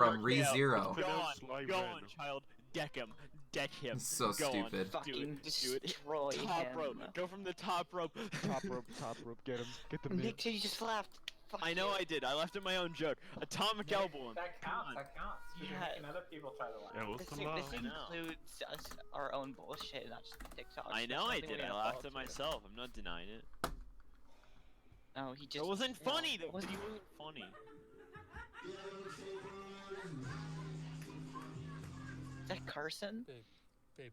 from ReZero. Go on, child. Deck him. Deck him. So Go stupid. On. Fucking Do it. destroy Top him. rope. Go from the top rope. Top rope, get him. Get the mid. Nick, you just left. Fuck I know you. I did. I left in my own joke. Atomic elbow. That counts. That counts. You're Yeah. making other people try to laugh. Yeah, This, welcome this back. know. includes us, our own bullshit, not just TikTok. I know I did. I laughed at myself. I'm not denying it. No, he just. It wasn't funny. It Though. wasn't- It wasn't funny. Is that Carson? Babe.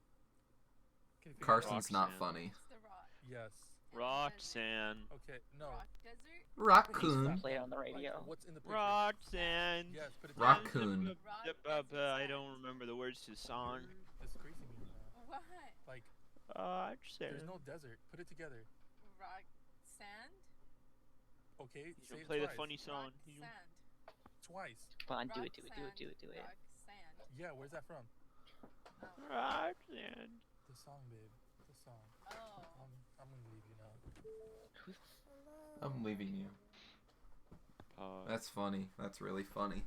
Carson's not Roxanne. funny. It's the rock. Yes. Roxanne. Okay, no. Rock desert. Raccoon. Play it on the radio. What's in the picture? Roxanne. Yes, but it's Raccoon. I don't remember the words to the song. It's crazy me now. What? Like, Roxanne. there's no desert. Put it together. Rock sand? Okay, You say can it play the twice. funny song. Rock You- sand. Twice. Come on, do Rock it, do it, do sand, it, do it, do it. Rock sand. Yeah, where's that from? Oh. Roxanne. The song, babe. The song. Oh. I'm gonna leave you now. I'm leaving you. That's funny. That's really funny.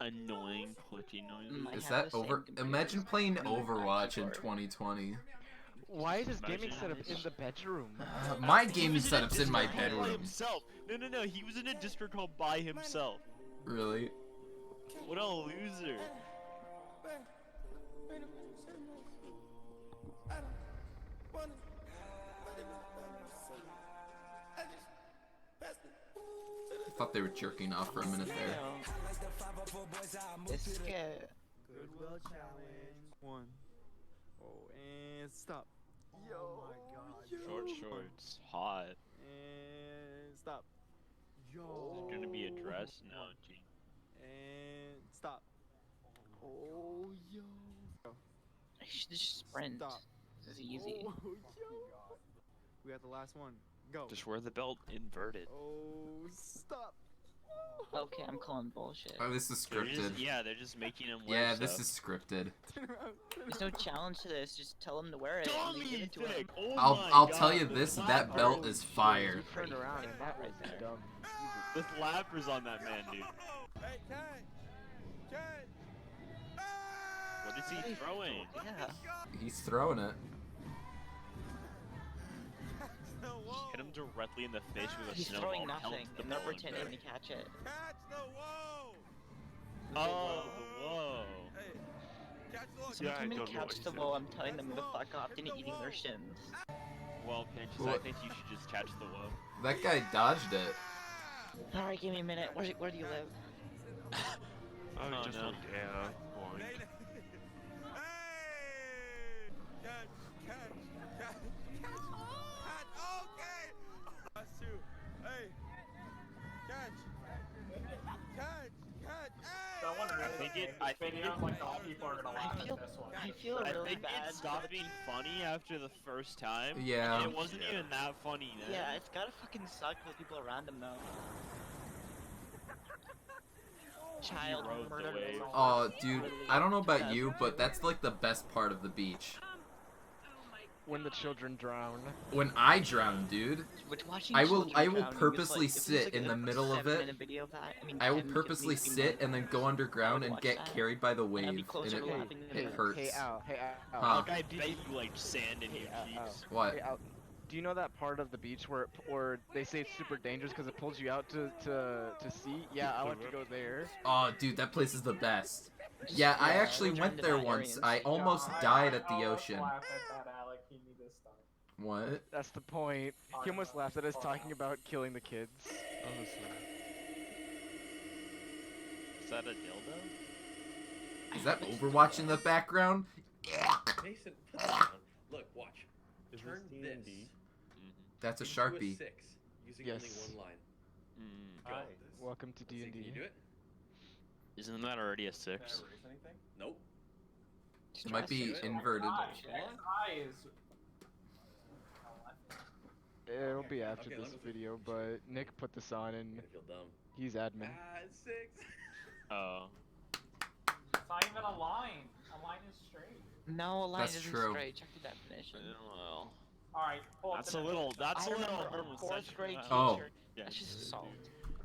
Annoying clicking noises. I Is have that the same over? computer. Imagine playing My Overwatch in keyboard. 2020. Why is his gaming setup in the bedroom? My He gaming was in a setup's in my Discord called By bedroom. himself. No. He was in a Discord called By Himself. Really? What a loser. I thought they were jerking off for a minute there. This is good. Goodwill challenge. One. Oh, and stop. Yo. Oh my god. Short shorts. Hot. And stop. Yo. Is it gonna be a dress? No, gee. And stop. Oh, yo. I should just sprint. Stop. This is easy. Oh, yo. We got the last one. Go. Just wear the belt inverted. Oh, stop. Okay, I'm calling bullshit. Oh, this is They're just- scripted. yeah, they're just making him wear Yeah, stuff. this is scripted. There's no challenge to this. Just tell him to wear it. and they give it to him. Oh I'll tell you this, that belt is fire. Turn around and that right there. Dumb. The flappers on that man, dude. What is he throwing? Yeah. He's throwing it. Hit him directly in the face with a He's snowball. throwing Help nothing. the I'm not ball pretending to invert. catch it. Oh, whoa. Someone I come and don't know what catch he the said. wall. I'm telling them to fuck off and eating their shins. Well, Pinches, I What? think you should just catch the woe. That guy dodged it. Alright, give me a minute. Where do you live? Oh, Oh, just no. like, yeah, boring. I think like all people are gonna laugh I feel, at this one. I feel I really think bad. it stopped being funny after the first time. Yeah. And it wasn't even that funny then. Yeah, it's gotta fucking suck for the people around him though. Child rode the murder. wave. Oh, dude, I don't know about you, but that's like the best part of the beach. When the children drown. When I drown, dude, Which watching I will children drowning is purposely like, if it was sit like in a the middle of 7-minute it. video of that, I mean, I will 10 purposely maybe sit more. and then go underground and watch get that. carried by the I'd be wave, and closer to it laughing than it you. hurts. Hey Al, Huh. Look, I bet you like sand in your Al. cheeks. What? Hey Al, do you know that part of the beach where they say it's super dangerous because it pulls you out to sea? Yeah, I want to go there. Oh, dude, that place is the best. Yeah, I Yeah, actually we'll went turn to there that once. areas. I almost Yeah, died at the I'll ocean. laugh at that, Alec. You need to stop. What? That's the point. He almost laughed at us talking about killing the kids. Is that a dildo? Is that Overwatch in the background? Mason, put that down. Look, watch. Turn this That's a into Sharpie. 6 using Yes. only one line. Mm. Go. Welcome to Can you D&D. do it? Isn't that already a 6? Nope. It might be Stress. inverted. XI is. It'll be after Okay, this let me- video, but Nick put this on I'm and gonna feel dumb. he's admin. Ah, it's 6. Oh. It's not even a line. A line is straight. No, a line That's isn't true. straight. Check the definition. Well, Alright, pull up that's the a little. That's I a little. remember a fourth grade teacher. Oh. Yeah. That's just assault.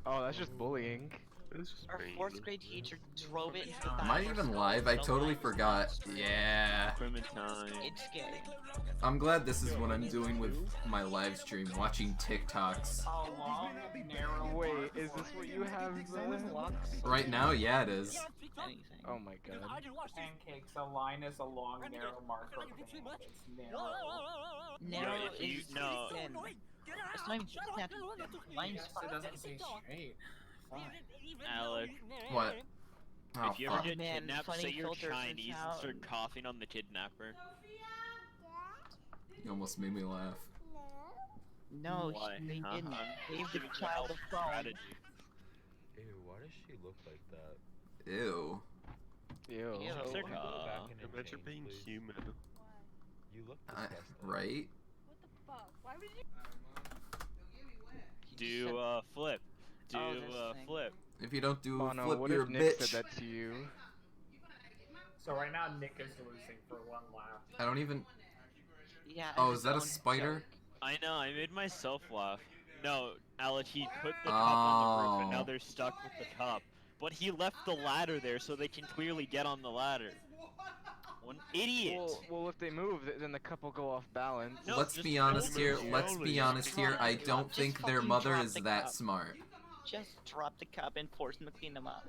Oh, that's just bullying. It's just Our mean. 4th grade teacher drove it into the Am I back of even our live? I school. totally forgot. Yeah. Clementine. It's gay. I'm glad this is what I'm doing with my live stream, watching TikToks. A long, narrow. Wait, is this what you have? Right now, yeah, it is. Anything. Oh my god. Pancakes. A line is a long, narrow marker plane. It's narrow. Narrow if you- is no. thin. It's not even that line's Yes, it doesn't say straight. Fine. Alec, What? Oh, if you ever fuck. get man, kidnapped, funny say you're filter for Chinese and sound. start coughing on the kidnapper. You almost made me laugh. No, Why? they Huh? didn't. I'm They gave the giving you child a health phone. strategy. Ew, why does she look like that? Ew. Ew. Ew. Can you go back Aw. in and Imagine change, being please? human. You look I, disgusting. right? What the fuck? Why would you? He Do said- flip. Do Oh, this thing. flip. If you don't do Mono, flip, what you're if a Nick bitch. said that to you? So right now Nick is losing for one laugh. I don't even. Yeah. Oh, and is that a his own spider? joke. I know, I made myself laugh. No, Alec, he put the cup on the roof and now Oh. they're stuck with the cup. But he left the ladder there so they can clearly get on the ladder. What an idiot! Well, if they move, then the cup will go off balance. No, Let's just be honest don't here. move Let's slowly. be honest here. I don't Just think their fucking mother drop is the that cup. smart. Just drop the cup and force them to clean them up.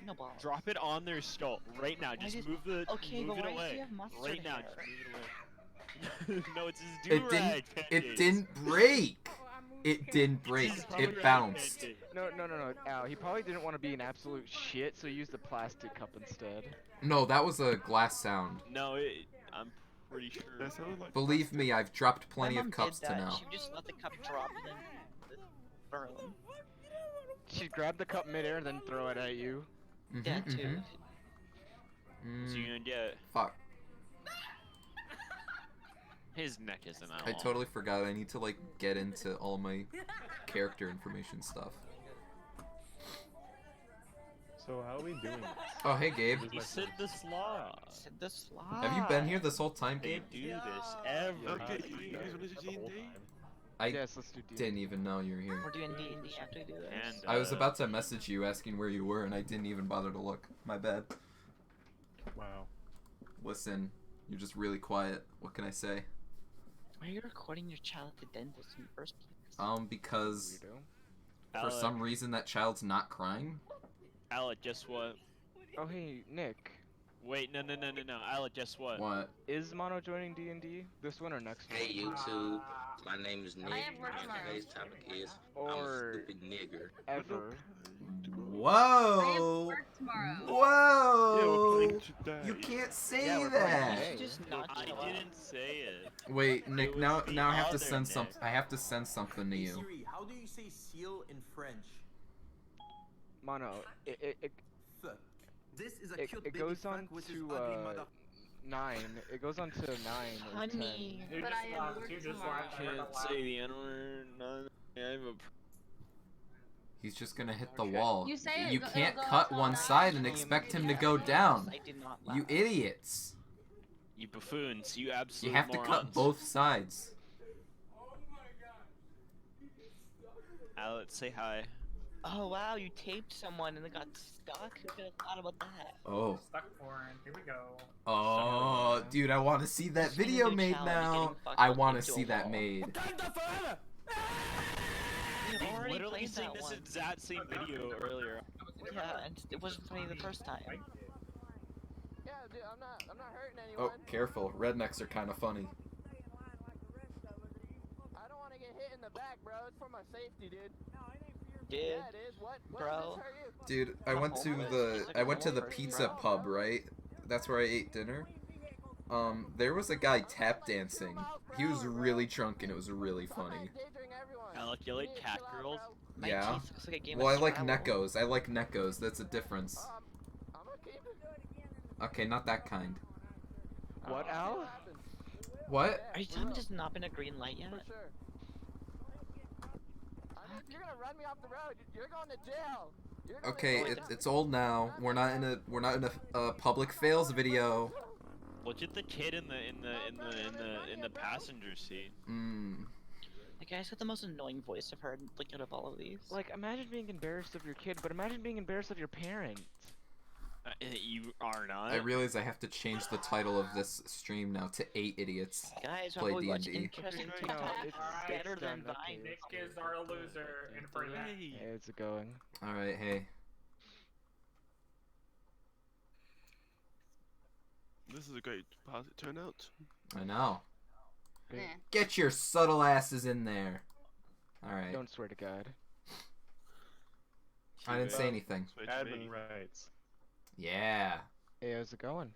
No ball. Drop it on their skull right now. Why Just does- move the Okay, move but it why does he away. have mustard Right now, hair? just move it away. No, it's his It do-rag. didn't. It Pancakes. didn't break. It didn't break. It's his It do-rag bounced. pancake. No, Al, he probably didn't want to be an absolute shit, so he used the plastic cup instead. No, that was a glass sound. No, I'm pretty sure. That sounded like Believe me, I've dropped plenty My of mom cups did to that. now. She would just let the cup drop and then burn them. She'd grab the cup midair and then throw it at you. That too. So you're gonna get Fuck. his neck isn't that I long. totally forgot. I need to like get into all my character information stuff. So how are we doing? Oh, hey, Gabe. He said the slaw. Said the slide. Have you been here this whole time, They Gabe? do this every Okay, year. you guys wanna do D&D? I Yes, let's do D. didn't even know you were here. We're doing D&D after we do this. And I was about to message you asking where you were, and I didn't even bother to look. My bad. Wow. Listen, you're just really quiet. What can I say? Why are you recording your child at the dentist in the first place? Because Weirdo. for some reason that child's not crying. Alec, guess what? Oh, hey, Nick. Wait, no. Alec, guess what? What? Is Mono joining D&D? This one or next one? Hey YouTube, my name is Nick. I have work and tomorrow. today's topic is I'm Or a stupid nigger. ever. Whoa! Work tomorrow. Yeah, we're Whoa! playing today. You can't say Yeah, we're playing that. today. You should just not I show up. didn't say it. Wait, Nick. It was Now the I have to other send day. some. I have to send something to you. Siri, how do you say seal in French? Mono, Fuck. This is a it cute baby goes on fuck with his to ugly mother. 9. It goes on to 9 or 10. Honey. You But just I am laughed. work You just tomorrow. laughed. I heard Can't a laugh. say the N-word. No, I have a. He's just gonna hit the Okay. wall. You say it, You it'll can't go cut until one 9. side and expect him to go down. I did not You laugh. idiots. You buffoons. You absolute You have to morons. cut both sides. Alec, say hi. Oh wow, you taped someone and it got stuck? Who could have thought about that? Oh. Stuck foreign. Here we go. Oh, dude, I want to see that Just need video to made challenge now. getting fucked I up want to into a see that wall. made. We He's already literally played saying that this one. exact same video earlier. Yeah, and it wasn't funny the first time. Yeah, dude, I'm not hurting Oh, careful. Rednecks are kind of funny. I don't want to get hit in the back, bro. It's for my safety, dude. Dude, it is. What bro. Dude, I went to the pizza pub, right? That's where I ate dinner. There was a guy tap dancing. He was really drunk and it was really funny. Alec, you like cat girls? My Yeah. teeth looks like a game Well, I of like Scrabble. Neckos. I like Neckos. That's a difference. Okay, not that kind. What, Al? What? Are you telling me there's not been a green light yet? You're gonna run me off the road. You're going to jail. Okay, it's old now. We're not in a public fails video. Look at the kid in the passenger seat. Mm. That guys got the most annoying voice I've heard, like, out of all of these. Like, imagine being embarrassed of your kid, but imagine being embarrassed of your parents. You are not. I realize I have to change the title of this stream now to 8 Idiots Guys, Play probably watch D&D. interesting Okay, TikTok. no, it's better done, than okay. Vine. Nick is our loser in front of that. Hey. Hey, it's going. Alright, hey. This is a great turnout. I know. Eh. Get your subtle asses in there. Alright. Don't swear to God. I didn't say anything. Swear to Admin me. rights. Yeah. Hey, how's it going?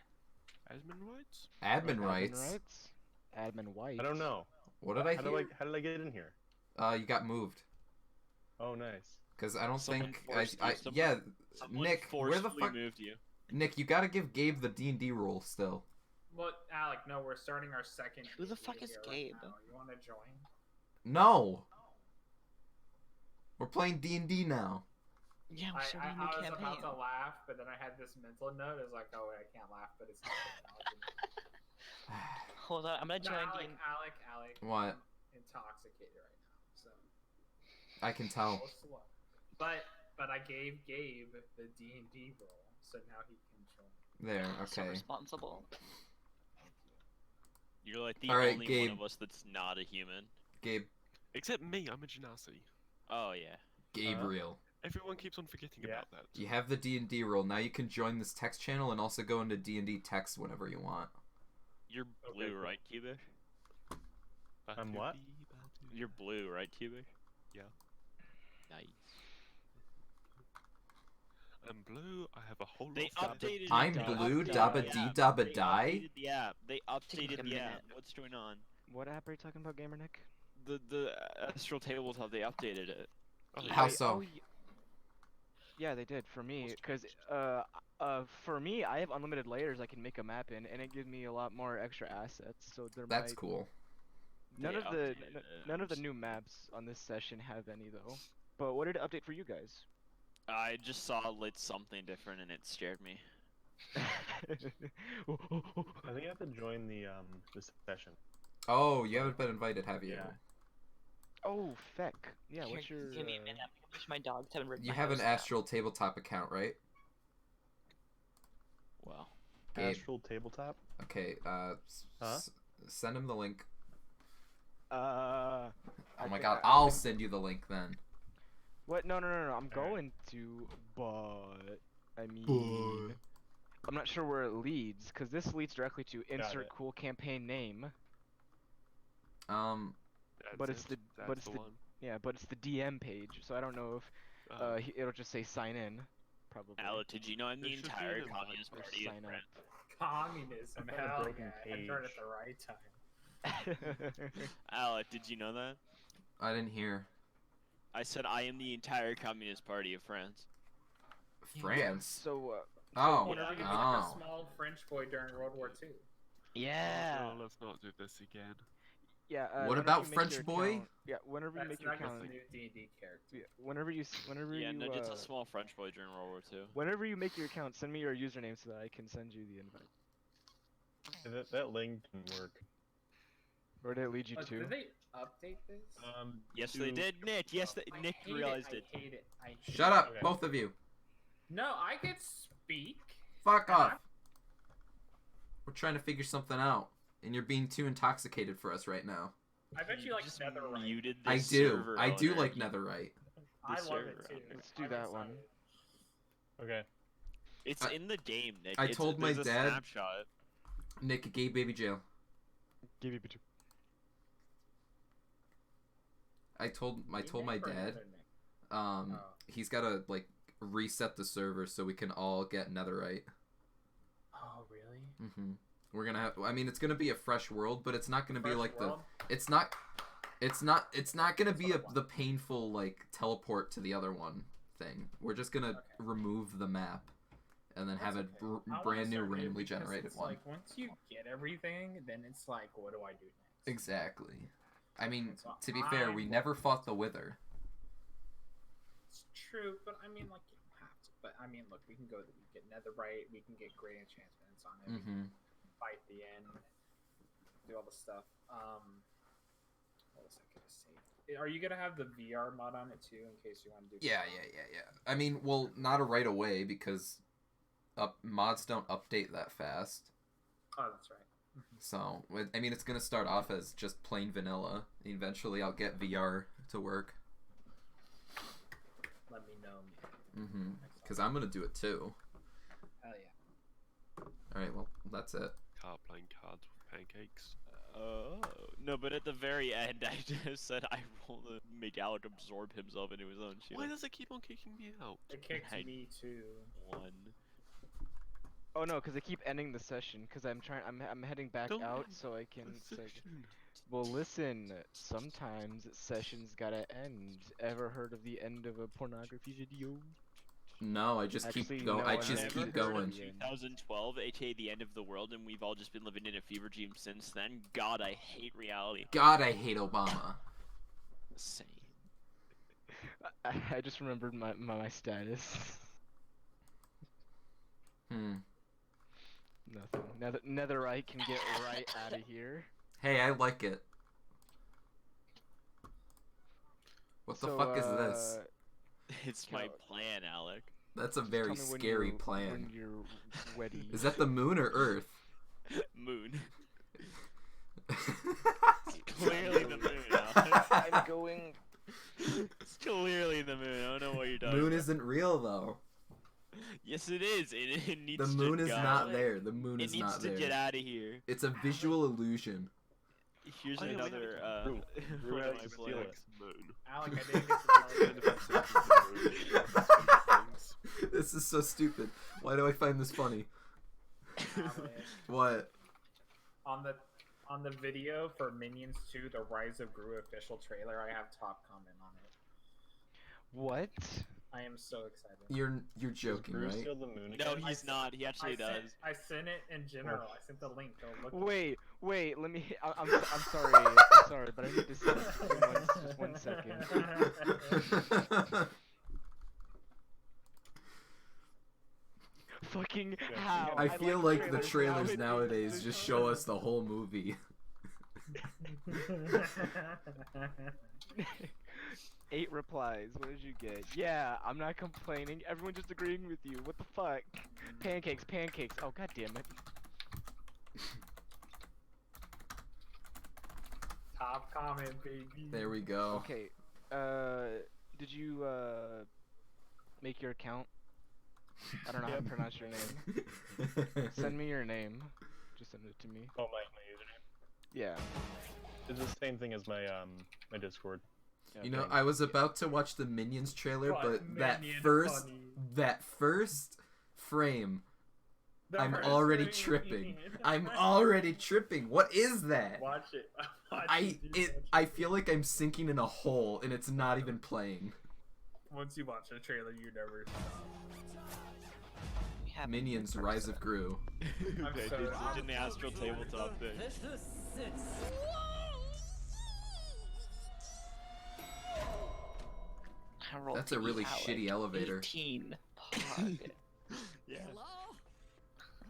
Admin rights? Admin Admin rights. rights? Admin white. I don't know. What did I How hear? did I get in here? You got moved. Oh, nice. Cause I don't Someone think forced you, someone- yeah, Someone Nick, where the forcefully fuck? moved you. Nick, you gotta give Gabe the D&D role still. Well, Alec, no, we're starting our second. Who the D&D fuck is here Gabe? Right now. You want to join? No. We're playing D&D now. Yeah, we're I starting a new was campaign. about to laugh, but then I had this mental note. I was like, oh, wait, I can't laugh, but it's not technology. Hold on, I'm gonna No, join Alec. What? I'm intoxicated right now, so. I can tell. go slow. But I gave Gabe the D&D role, so now he can join. There, So okay. responsible. You're like the Alright, only Gabe. one of us that's not a human. Gabe, Except me, I'm a genasi. Oh yeah. Gabriel. Everyone keeps on forgetting Yeah. about that. You have the D&D role. Now you can join this text channel and also go into D&D text whenever you want. You're Okay, blue, cool. right, Cubic? I'm what? You're blue, right, Cubic? Yeah. Nice. I'm blue, I have a whole They lot of updated. I'm they blue, updated dabba the dee app. dabba They die? updated the app. They updated like a the app. minute. What's going on? What app are you talking about, Gamer Nick? The Astral Tabletop. They updated it. How Wait, so? Yeah, they did for me, because for me, I have unlimited layers I can make a map in, and it gives me a lot more extra assets. So there That's might... cool. None They of the updated it. none of the new maps on this session have any though. But what did it update for you guys? I just saw lit something different and it scared me. I think I have to join the session. Oh, you haven't been invited, have you? Yeah. Oh, feck. Yeah, what's Here, your? give me a minute. I wish my dogs haven't ripped You my have an house down. Astral Tabletop account, right? Wow. Gabe. Astral Tabletop? Okay, Huh? send him the link. I Oh my think god, I I'll think- send you the link then. What? No. I'm Alright. going to, but I mean, I'm not sure where it leads, because this leads directly to insert it. cool campaign name. Um, That's But it's it. the- That's but it's the the- one. Yeah, but it's the DM page, so I don't know if it'll just say sign in, probably. Alec, did you know I'm the There should be entire an invite Communist or Party of sign up. friends? Communism, I found a hell broken yeah. I turned at page. the right time. Alec, did you know that? I didn't hear. I said I am the entire Communist Party of France. France. So, Oh, You know, he was like a small French boy during World War II. Yeah. Oh, let's not do this again. yeah. What whenever about you make French your boy? account- yeah, whenever you That's make your not just account. a new D&D character. Yeah, whenever you Yeah, no, just a small French boy during World War II. whenever you make your account, send me your username so that I can send you the invite. That link didn't work. Where did it lead you to? Did they update this? Yes, they did, Nick. Yes, I Nick hate realized it. it. I hate it. I hate Shut up, Okay. both of you. No, I could speak. Fuck off. We're trying to figure something out, and you're being too intoxicated for us right now. I bet you like just Netherite. muted the I do. server I do owner. like Netherite. I love server it too. owner. Let's do I'm that one. excited. Okay. It's I- in the game, Nick. I told my there's a dad- Snapshot. Nick, gay baby jail. Give you two. I told my Nick or dad, another Nick? Oh. he's gotta like reset the server so we can all get Netherite. Oh, really? Mm-hmm. We're gonna have. I mean, it's gonna be a fresh world, but it's not gonna be Fresh like world? It's not. It's not gonna be That's what I want. the painful like teleport to the other one thing. We're just gonna Okay. remove the map, and then have That's a okay. I wanna brand new start new randomly because generated it's one. Like once you get everything, then it's like, what do I do next? Exactly. I mean, So to be fair, we I'm- never fought the Wither. It's true, but I mean, like you don't have to. But I mean, look, we can go. We get Netherite. We can get great enchantments on it. We Mm-hmm. can fight the end. Do all the stuff. What was I gonna say? Are you gonna have the VR mod on it too, in case you want to do? Yeah. I mean, well, not right away because mods don't update that fast. Oh, that's right. So, I mean, it's gonna start off as just plain vanilla. Eventually, I'll get VR to work. Let me know. Because I'm gonna do it too. Hell yeah. All right, well, that's it. Car playing cards with pancakes. Oh no, but at the very end, I just said I want to make Alec absorb himself into his own shield. Why does it keep on kicking me out? It kicks me too. One. Oh no, because I keep ending the session because I'm heading back Don't out end so I can. the So session. well, listen. Sometimes sessions gotta end. Ever heard of the end of a pornography video? No, I just Actually, keep going. no, I I've just never keep heard of going. it. 2012, aka the end of the world, and we've all just been living in a fever dream since then. God, I hate reality. God, I hate Obama. Same. I just remembered my status. Nothing. Netherite can get right out of here. Hey, I like it. What the fuck is this? It's my plan, Alec. That's a very scary When plan. you're ready. Is that the moon or Earth? Moon. It's clearly the moon, Alec. I'm going. It's clearly the moon. I don't know what you're talking Moon about. isn't real though. Yes, it is. It needs The to moon is go. not there. The moon It is needs not to there. get out of here. It's a visual illusion. Here's Oh, yeah, we have another. a room. One of How my do you steal plans. it? Moon. Alec, I didn't get to tell you. This is so stupid. Why do I find this funny? Alec, What? on the video for Minions 2, the Rise of Gru official trailer, I have top comment on it. What? I am so excited. You're joking, Bruce right? steal the moon No, again? he's not. He actually does. I sent it in general. I sent the link. Go look. Wait. Let me. I'm sorry. I'm sorry, but I need to see this. Just 1 second. Fucking how? I feel like the trailers nowadays. nowadays just show us the whole movie. 8 replies. What did you get? Yeah, I'm not complaining. Everyone's just agreeing with you. What the fuck? Pancakes. Oh god damn it. Top comment, baby. There we go. Okay. Did you make your account? I don't know how to pronounce your name. Send me your name. Just send it to me. Oh, my username. Yeah. It's the same thing as my my Discord. You know, Okay. I was about to watch the Minions trailer, but Minion that first frame, The I'm first already thing- tripping. I'm already tripping. What is that? Watch it. Watch I it. I feel like I'm sinking in a hole and it's not even playing. Once you watch the trailer, you never stop. We have Minions Rise of Gru. Okay, so dude, happy. it's in the astral tabletop thing. I rolled That's a to be really Alec. shitty elevator. 18. Pog. Yeah.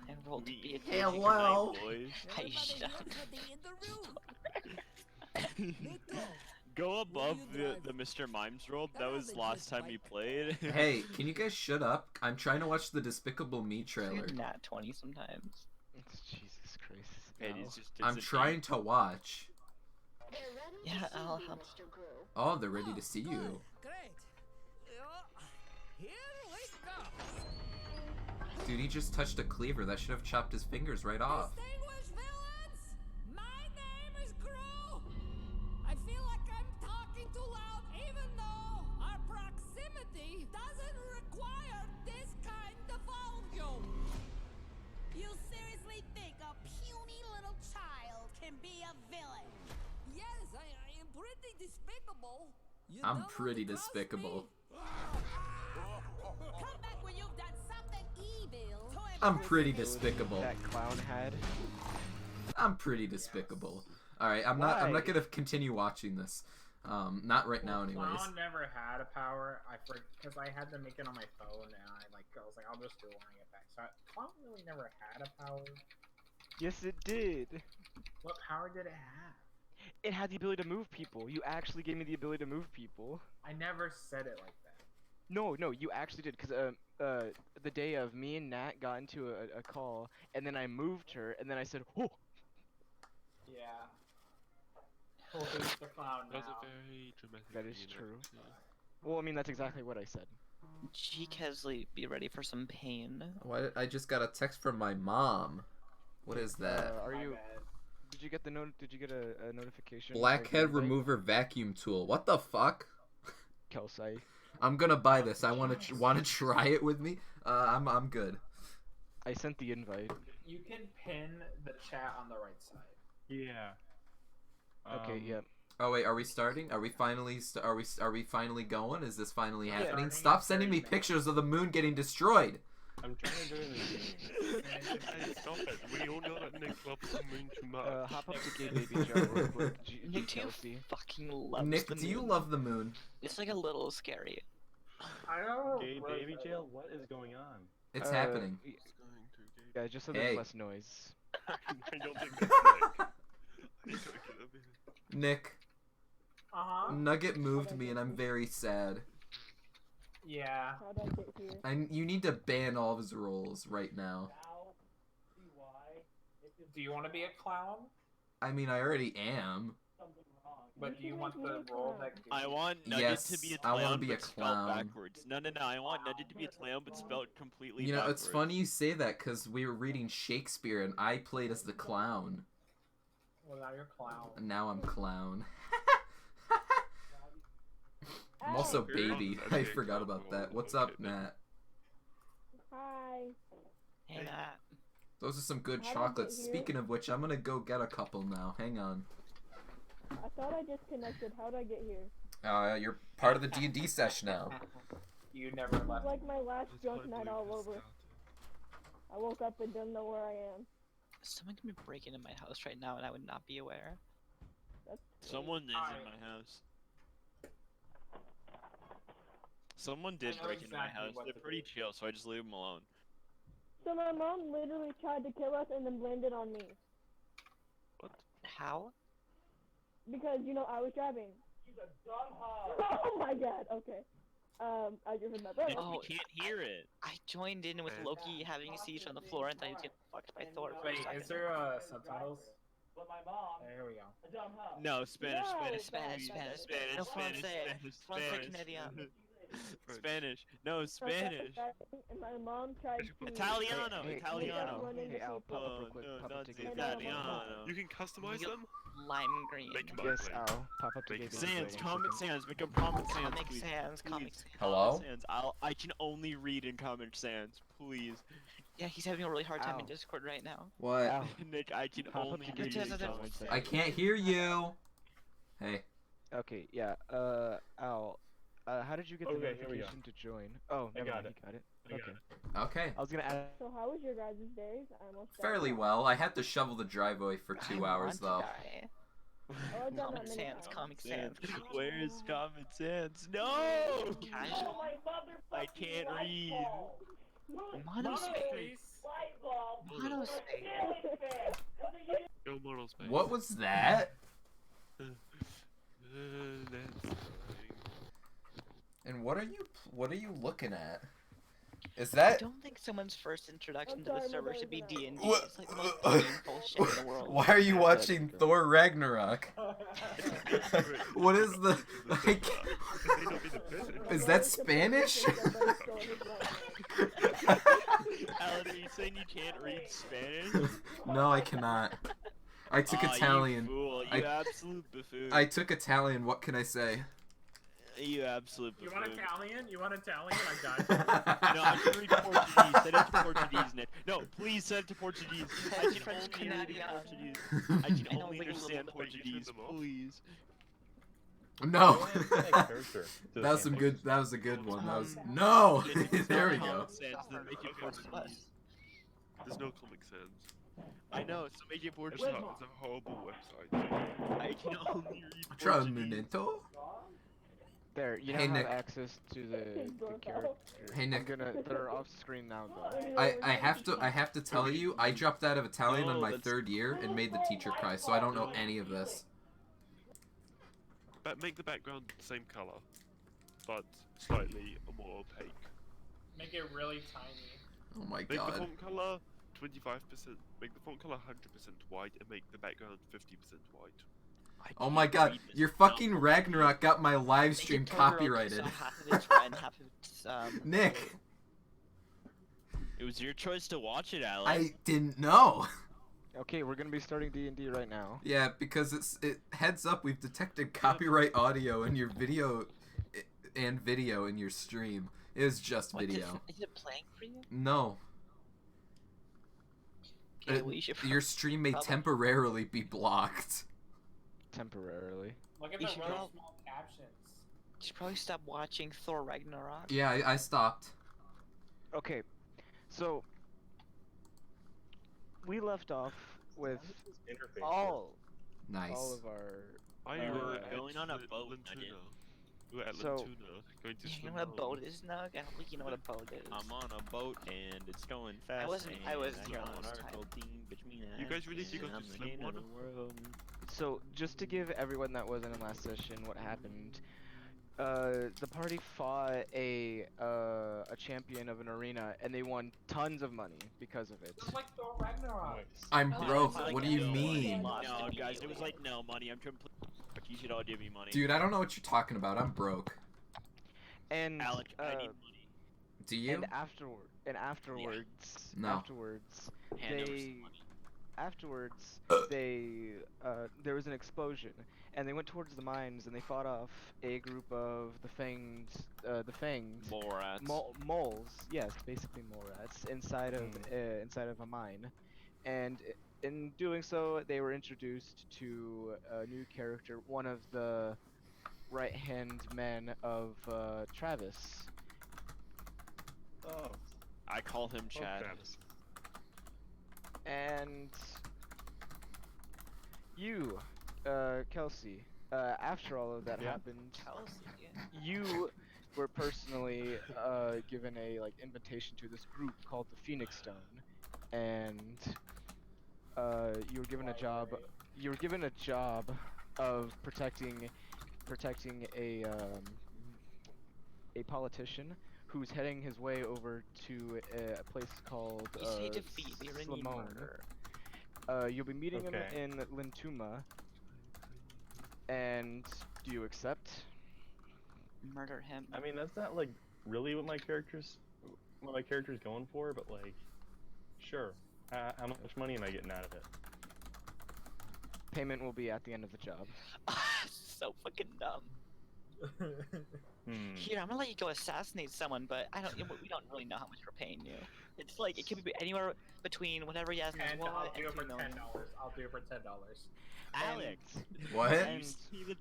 I rolled to be a Hello. Boys. Hey, shut up. Go above the Mr. Mimes roll. That was last time we played. Hey, can you guys shut up? I'm trying to watch the Despicable Me trailer. You're nat 20 sometimes. Jesus Christ. Hey, No. it's just, I'm trying to watch. Yeah, I'll help. Oh, they're ready to see you. Great. Here we go. Dude, he just touched a cleaver. That should have chopped his fingers right off. Distinguished villains, my name is Gru. I feel like I'm talking too loud, even though our proximity doesn't require this kind of volume. You seriously think a puny little child can be a villain? Yes, I am pretty despicable. You I'm don't want pretty to trust despicable. me? Come back when you've done something evil. to I'm impress pretty me. despicable. That clown had. I'm pretty despicable. All right, I'm not Why? gonna continue watching this. Not right now, anyways. Clown never had a power. Because I had to make it on my phone, and I was like, I'll just do it when I get back. So Clown really never had a power. Yes, it did. What power did it have? It had the ability to move people. You actually gave me the ability to move people. I never said it like that. No, you actually did, because the day of, me and Nat got into a call, and then I moved her, and then I said, oh! Yeah. Oh, who's the clown That was now? a very dramatic. That is true. Well, I mean, that's exactly what I said. G. Kesley, be ready for some pain. What? I just got a text from my mom. What is that? Are My you? bad. Did you get the Did you get a notification? for the Blackhead invite? remover vacuum tool. What the fuck? Kelsey. I'm gonna buy this. I want to try it with me. I'm good. I sent the invite. You can pin the chat on the right side. Yeah. Okay, yeah. Oh wait, are we starting? Are we finally are we finally going? Is this finally Yeah. happening? Starting Stop in sending 30 me minutes. pictures of the moon getting destroyed. I'm trying to join the game. Hey, stop it. We all know that Nick loves the moon too much. Hop up to Gay Baby Joe real quick. Nick, do you Kelsey. fucking loves Nick, the do you moon. love the moon? It's like a little scary. I don't Gay really- baby jail? What is going on? It's happening. It's going to gay. Yeah, just so Hey. there's less noise. I don't think that's Nick. I think it'll be- Nick, Uh-huh. Nugget moved me and I'm very sad. Yeah. How'd I get here? You need to ban all of his roles right now. Do you want to be a clown? I mean, I already am. But do you want the role that gives I you- want Nugget Yes, to be a I clown, wanna be a but clown. spelled backwards. No, I want Nugget to be a clown, but spelled completely You know, backwards. it's funny you say that because we were reading Shakespeare and I played as the clown. Well, now you're clown. And now I'm clown. I'm also Ow. baby. I forgot about that. What's up, Nat? Hi. Hey, Matt. Those are some good How did I chocolates. get here? Speaking of which, I'm gonna go get a couple now. Hang on. I thought I just connected. How'd I get here? You're part of the D&D sesh now. You never It's left. like my last That's drunk what I night believe all this over. started. I woke up and don't know where I am. Someone can be breaking into my house right now, and I would not be aware. That's Someone is Alright. in my house. Someone did I know break into my exactly house. what They're to pretty do. chill, so I just leave them alone. So my mom literally tried to kill us and then blamed it on me. How? Because, you know, I was driving. Oh my god, okay. I just heard my brother. Nick, Oh, we can't hear it. I joined in with Loki having a siege on the floor and thought he was getting fucked by Thor for a Wait, second. is there subtitles? There we go. No, Spanish, No, Spanish, Spanish, Spanish, Spanish. No Spanish, francés. Spanish, Francés canadien. Spanish. No, So I was Spanish. driving, and my mom tried to... Italiano, Hey, Italiano. run into Hey, Al, people. pop up Oh, real quick. no, Pop up not to Gay the Baby Italiano. You can customize Yep. them? Lime green. Make 'em Yes, ugly. Al. Pop up to Gay Make Baby Sans, Joe. Comic Sans, make a Comic Sans, Comic please. Sans, Comic Please. Sans. Hello? Comic Sans. I can only read in Comic Sans, please. Yeah, he's having a really hard time in Ow. Discord right now. What? Al. Nick, I can Pop up only to read Gay in Baby Joe. Comic Sans. I can't hear you. Hey. Okay, yeah. Al. How did you get the Okay, here we go. notification to join? Oh, I never got mind, it. he got it. I got Okay. it. Okay. I was gonna add. So how was your guys' days? I almost died. Fairly well. I had to shovel the driveway for 2 I hours want to though. die. Oh, I've done Comic that many Sans, times. Comic Sans. Sans. Where's Comic Sans? No! Casual. I can't read. Monospace. Monospace. Go model space. What was that? That's And what are you looking at? Is I that don't think someone's first introduction I'm to the sorry, server my should be brother's D&D. What- It's like the most painful shit in the world. Why are you watching Thor Ragnarok? What is the like? May not be the best. Is that Spanish? Alan, are you saying you can't read Spanish? No, I cannot. I took Aw, Italian. You fool. You absolute buffoon. I took Italian. What can I say? You absolute You buffoon. want Italian? You want Italian? I got No, I can read Portuguese. Send it to Portuguese, Nick. No, please send it to Portuguese. I can French only read Canadian. Portuguese. I can I know only a little understand bit. Portuguese. Please. No. Character to the That was some campaign. good. That was a good one. That was no. If it's There we not go. Comic Sans, then make it Portuguese. There's no Comic Sans. I know, so make it It's Portuguese. a horrible website. I can only read Tra un Portuguese. momento. There, you now Hey, have Nick. access to the character. Hey, Nick. They're off screen now though. I have to tell you, I dropped out of Italian on Oh, my that's- 3rd year and made the teacher cry, so I don't know any of this. make the background the same color, but slightly more opaque. Make it really tiny. Oh my Make the god. font color 25%. Make the font color 100% white, and make the background 50% white. Oh my god, your fucking Ragnarok got my live Make stream it Todoroki, copyrighted. So half of it's red and half of it's Nick, It was your choice to watch it, Alex. I didn't know. Okay, we're gonna be starting D&D right now. Yeah, because it heads up, we've detected copyright audio in your video and video in your stream. It was just What video. is it playing for you? No. Okay, well, you should Your stream may probably- temporarily be blocked. Temporarily. Look at You the should really prob- small captions. You should probably stop watching Thor Ragnarok. Yeah, I stopped. Okay, so we left off with Interface. all Nice. of our. I Uh, were going on a at boat, Lantuna. Nugget. We were at So- Lantuna, going to You swim know what a along. boat is, Nug? I don't think you know what a boat is. I'm on a boat and it's going fast. wasn't and here got last an time. article thing between You guys us, really think and I I'm could the swim king of one? the world. So just to give everyone that wasn't in last session what happened, the party fought a champion of an arena and they won tons of money because of it. Just like Thor Ragnarok. I'm Oh, broke. it's like What do you no mean? money. No, guys, it was like no money. I'm completely. You should all give me money. Dude, I don't know what you're talking about. I'm broke. And Alex, I need money. Do you? and afterwards, No. afterwards, Hand over they some money. afterwards they there was an explosion and they went towards the mines and they fought off a group of the fanged Mole rats. moles, yes, basically mole rats inside of a mine, and in doing so they were introduced to a new character, one of the right hand men of Travis. Oh, I call him Chad. Travis. And you, Kelsey, after all of that happened, Kelsey, yeah. you were personally given a invitation to this group called the Phoenix Stone, and you were given a job. You were given a job of protecting a politician who's heading his way over to a place called You say defeat, you're in Slamone. murder. You'll be meeting him Okay. in Lintuma. And do you accept? Murder him. I mean, that's not like really what my character's going for, but like, sure. How much money am I getting out of it? Payment will be at the end of the job. So fucking dumb. Here, I'm gonna let you go assassinate someone, but we don't really know how much we're paying you. It's like it could be anywhere between whatever Yasmin's And wallet I'll do and it for $2 million. $10. I'll do it for $10. Alex. What? And See the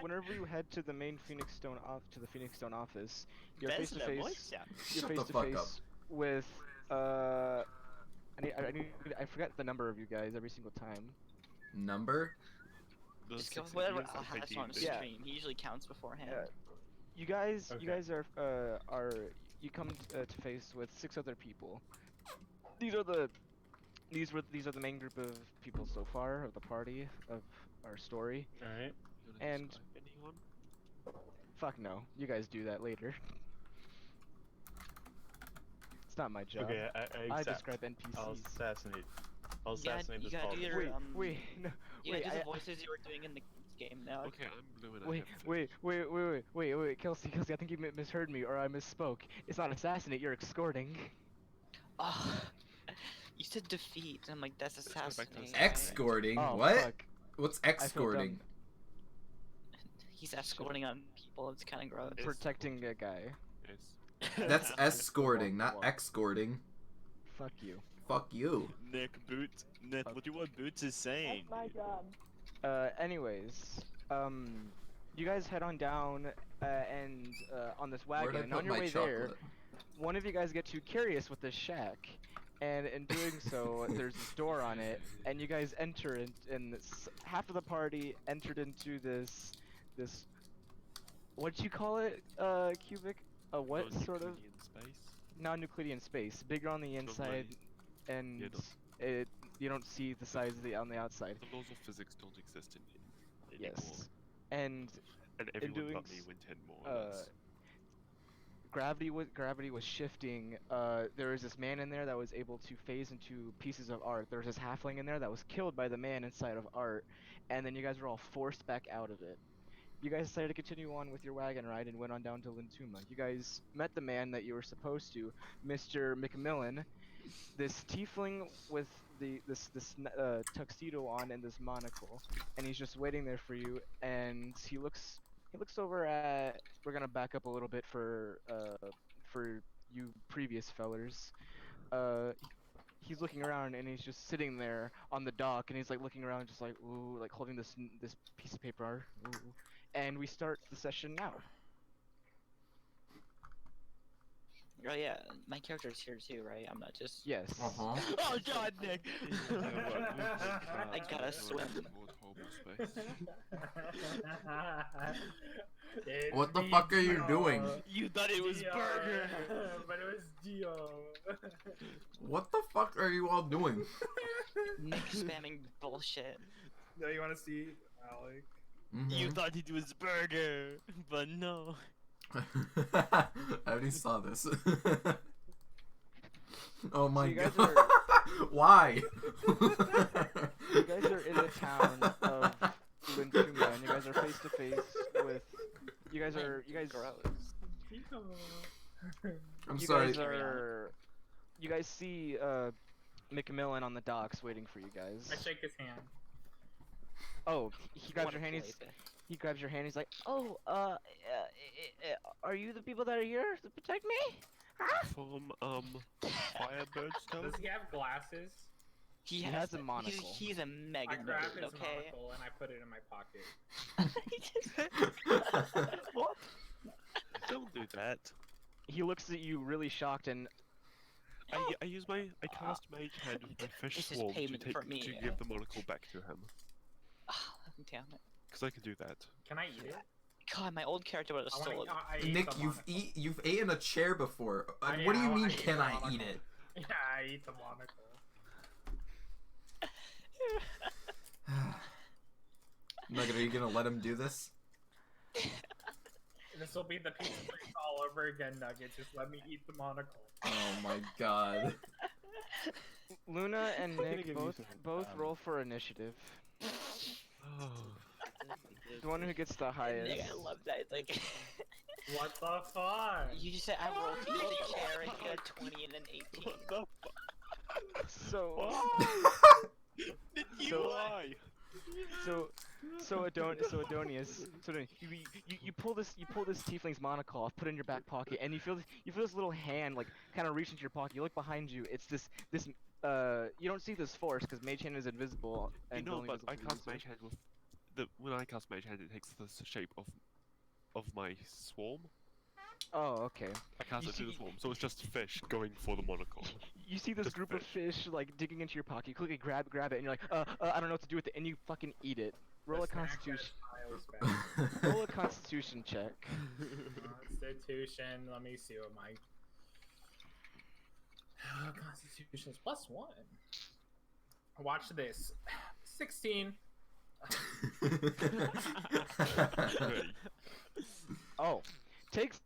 whenever you head to the main Phoenix Stone office, you're That's face to the face. voice, yeah. You're Shut face the to fuck face up. with I forgot the number of you guys every single time. Number? The Just go six with whatever idiots Al that has take on you stream. to- Yeah. He usually counts beforehand. You guys Okay. are you come to face with 6 other people. These are the main group of people so far of the party of our story. All right. You wanna And- describe anyone? Fuck no, you guys do that later. It's not my job. Okay, I accept. describe NPCs. I'll assassinate. I'll You gotta- assassinate you this gotta do politician. your- Wait, no, You wait, gotta do I- the voices you were doing in the game now. Okay, I'm blue and I wait, have wait, Kelsey, I think you misheard me or I misspoke. It's not assassinate, you're escorting. Oh, you said defeat. I'm like, that's go back to assassinating. assassinate. Escorting? Oh, What? fuck. What's I feel escorting? dumb. He's escorting on people. It's kind of gross. It's- Protecting a guy. Yes. That's escorting, not Walk. escorting. Fuck you. Fuck you. Nick Boots. Nick, look at what Boots is saying. Anyways, you guys head on down, and on this Where'd wagon, I and put on your my way chocolate? there, one of you guys get too curious with this shack, and in doing so, there's this door on it, and you guys enter in, half of the party entered into this, what'd you call it, Cubic? A what sort of Non-Euclidean space? non-Euclidean space, bigger on the inside, and Yeah, you don't see the size on the outside. The laws of physics don't exist in Yes. anymore. And And in everyone doing but me went in more or less. gravity was shifting. There was this man in there that was able to phase into pieces of art. There was this halfling in there that was killed by the man inside of art, and then you guys were all forced back out of it. You guys decided to continue on with your wagon ride and went on down to Lintuma. You guys met the man that you were supposed to, Mr. McMillan, this tiefling with this tuxedo on and this monocle, and he's just waiting there for you. And he looks over at. We're gonna back up a little bit for you previous fellers. He's looking around and he's just sitting there on the dock, and he's like looking around, just like ooh, like holding this piece of paper. Ooh. And we start the session now. Oh yeah, my character's here too, right? I'm not just. Yes. Uh-huh. Oh god, Nick! I gotta swim. What the fuck are you doing? You thought it was Burger! But it was Dio. What the fuck are you all doing? Nick spamming bullshit. No, you want to see Alec? You thought it was Burger, but no. I already saw this. Oh my you guys god. are- Why? You guys are in the town of Lintuma, and you guys are face to face with. You guys. I'm you sorry. Guys are. You guys see McMillan on the docks waiting for you guys. I shake his hand. Oh, he grabs your hand. He grabs your hand. He's like, "Oh, are you the people that are here to protect me?" Huh? From Firebird's town? Does he have glasses? He has a monocle. He's a mega I grab nerd, his okay? monocle and I put it in my pocket. What? Don't do that. He looks at you really shocked and. I use my cast Mage Hand with my fish This is swarm to payment take for me, to yeah. give the monocle back to him. Damn it. Because I can do that. Can I eat it? God, my old character would have I wanna- stolen it. I ate Nick, the you've monocle. you've eaten a chair before. I- What do you I- mean? I ate Can the I monocle. eat it? Yeah, I eat the monocle. Nugget, are you gonna let him do this? This will be the pizza place all over again, Nugget. Just let me eat the monocle. Oh my god. Luna and I'm gonna Nick give you both some, roll for initiative. Oh. The one who gets the highest. Nick, I love that. It's like. What the fuck? You just said I rolled to eat a chair and you got a 20 and an 18. What the So. Did you So- lie? So Adonius, you pull this tiefling's monocle off, put it in your back pocket, and you feel this little hand like kind of reach into your pocket. You look behind you. It's this you don't see this force because Mage Hand is invisible. You And know, only but visible I to the cast user. Mage Hand with when I cast Mage Hand, it takes the shape of my swarm. Oh, okay. I cast You it through the see- swarm, so it's just fish going for the monocle. You see this Just group of fish like digging into your pocket. You quickly grab it, and you're like, I don't know what to do with it, and you fucking eat it. Roll a The snack Constitution. that is Roll a Constitution check. Constitution. Let me see what my Constitution is +1. Watch this. 16. Hey. Oh, takes.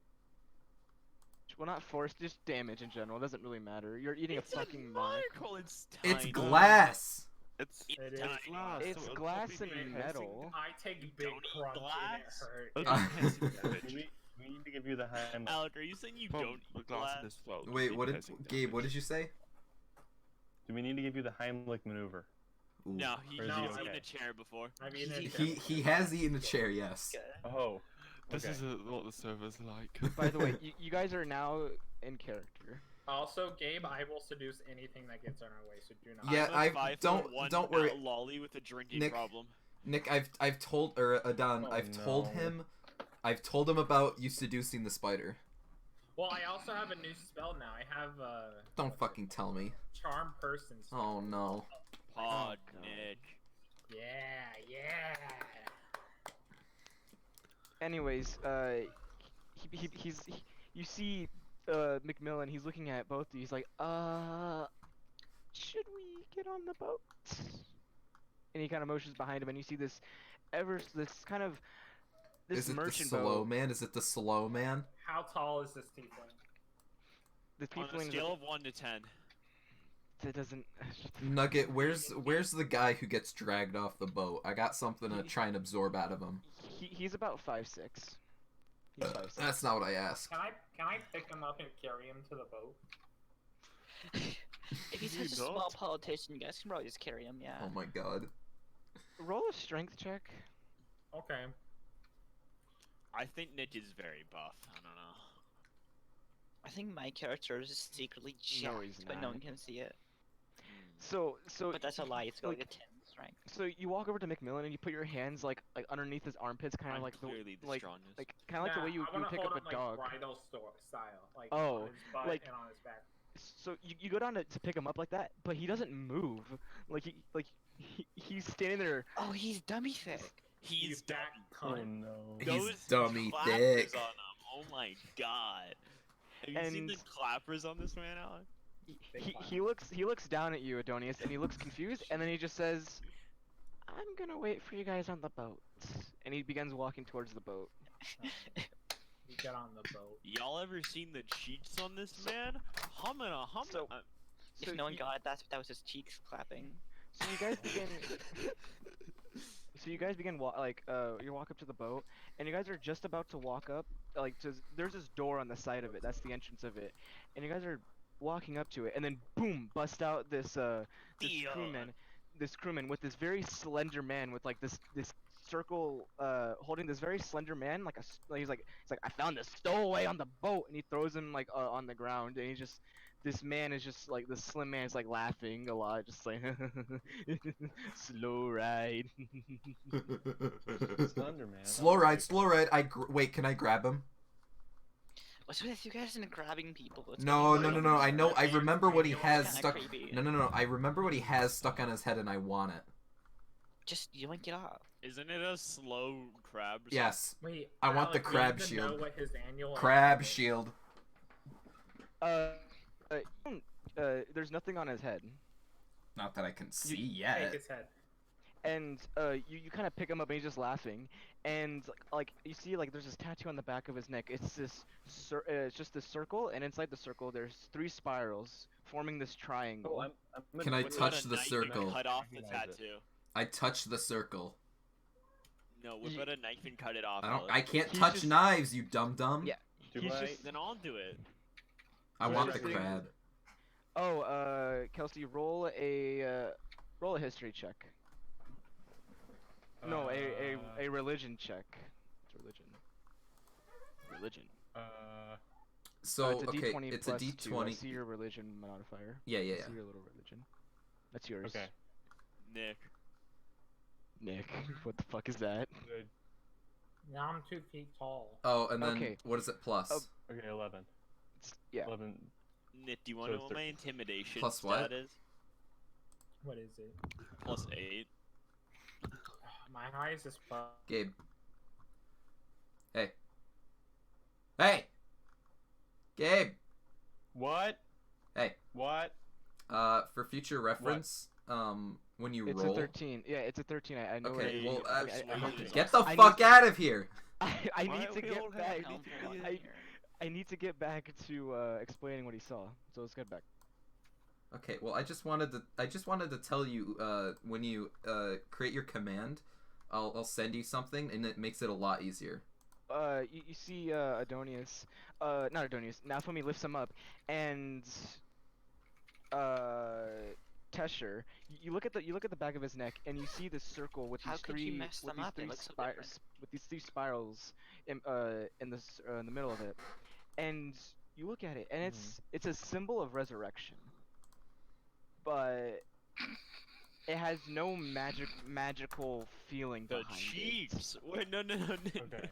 Well, not force, just damage in general. It doesn't really matter. You're eating a fucking monocle. It's It's tiny. glass. It's It is glass. It's so it'll glass probably and be metal. I take big don't eat crunch glass? and it hurt. Okay, damage. We need to give you the high. Alec, are you saying you From don't the eat glass glass? in this world. Wait, you what did piercing Gabe? damage. What did you say? Do we need to give you the Heimlich maneuver? Ooh. No, he's Or is he eaten okay? a chair before. I've eaten it. He has eaten a chair. Yes. Oh. This okay. is what the server's like. By the way, you guys are now in character. Also, Gabe, I will seduce anything that gets on our way, so do not. Yeah, I'm a 5'1" don't worry. lolly with a drinking Nick, problem. Nick, I've told Adon, Oh, I've told no. him about you seducing the spider. Well, I also have a new spell now. I have Don't fucking tell me. Charm Person spell. Oh no. Pod no. Nick. Yeah. Anyways, you see McMillan. He's looking at both of you. He's like, should we get on the boat? And he kind of motions behind him, and you see this kind of this Is it the merchant slow boat. man? Is it the slow man? How tall is this tiefling? The On a tiefling scale of 1 to 10. it doesn't. Nugget, where's the guy who gets dragged off the boat? I got something to try and absorb out of him. He's about 5'6". He's 5'6". That's not what I asked. Can I pick him up and carry him to the boat? If he's such a small politician, you guys can probably just carry him. Yeah. Oh my god. Roll a strength check. Okay. I think Nick is very buff. I don't know. I think my character is just secretly jacked, No, he's but no not. one can see it. So But that's a lie. It's got like a 10 strength. So you walk over to Macmillan and you put your hands like underneath his armpits, kind of I'm like clearly the like strongest. kind of like the way you I wanna pick hold up him, a dog. Like bridal style, like Oh, on his butt like- and on his back. So you go down to pick him up like that, but he doesn't move. He's standing there. Oh, he's dummy thick. He's You fat Oh cunt. no. He's Those dummy clappers thick. on him. Oh my god. Have you seen And- the clappers on this man, Alan? He looks down at you, Adonius, and he looks confused, and then he just says, "I'm gonna wait for you guys on the boat," and he begins walking towards the boat. You get on the boat. Y'all ever seen the cheeks on this man? Humana, humana. So- If no one got it, that was his cheeks clapping. So you guys begin. So you guys begin you walk up to the boat, and you guys are just about to walk up. There's this door on the side of it. That's the entrance of it, and you guys are walking up to it, and then boom, bust out this crewman with this very slender man with like this circle holding this very slender man he's like I found a stowaway on the boat, and he throws him like on the ground, and this man is just like this slim man is like laughing a lot, just like slow ride. Slender man. Slow ride, slow ride. Wait, can I grab him? What's with you guys and grabbing people? What's No, going no, on? no, no. I know. I remember what he has Kinda stuck. creepy. No. I remember what he has stuck on his head, and I want it. Just yoink it off. Isn't it a slow crab? or Yes. Wait, I want the Alex, we crab need to shield. know what his annual Crab income is. shield. There's nothing on his head. Not that I can see Take yet. his head. And you kind of pick him up, and he's just laughing, and like you see like there's this tattoo on the back of his neck. It's it's just this circle, and inside the circle there's 3 spirals forming this triangle. I'm Can I What touch about a the knife and circle? Cut off the Recognize it. tattoo. I touch the circle. No, what about a knife and cut it off? I don't. Alex? I can't He's touch just- knives, you dum dum. Yeah. Do He's I? just- Then I'll do it. I Do I want the recognize crab. it? Oh, Kelsey, roll a history check. No, a religion check. It's religion. Religion. So it's a okay, D20 it's a plus 2. I D20. see your religion modifier. Yeah, yeah, I yeah. see your little religion. That's yours. Okay. Nick. Nick, what the fuck is that? Good. Now I'm 2 feet tall. Oh, and then Okay. what is it plus? Oh, Okay, 11. Yeah. 11. Nick, do you want So to know it's what my intimidation Plus stat what? is? What is it? Plus 8. My highest is plus. Gabe. Hey. Hey. Gabe. What? Hey. What? For future reference, when you It's roll. a 13. Yeah, it's a 13. I know Okay, it. well, I hope I- it- get the I fuck need- out of here. I Why need are to we all get back. Count for one I- here. I need to get back to explaining what he saw. So let's get back. Okay, well, I just wanted to tell you, when you create your command, I'll send you something, and it makes it a lot easier. You see Adonius, not Adonius. Naomi lifts him up, and Tesher. You look at the back of his neck, and you see this circle with How these could you three mess with them these up? It 3 looks so different. with these 3 spirals in the middle of it, and you look at it, and it's a symbol of resurrection, but it has no magical feeling The behind cheeks. Wait, no, Nick. Okay.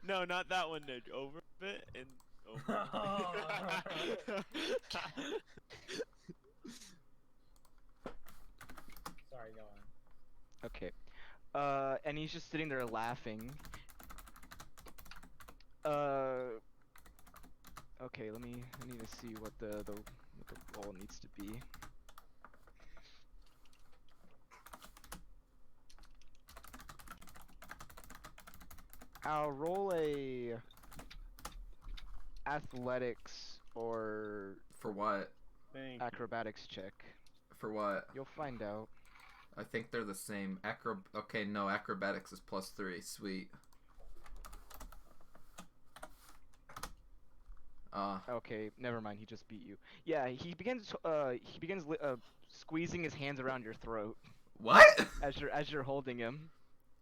No, not that one, Nick. Over a bit and over. Sorry, go on. Okay. And he's just sitting there laughing. Okay, I need to see what the roll needs to be. I'll roll a athletics or For what? Thank you. acrobatics check. For what? You'll find out. I think they're the same. Okay, no, acrobatics is +3. Sweet. Okay, never mind. He just beat you. Yeah, he begins squeezing his hands around your throat What? as you're holding him.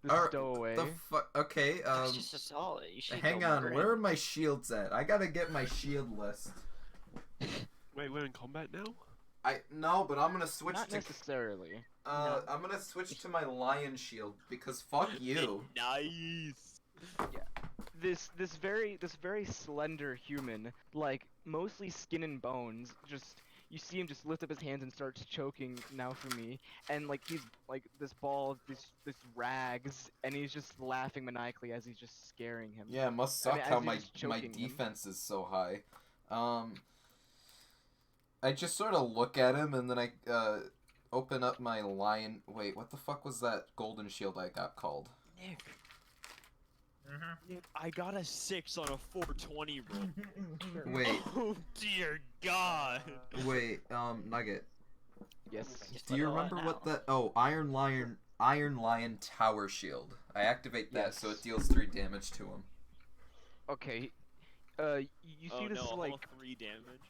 The Alright, stowaway. The fuck? Okay, That's just assault. You should hang go on. murder Where are him. my shields at? I gotta get my shield list. Wait, we're in combat now? No, but I'm gonna switch Not to necessarily. No. I'm gonna switch to my lion shield because fuck you. Nice. This very slender human, like mostly skin and bones, just you see him just lift up his hands and starts choking Naofumi, and like he's like this ball, this rags, and he's just laughing maniacally as he's just scaring him. Yeah, it must I mean, suck as how he's my just choking him. defense is so high. I just sort of look at him and then I open up my lion. Wait, what the fuck was that golden shield I got called? Nick. Nick, I got a 6 on a 420 roll. Wait, Oh dear God. wait, Nugget. Yes. Do you remember what the Iron Lion Tower Shield? I activate that so it deals 3 damage to him. Okay. You see Oh this no, like almost 3 damage.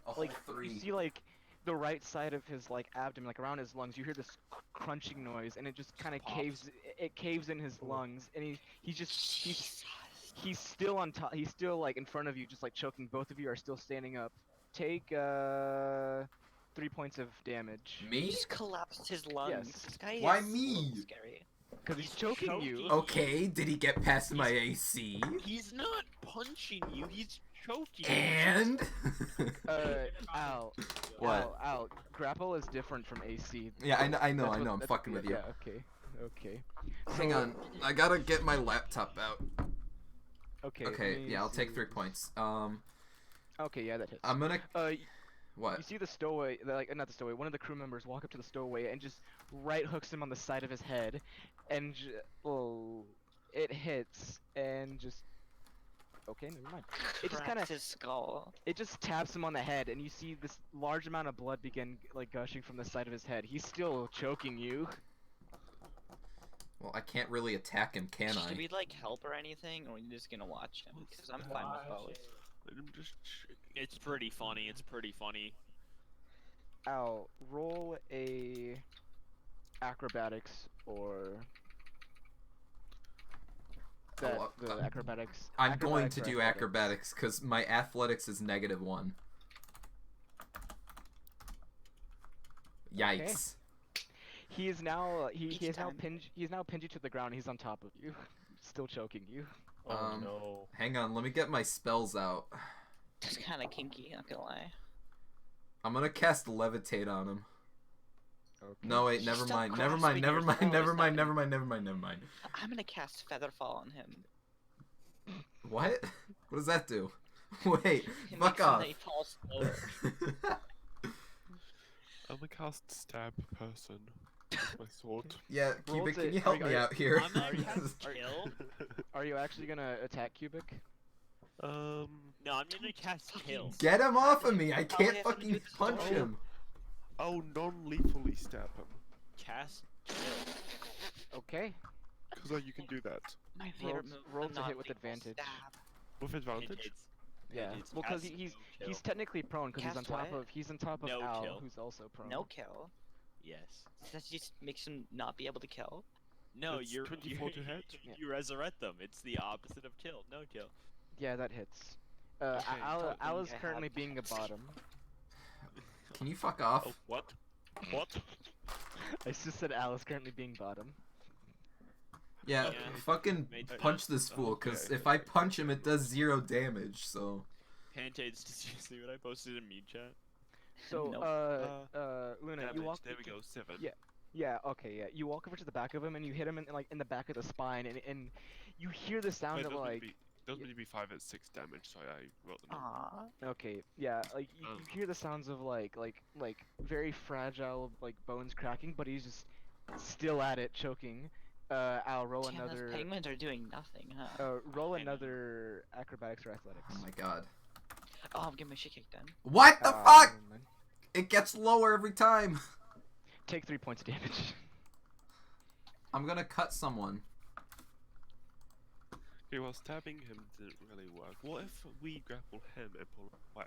A whole like 3. you see like the right side of his like abdomen, like around his lungs, you hear this crunching noise, and it just kind of caves. It caves in his lungs, and he's still on top. He's still like in front of you, just like choking. Both of you are still standing up. Take 3 points of damage. He Me? just collapsed his lungs. Yes. This guy Why is a me? little scary. Because he's choking you. Okay, did he get past my AC? He's not punching you, he's choking And Al. What? Al. Grapple is different from AC. Yeah, I know, That's I what- know. I'm that's- fucking with you. Yeah. Okay. Okay. Hang So- on, I gotta get my laptop out. Okay. Okay, let me yeah, I'll take see. 3 points. Okay, yeah, that hits. I'm gonna. You What? see the stowaway, not the stowaway, one of the crew members walk up to the stowaway and just right hooks him on the side of his head, and it hits, and just, okay, never mind. It just kind Cracks of, his skull. it just taps him on the head, and you see this large amount of blood begin, like, gushing from the side of his head. He's still choking you. Well, I can't really attack him, can Should I? we, like, help or anything, or are you just gonna watch him? Because I'm fine with both. Let him just It's pretty funny, it's pretty funny. Al, roll a acrobatics or the acrobatics. I'm going acrobatics to or do athletics. acrobatics because my athletics is -1. Yikes. He is now Each he is now time. pinned you to the ground. He's on top of you, still choking you. Oh no. Hang on, let me get my spells out. It's kind of kinky, not gonna lie. I'm gonna cast levitate on him. Okay. No wait, Just never stop mind, never mind, grasping never your mind, throat, never it's not mind, never gonna- mind, never mind, never mind, never mind. I'm gonna cast Featherfall on him. What? What does that do? Wait, It fuck makes him off. that he falls slower. I'm gonna cast stab person with my sword. Yeah, Roll Cubic, to- can you are help you- me are you- out here? I'm gonna cast kill. Are you actually gonna attack Cubic? Um, No, I'm gonna cast kill. Get him off of me! I Probably can't have to fucking do this punch story. him. I'll non-lethally stab him. Cast kill. Okay. Because you can do that. My favorite Roll- move. roll the to hit with non-lethal advantage. stab. With advantage? Pancakes. Yeah. Pancakes. Well, because Cast he's no he's kill. technically prone because Cast what? he's on top of No Al, kill. who's also prone. No kill. Yes. That just makes him not be able to kill. No, It's you're 24 to you- hit. You resurrect them. It's the opposite of kill. No kill. Yeah, that hits. Okay, Al don't is think I currently have being a that. bottom. Can you fuck off? Oh, what? What? I just said Al is currently being bottom. Yeah, Yeah. fucking Made punch this fool, because Okay. if I punch him, it does 0 damage, so... Pancakes, did you see what I posted in meat chat? So, Nope. Luna, Damage, you walk. there we go, 7. Yeah. Yeah. Okay. Yeah. You walk over to the back of him and you hit him in the back of the spine, and you hear the sound Wait, of like. doesn't need to be 5 at 6 damage, so I wrote them in. Aww. Okay, yeah, like you hear the sounds of like very fragile like bones cracking, but he's just still at it, choking, Al, roll Damn, those another. penguins are doing nothing, huh? Roll another acrobatics or athletics. Oh my god. Oh, I'm getting my shit kicked then. What the Ah, fuck? never mind. It gets lower every time. Take 3 points of damage. I'm gonna cut someone. Okay, well, stabbing him didn't really work. What if we grapple him and pull him away?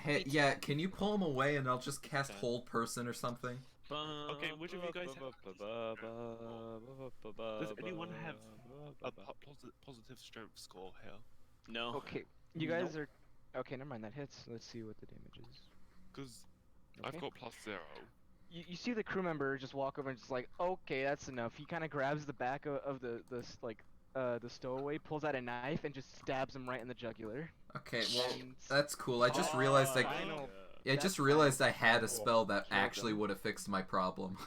Hey, yeah, can you pull him away and I'll just cast hold person or something? Okay, which of you guys does anyone have a positive strength score here? No. Okay, you guys are. Okay, never mind. That hits. Let's see what the damage is. Because Okay. I've got +0. You see the crew member just walk over and just like, okay, that's enough. He kind of grabs the back of the stowaway, pulls out a knife, and just stabs him right in the jugular. Okay, well, And that's cool. I just realized final- I that's just realized I had a Cool. spell that Killed actually him. would have fixed my problem.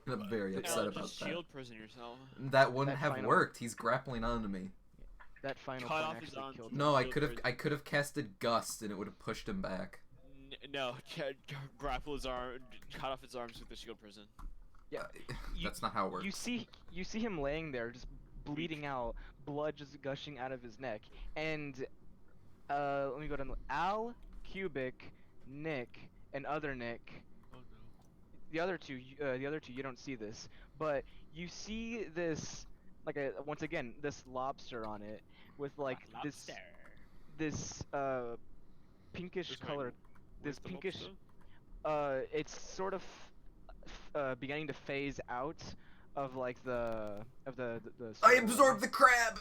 I'm very upset No, about just that. shield prison yourself. That wouldn't That have final- worked. He's grappling onto me. That final Cut point off his actually arms. killed him. No, I Shield could prison. have casted Gust and it would have pushed him back. No, grapple his arm, cut off his arms with the shield prison. Yeah, you- That's not how it works. You see him laying there, just bleeding out, blood just gushing out of his neck, and let me go down. Al, Cubic, Nick, and other Nick. Oh no. The other two, you don't see this, but you see this, like once again, this lobster on it with like this pinkish Just wait, color. where's This the pinkish. lobster? It's sort of beginning to phase out of like the I absorbed the crab!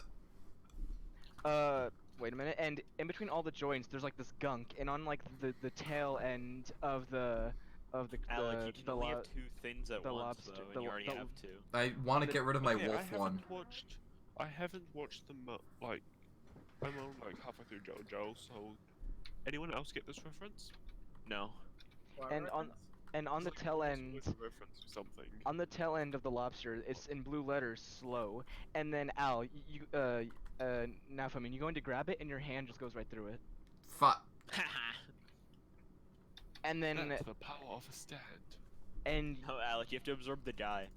wait a minute, and in between all the joints there's like this gunk, and on like the tail end of the Alec, you can the only lo- have 2 things at the once, lobster- though, and the you lo- already the- have 2. I want to get rid of my Okay, wolf one. I haven't watched them, like, I'm on like halfway through JoJo, so anyone else get this reference? No. and on the It's like tail almost end always a reference to something. on the tail end of the lobster, it's in blue letters, slow, and then Al, Nafamine, you go in to grab it and your hand just goes right through it, Fuck. and then That's the power of a stand. and No, Alec, you have to absorb the guy.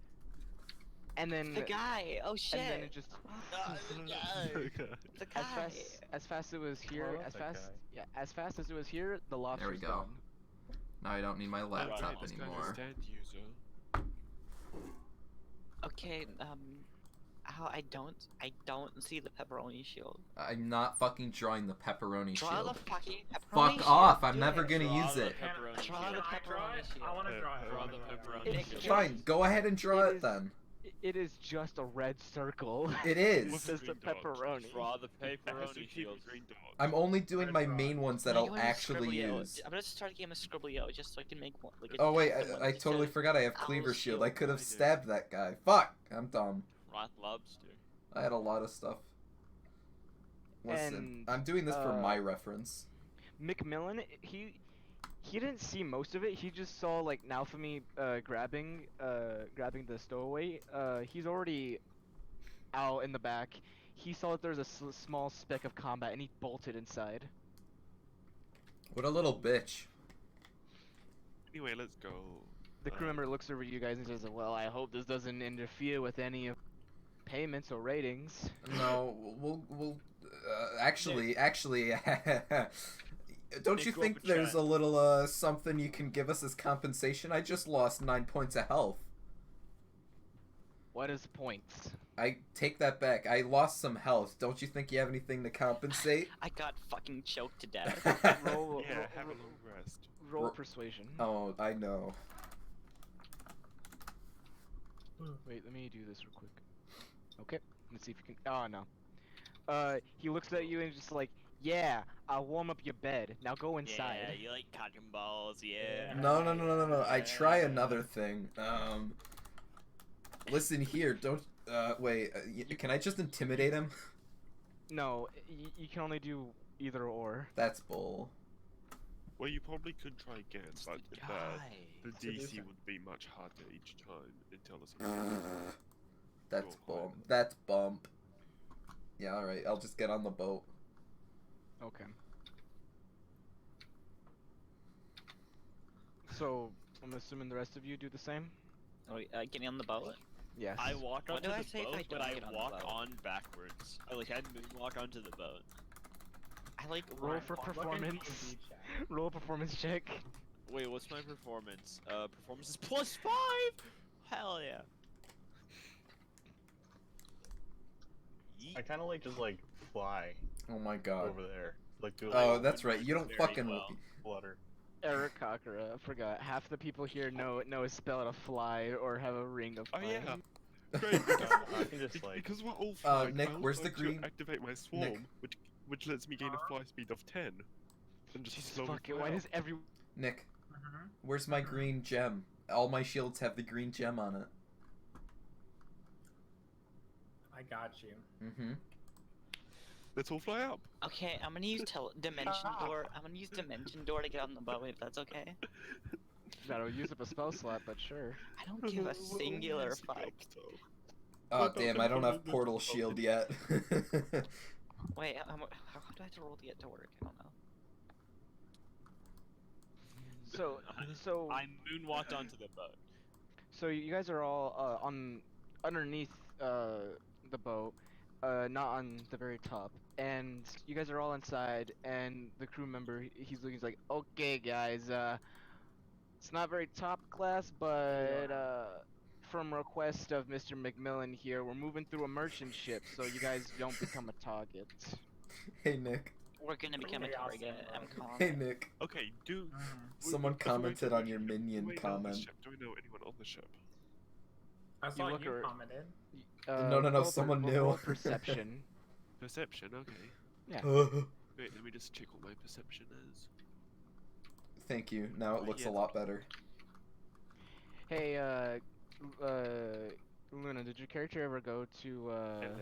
and then The guy! Oh shit! and then it just The guy! as fast as it was here, love that guy. as fast as it was here, the lobster's There we go. gone. Now I don't need my laptop This guy's a anymore. stand user. Okay, how I don't see the pepperoni shield. I'm not fucking drawing the pepperoni Draw shield. the fucking pepperoni Fuck shield. off, I'm Do never it. gonna Draw use the it. pepperoni Draw shield. the Can I draw pepperoni it? shield. I want to draw it. Draw I the wanna draw it. pepperoni It- shield. Fine, go ahead and draw It it then. It is just a red circle. It It is. says the Green dot. pepperoni. Draw the It has to pepperoni keep shield. a green dot. I'm only doing my main ones that I'm I'll gonna go into actually Scribblio. use. I'm gonna start a game of Scribblio just so I can make one. Like, a Oh wait, custom one I to totally say, forgot I have Owl's cleaver shield. I shield. could have I do. stabbed that guy. Fuck, I'm dumb. Rot lobster. I had a lot of stuff. Listen, And, I'm doing this for my reference. McMillan, he didn't see most of it. He just saw like Naofumi grabbing the stowaway. He's already out in the back. He saw that there's a small speck of combat and he bolted inside. What a little bitch. Anyway, let's go. The crew member looks over at you guys and says, "Well, I hope this doesn't interfere with any of payments or ratings." No, we'll actually, don't Nick, you go think up and there's chat. a little something you can give us as compensation? I just lost 9 points of health. What is points? I take that back. I lost some health. Don't you think you have anything to compensate? I got fucking choked to death. Roll, Yeah, have a long rest. roll persuasion. Oh, I know. Wait, let me do this real quick. Okay, let's see if you can. Oh no. He looks at you and just like, yeah, I'll warm up your bed. Now go inside. Yeah, you like cotton balls, yeah. No. I try another thing. Listen here. Don't. Wait. Can I just intimidate him? No, you can only do either or. That's bull. Well, you probably could try again, but Guy. the DC would be much harder each time until there's That's Go bump. That's bump. Yeah, alright. I'll just get on the boat. Okay. So, I'm assuming the rest of you do the same? Oh, getting on the boat? Yes. I walk What onto do I the say if I boat, but don't I get on the walk boat? on backwards. Like I moonwalk onto the boat. I like Roll for Look at performance. D&D chat. Roll a performance check. Wait, what's my performance? Performance is +5. Hell yeah. I kind of like just like fly Oh my god. over there, like do Oh, like that's right. You don't Very fucking. well. flutter. Eric Cockera, I forgot. Half the people here know a spell to fly or have a ring of Oh flying. yeah. Great. I can just like. Because we're all flying. Nick, I where's also the like to green- activate my swarm, which lets me gain a fly speed of 10. And just Jesus slowly fucking, fly why up. does every... Nick, Mhm. where's my green gem? All my shields have the green gem on it. I got you. Mm-hmm. Let's all fly up. Okay, I'm gonna use dimension door. I'm gonna use dimension door to get on the boat if that's okay. That'll use up a spell slot, but sure. I don't give a singular fuck. Oh damn! I don't have portal shield yet. Wait, how do I have to roll to get to work? I don't know. So I moonwalked onto the boat. So you guys are all underneath the boat, not on the very top, and you guys are all inside. And the crew member, he's like, okay, guys, it's not very top class, but from request of Mr. McMillan here, we're moving through a merchant ship, so you guys don't become a target. Hey Nick. We're gonna become a target. I'm calm. Hey Nick. Okay, do. Someone commented on your minion Wait, comment. Do we know anyone on the ship? I saw look you ar- commented. No, roll someone roll new. perception. Perception, okay. Yeah. Wait, let me just check what my perception is. Thank you. Now it looks a lot better. Hey, Luna, did your character ever go to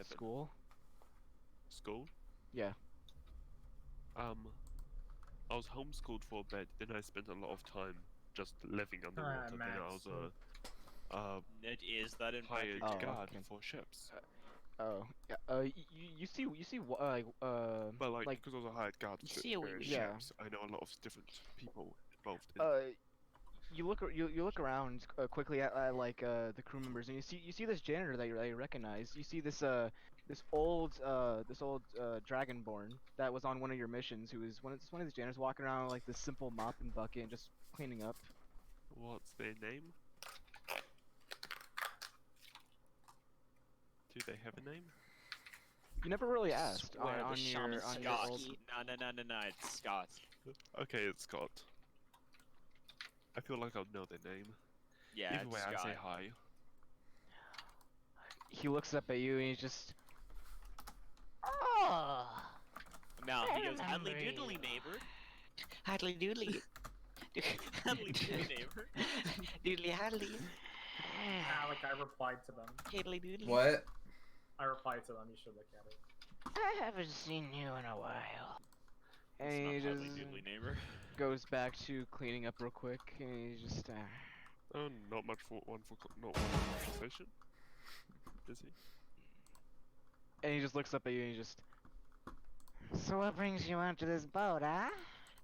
school? School? Yeah. I was homeschooled for a bit, then I spent a lot of time just living underwater. Then I was It is that in hired Oh, guard okay. for ships. Oh, yeah. You see, But like, like- because I was a hired guard You for see a wee various wee. Yeah. ships, I know a lot of different people involved in. you look around quickly at like the crew members, and you see this janitor that you recognize. You see this old dragonborn that was on one of your missions. Who is one of these janitors walking around with, like this simple mop and bucket and just cleaning up. What's their name? Do they have a name? You never really asked Swear the on shaman your Scott. old. No, it's Scott. Okay, it's Scott. I feel like I'll know their name. Yeah, Either way, it's I Scott. say hi. He looks up at you and he's just. Oh, Now I he goes, remember Hadley you. doodly neighbor. Hadley doodly. Hadley doodly neighbor. Doodly Hadley. Alec, I replied to them. Hadley doodly. What? I replied to them. You should look at it. I haven't seen you in a while. And It's he not Hadley just doodly neighbor. goes back to cleaning up real quick, and he just. Oh, not much for not one for conversation. Is he? And he just looks up at you and he just. So what brings you onto this boat, huh?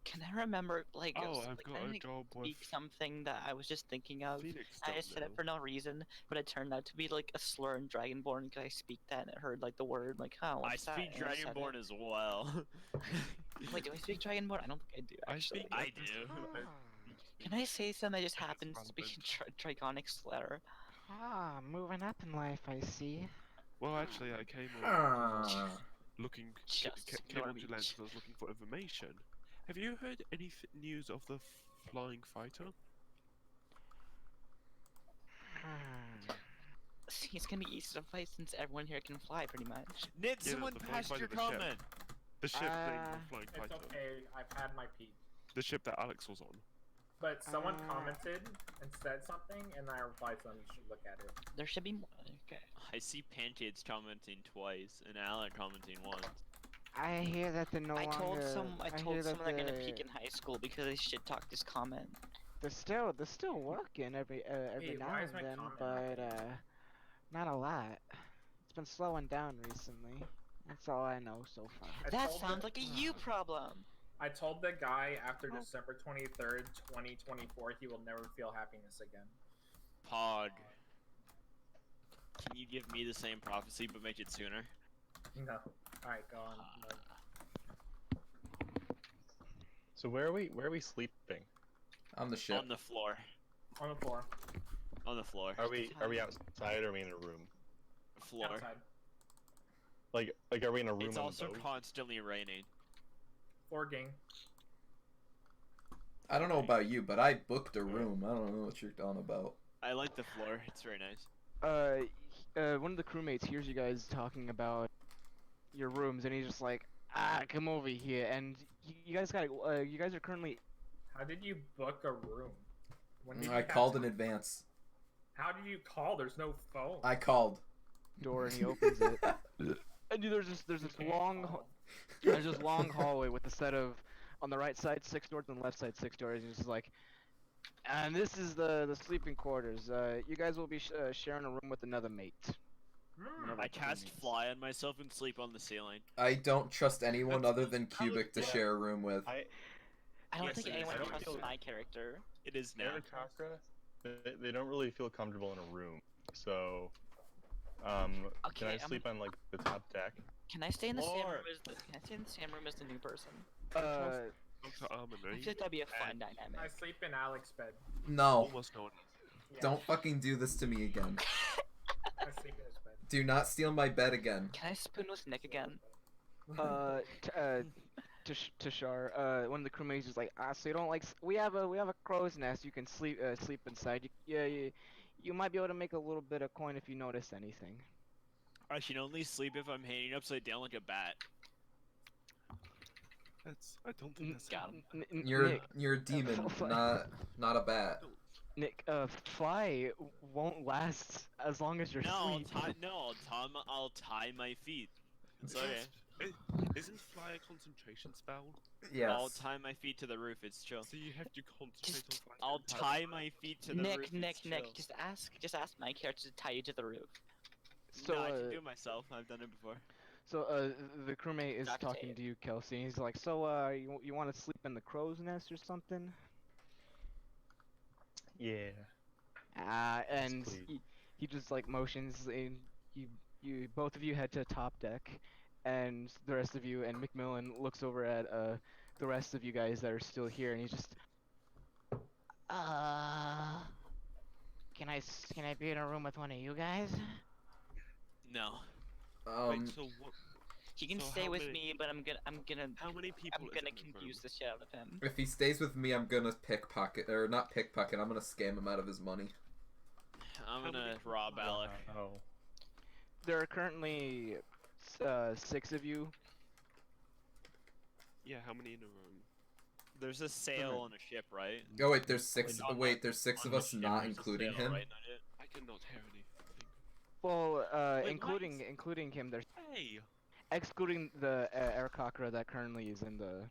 Can I remember, like, Oh, like, I've I got a didn't job with speak something that I was just thinking of. Phoenix I Stone just said it now. for no reason, but it turned out to be like a slur in Dragonborn because I speak that and it heard like the word like, oh, I what's that? speak And I said Dragonborn it. as well. Wait, do I speak Dragonborn? I don't think I do. I Actually. speak- I do. Can I say something that just That's happens to be relevant. Draconic slur? Ah, moving up in life, I see. Well, actually, I came on Ah. looking. Just Came ignore onto me. land because I was looking for information. Have you heard any news of the flying fighter? See, it's gonna be easy to fight since everyone here can fly pretty much. Nit, Yeah, someone the flying passed fighter, your the ship. comment. The ship thing, Ah. the flying It's fighter. okay. I've had my peek. The ship that Alex was on. But someone commented and said something, and I replied to them. You should look at it. There should be more. Okay. I see Pancakes commenting twice and Alec commenting once. I hear that they're no I longer. told some they're gonna they- peak in high school because they shit talk this comment. They're still working every Hey, now why and is my then, comment but not a lot. It's been slowing down recently. That's all I know so far. I That told sounds the- like a you problem. I told the guy after Oh. December 23rd, 2024, he will never feel happiness again. Pog. Can you give me the same prophecy but make it sooner? No. Alright, go on. No. So where are we sleeping? On the ship. On the floor. On the floor. On the floor. Are we outside or are we in a room? Floor. Outside. Like are we in a room It's on also the boat? constantly raining. Floor gang. I don't know about you, but I booked a room. I don't know what you're on about. I like the floor. It's very nice. One of the crewmates hears you guys talking about your rooms, and he's just like, come over here. And you guys you guys are currently. How did you book a room? When did I you called have in to- advance. How did you call? There's no phone. I called. Door, and he opens it. And there's this long hallway with a set of, on the right side 6 doors, on the left side 6 doors. And he's just like, and this is the sleeping quarters. You guys will be sharing a room with another mate. Whenever I the time cast is. fly on myself and sleep on the ceiling. I don't trust anyone other than Cubic to share a room with. I don't Yes, think it is. anyone I don't trusts feel- my character. It is now. They don't really feel comfortable in a room. So Okay, can I sleep on like the top deck? Can I stay in the same Or- room as the? Can I stay in the same room as the new person? Dr. I Armani. feel like that'd be a fun dynamic. I sleep in Alex's bed. No. Almost no one. Yeah. Don't fucking do this to me again. I sleep in his bed. Do not steal my bed again. Can I spoon with Nick again? Tashar, one of the crewmates is like, so you don't like? We have a crow's nest. You can sleep inside. You might be able to make a little bit of coin if you notice anything. I can only sleep if I'm hanging upside down like a bat. I don't think that's Got him. You're a demon, not a bat. Nick, fly won't last as long as you're No, asleep. I'll tie my feet. It's okay. Isn't fly a concentration spell? Yes. I'll tie my feet to the roof. It's chill. So you have to concentrate on flying. I'll tie my feet to the roof. Nick, it's chill. just ask my character to tie you to the roof. So, no, I can do it myself. I've done it before. So, the crewmate is Dr. talking Tate. to you, Kelsey, and he's like, so, you want to sleep in the crow's nest or something? Yeah. And please. he just like motions, and you both of you head to top deck, and the rest of you, and Macmillan looks over at the rest of you guys that are still here, and he's just, can I be in a room with one of you guys? No. Wait, so what? He can So stay how with many- me, but I'm gonna How many people? I'm is gonna in the room? confuse the shit out of him. If he stays with me, I'm gonna pickpocket, or not pickpocket. I'm gonna scam him out of his money. I'm How gonna many rob Alec. Oh. There are currently 6 of you. Yeah, how many in a room? There's a sail on a ship, right? Oh wait, there's 6. On Wait, the- there's 6 on of the us, ship, not there's a including sail, him. right, not it? I cannot hear anything. Well, Wait, including him, there's Hey! excluding the Aarakocra that currently is in the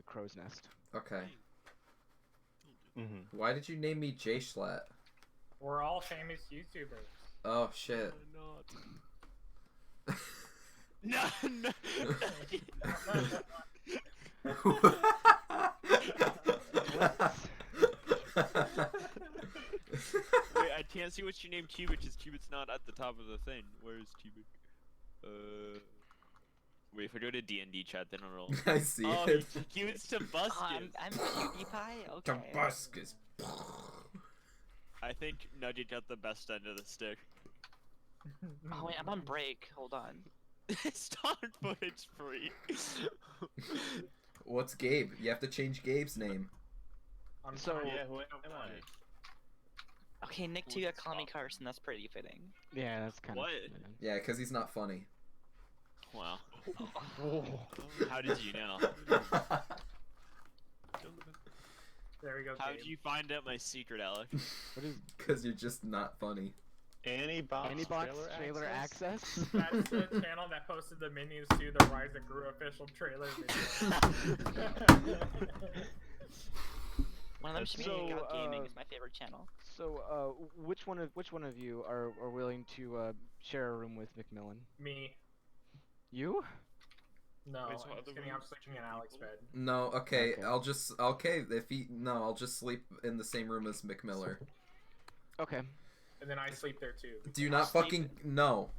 crow's nest. Okay. Mm-hmm. Why did you name me J Schlatt? We're all famous YouTubers. Oh shit. No, no. Wait, I can't see what you named Cubic because Cubic's not at the top of the thing. Where is Cubic? Wait, if I go to D&D chat, then it'll. I see Oh, it. Cubic's Tobuscus. I'm PewDiePie. Okay. Tobuscus. I think Nudgy got the best end of the stick. Oh wait, I'm on break. Hold on. Start footage free. What's Gabe? You have to change Gabe's name. I'm So- trying to- Yeah, who am I? Okay, Nick, too, call me Carson. That's pretty fitting. Yeah, that's kind What? of. Yeah, because he's not funny. Wow. How did you know? There we go. How Gabe. did you find out my secret, Alec? What is Because you're just not funny. Anybox trailer access? That's the channel that posted the Minions to the Rise and Gru official trailer video. One of them should be So, Out Gaming. Is my favorite channel. So, which one of you are willing to share a room with Macmillan? Me. You? No, Wait, so I'm other just kidding. I'm rooms, sleeping in two Alex's people? bed. No, okay, Okay. if he, no, I'll just sleep in the same room as McMiller. Okay. And then I sleep there too. Do you not fucking no?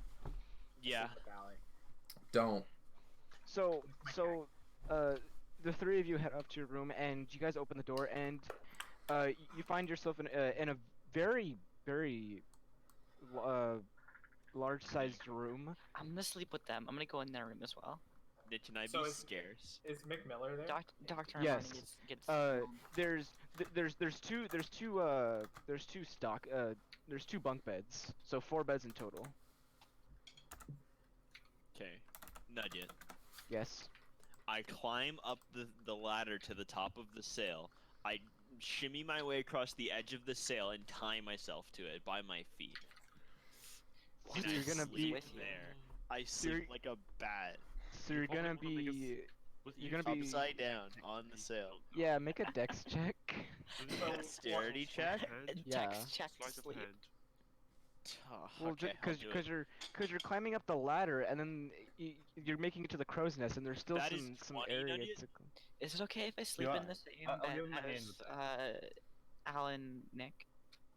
Yeah. Sleep with Alec. Don't. So, the three of you head up to your room, and you guys open the door, and you find yourself in a very, very large-sized room. I'm gonna sleep with them. I'm gonna go in their room as well. Can I So be is- scarce? Is Mick Miller there? Dr. Yes. Armani gets There's two bunk beds, so 4 beds in total. Okay. Nugget. Yes. I climb up the ladder to the top of the sail. I shimmy my way across the edge of the sail and tie myself to it by my feet. So And I you're gonna sleep be there. I So you're- sleep like a bat. So you're probably gonna wanna make be With You're you gonna be- Upside down on the sail. yeah. Make a dex check. Dexterity check? Yeah. Text check to Sleight of sleep. hand. Oh, Well, okay, I'll do it. you're climbing up the ladder, and then you're making it to the crow's nest, and there's still That is some 20, area Nugget? to. Is it okay if I sleep Yeah, in the same I'll bed give him a hand as with Alan, Nick,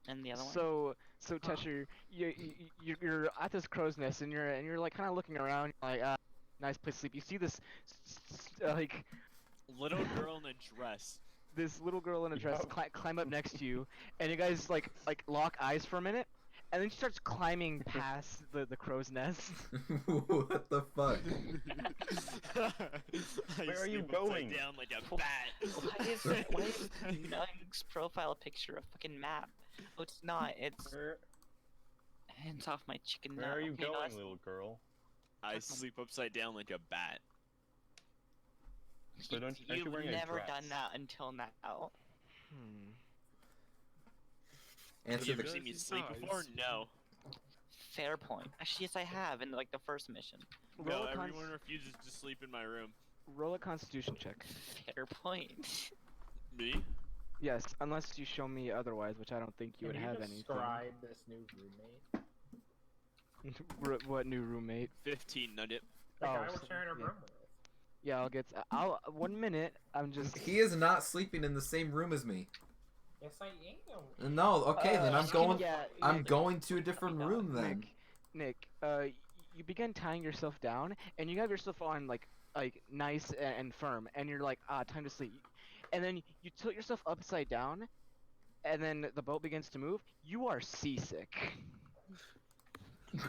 and the other one? So Tesher, you're at this crow's nest, and you're like kind of looking around, like nice place to sleep. You see this like Little girl in a dress. this little girl in a dress climb up next to you, and you guys like lock eyes for a minute, and then she starts climbing past the crow's nest. What the fuck? Where are you sleep upside going? Down like a bat. Why is Nug's profile picture a fucking map? Oh, it's not. It's hands off my chicken nut. Where are you Okay, no, going, that's- little girl? I sleep upside down like a bat. So aren't you You've wearing a never dress? done that until now. Answer Have you the. ever seen me sleep Nice. before? No. Fair point. Actually, yes, I have in like the first mission. No, Roll a con- everyone refuses to sleep in my room. roll a Constitution check. Fair point. Me? Yes, unless you show me otherwise, which I don't think you would Can you have anything. describe this new roommate? What new roommate? 15, Nugget. The guy Oh, we're so- sharing a yeah. room with. Yeah, I'll 1 minute. I'm just. He is not sleeping in the same room as me. Yes, I am. No, okay, then I'm Nick, going. yeah, I'm Nick, going to a different room then. Nick, you begin tying yourself down, and you have yourself on like nice and firm, and you're like, time to sleep. And then you tilt yourself upside down, and then the boat begins to move. You are seasick.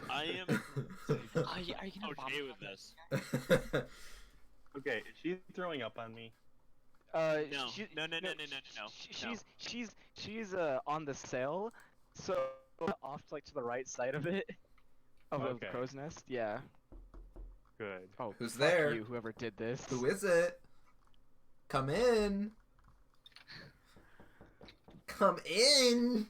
I am Are you gonna vomit okay on with me? this. Okay, is she throwing up on me? No. She- No. She's on the sail, so off like to the right side of it, of the Okay. crow's nest. Yeah. Good. Oh, Who's fuck there? You, whoever did this. Who is it? Come in. Come in.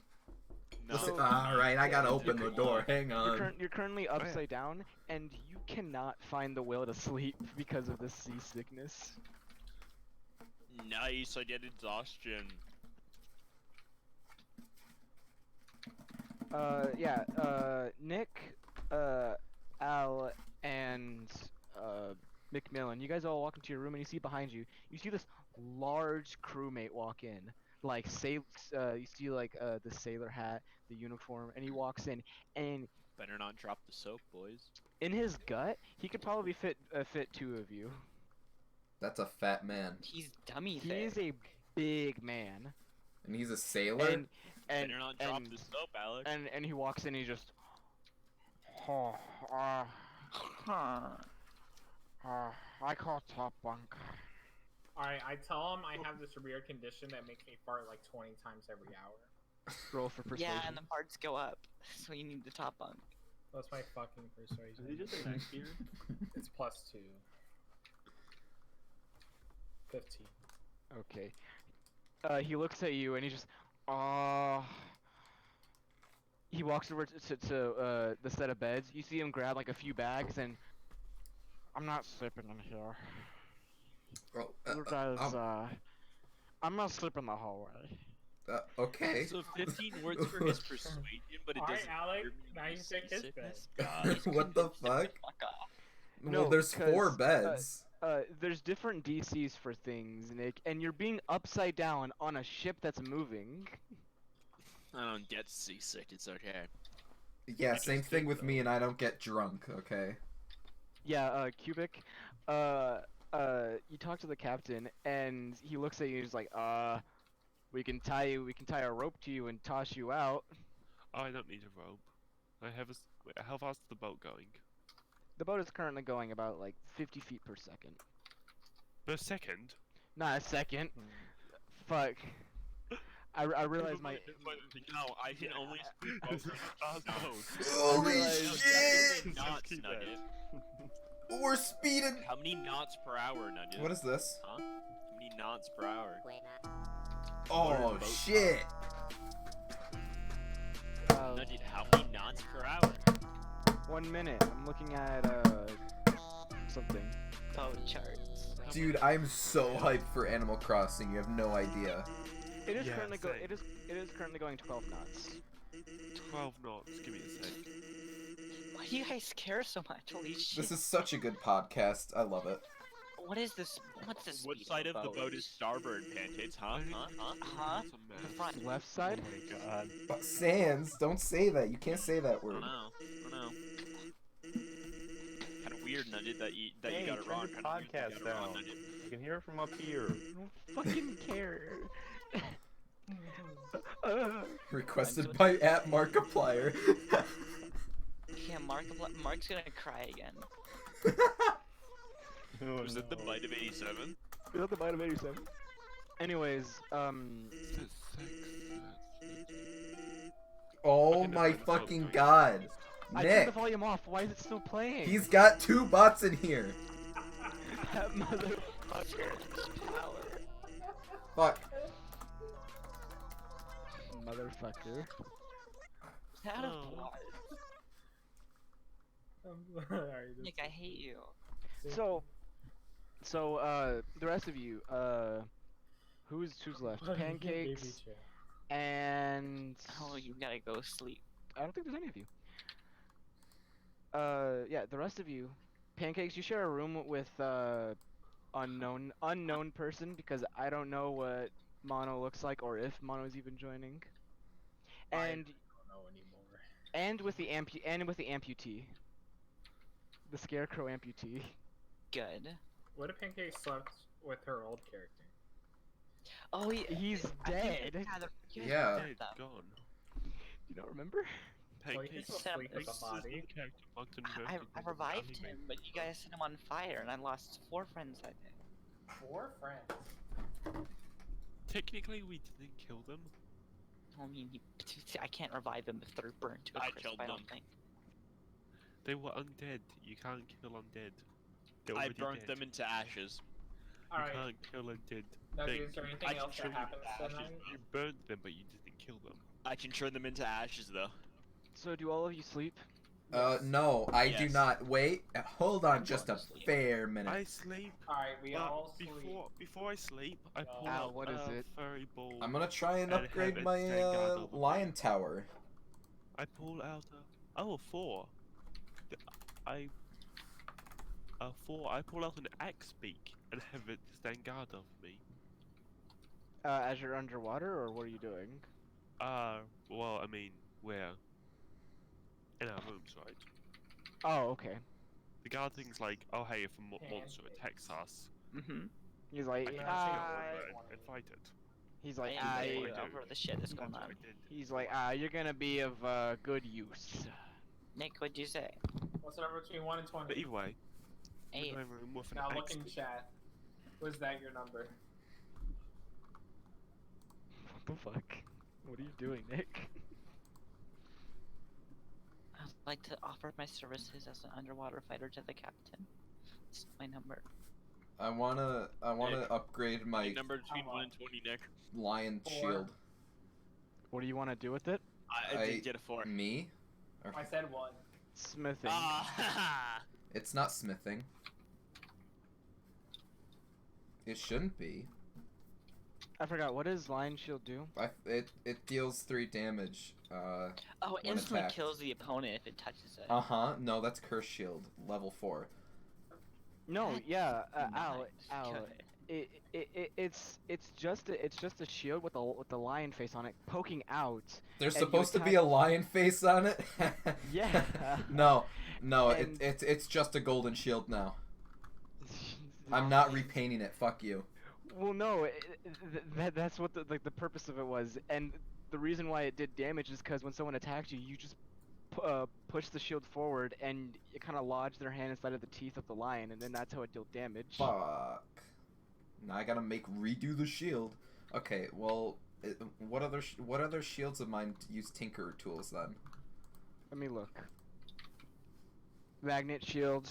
No. All right, I gotta open the door. Hang on. You're currently upside down, and you cannot find the will to sleep because of this seasickness. Nice, I get exhaustion. Nick, Al, and Macmillan, you guys all walk into your room, and you see behind you, this large crewmate walk in. Like, you see like the sailor hat, the uniform, and he walks in, and Better not drop the soap, boys. in his gut, he could probably fit 2 of you. That's a fat man, He's dummy He thick. is a big man, and he's a sailor. and Better not drop the soap, Alex. and he walks in, and he just, Huh. I call top bunk. Alright, I tell him I have this weird condition that makes me fart like 20 times every hour. Roll for persuasion. Yeah, and the parts go up, so you need the top bunk. That's my fucking persuasion. Is he just attack here? It's +2. 15. Okay. He looks at you and he just, he walks over to the set of beds. You see him grab like a few bags and, I'm not sleeping in here. Oh, You guys, I'm gonna sleep in the hallway. okay. So 15 words for his persuasion, but it Alright, doesn't. Alec, cure me now of you take his seasickness? bed. God. What the fuck? Fuck off. Well, No, there's 4 'cause, beds. There's different DCs for things, Nick, and you're being upside down on a ship that's moving. I don't get seasick, it's okay. Yeah, You same just thing think with so. me, and I don't get drunk. Okay. Yeah, Cubic. You talk to the captain, and he looks at you. And he's like, we can tie a rope to you and toss you out. I don't need a rope. I have a. Wait, how fast is the boat going? The boat is currently going about like 50 feet per second. Per second? Not a second. Fuck. I realize my. No, I can only speed boats in fast boats. Holy realized- shit! Knots, keep that. Nugget. We're speeding. How many knots per hour, Nugget? What is this? Huh? How many knots per hour? Oh shit! Nugget, how many knots per hour? 1 minute. I'm looking at something. Boat charts. Dude, I'm so hyped for Animal Crossing. You have no idea. It is Yeah, currently same. it is currently going 12 knots. 12 knots. Give me a sec. Why do you guys care so much? Holy shit. This is such a good podcast. I love it. What is this? What's this? What side of the boat is starboard, Pancakes? Huh? Huh? The front. Left side? Oh my god. But Sans, don't say that. You can't say that I word. don't know. I don't know. Kind of weird, Nugget, that you Hey, got it turn wrong. your Kinda weird that podcast you got it wrong, down. Nugget. You can hear it from up here. I don't fucking care. Requested by @Markiplier. Yeah, Mark's gonna cry again. Oh, Was it the no. bite of 87? We have the bite of 87. Anyways, Oh Okay, my never mind, fucking it's god. I turned the Nick, volume off. Why is it still playing? he's got 2 bots in here. that motherfucker. Fuck. Motherfucker. Out of Oh. blood. Alright, Nick, I hate you. So, the rest of you, who's left? Pancakes and Oh, you gotta go sleep. I don't think there's any of you. Yeah, the rest of you, Pancakes, you share a room with unknown person because I don't know what Mono looks like or if Mono's even joining. And I don't know anymore. and with the amputee, the Scarecrow amputee. Good. What if Pancake slept with her old character? Oh, yeah. He's I think dead. you guys Yeah. heard Dead, that. gone. You don't remember? Well, you can Pancakes. still sleep with Pancakes a body. I revived him, but you guys set him on fire, and I lost 4 friends that day. 4 friends. Technically, we didn't kill them. I mean, I can't revive them if they're burned to a I crisp, killed I don't them. think. They were undead. You can't kill undead. They're I already burnt dead. them into ashes. You Alright. can't kill undead. Now, thing. is there anything I else that can happens show you tonight? You burnt them, but you didn't kill them. I can turn them into ashes, though. So do all of you sleep? No, I do Yes. not. Wait, hold on I'm just a going to sleep. fair minute. I sleep. Alright, we all sleep. Before I sleep, I pull Al, out what is a it? furry ball. I'm gonna try and And upgrade have it my stand guard over me. lion tower. I pull out a 4. A 4. I pull out an axe beak and have it stand guard over me. As you're underwater, or what are you doing? Well, I mean, where? In our rooms, right? Oh, okay. The guard thing's like, oh hey, if a monster Pancakes. attacks us, Mm-hmm. He's I like, can Ah, just go I- over and fight it. he's like, And I- you I do. over the shit that's going That's on. what I did. he's like, you're gonna be of good use. Nick, what'd you say? What's the number between 1 and 20? But either way, I'm 8. in my room with an Now look axe in beak. chat. Was that your number? What the fuck? What are you doing, Nick? I'd like to offer my services as an underwater fighter to the captain. It's my number. I wanna Nick. upgrade my Number between How 1 and 20, Nick. lion 4. shield. What do you want to do with it? I did get a 4. Me? Or- I said 1. Smithing. Ah, It's not smithing. It shouldn't be. I forgot. What does Lion Shield do? It deals 3 damage. Oh, it One instantly attack. kills the opponent if it touches it. No, that's curse shield, level 4. No, That's yeah, Nice. Al, Good. It's just a shield with a lion face on it poking out. There's and you supposed to be attack- a lion face on it. Yeah. No, And- it's just a golden shield now. I'm not repainting it. Fuck you. Well, no, that's what the purpose of it was, and the reason why it did damage is because when someone attacked you, you just push the shield forward, and it kind of lodged their hand inside of the teeth of the lion, and then that's how it dealt damage. Fuck. Now I gotta redo the shield. Okay, well, what other shields of mine use Tinker tools then? Let me look. Magnet shield.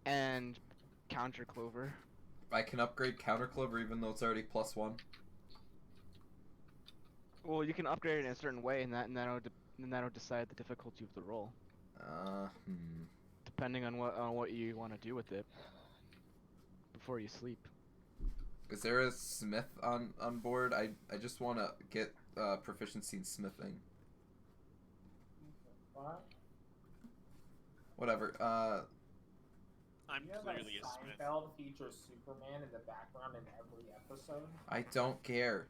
And counter clover. I can upgrade Counter Clover even though it's already +1. Well, you can upgrade it in a certain way, and that'll decide the difficulty of the roll, depending on what you want to do with it before you sleep. Is there a smith on board? I just want to get proficiency in smithing. What? Whatever. I'm You know that clearly a smith. Seinfeld features Superman in the background in every episode? I don't care.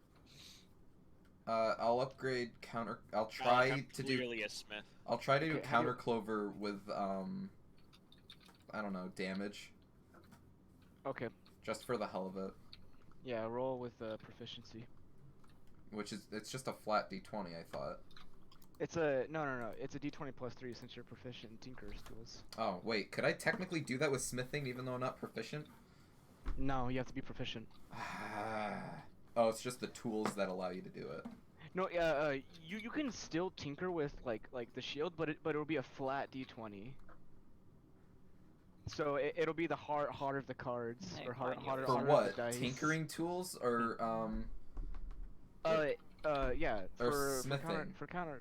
I'll upgrade counter. I'll try I'm to do. clearly a smith. I'll try to do Okay, how do counter you- clover with I don't know, damage, Okay. just for the hell of it. Yeah, roll with proficiency. Which is it's just a flat d20. I thought. It's a no. It's a d20 +3 since you're proficient in Tinker's tools. Oh wait, could I technically do that with smithing even though I'm not proficient? No, you have to be proficient. Oh, it's just the tools that allow you to do it. No, you can still tinker with like the shield, but it'll be a flat d20. So it'll be the harder of the cards, Hey, or fine, you- harder For of what? the dice. Tinkering tools or Yeah. Or For counter,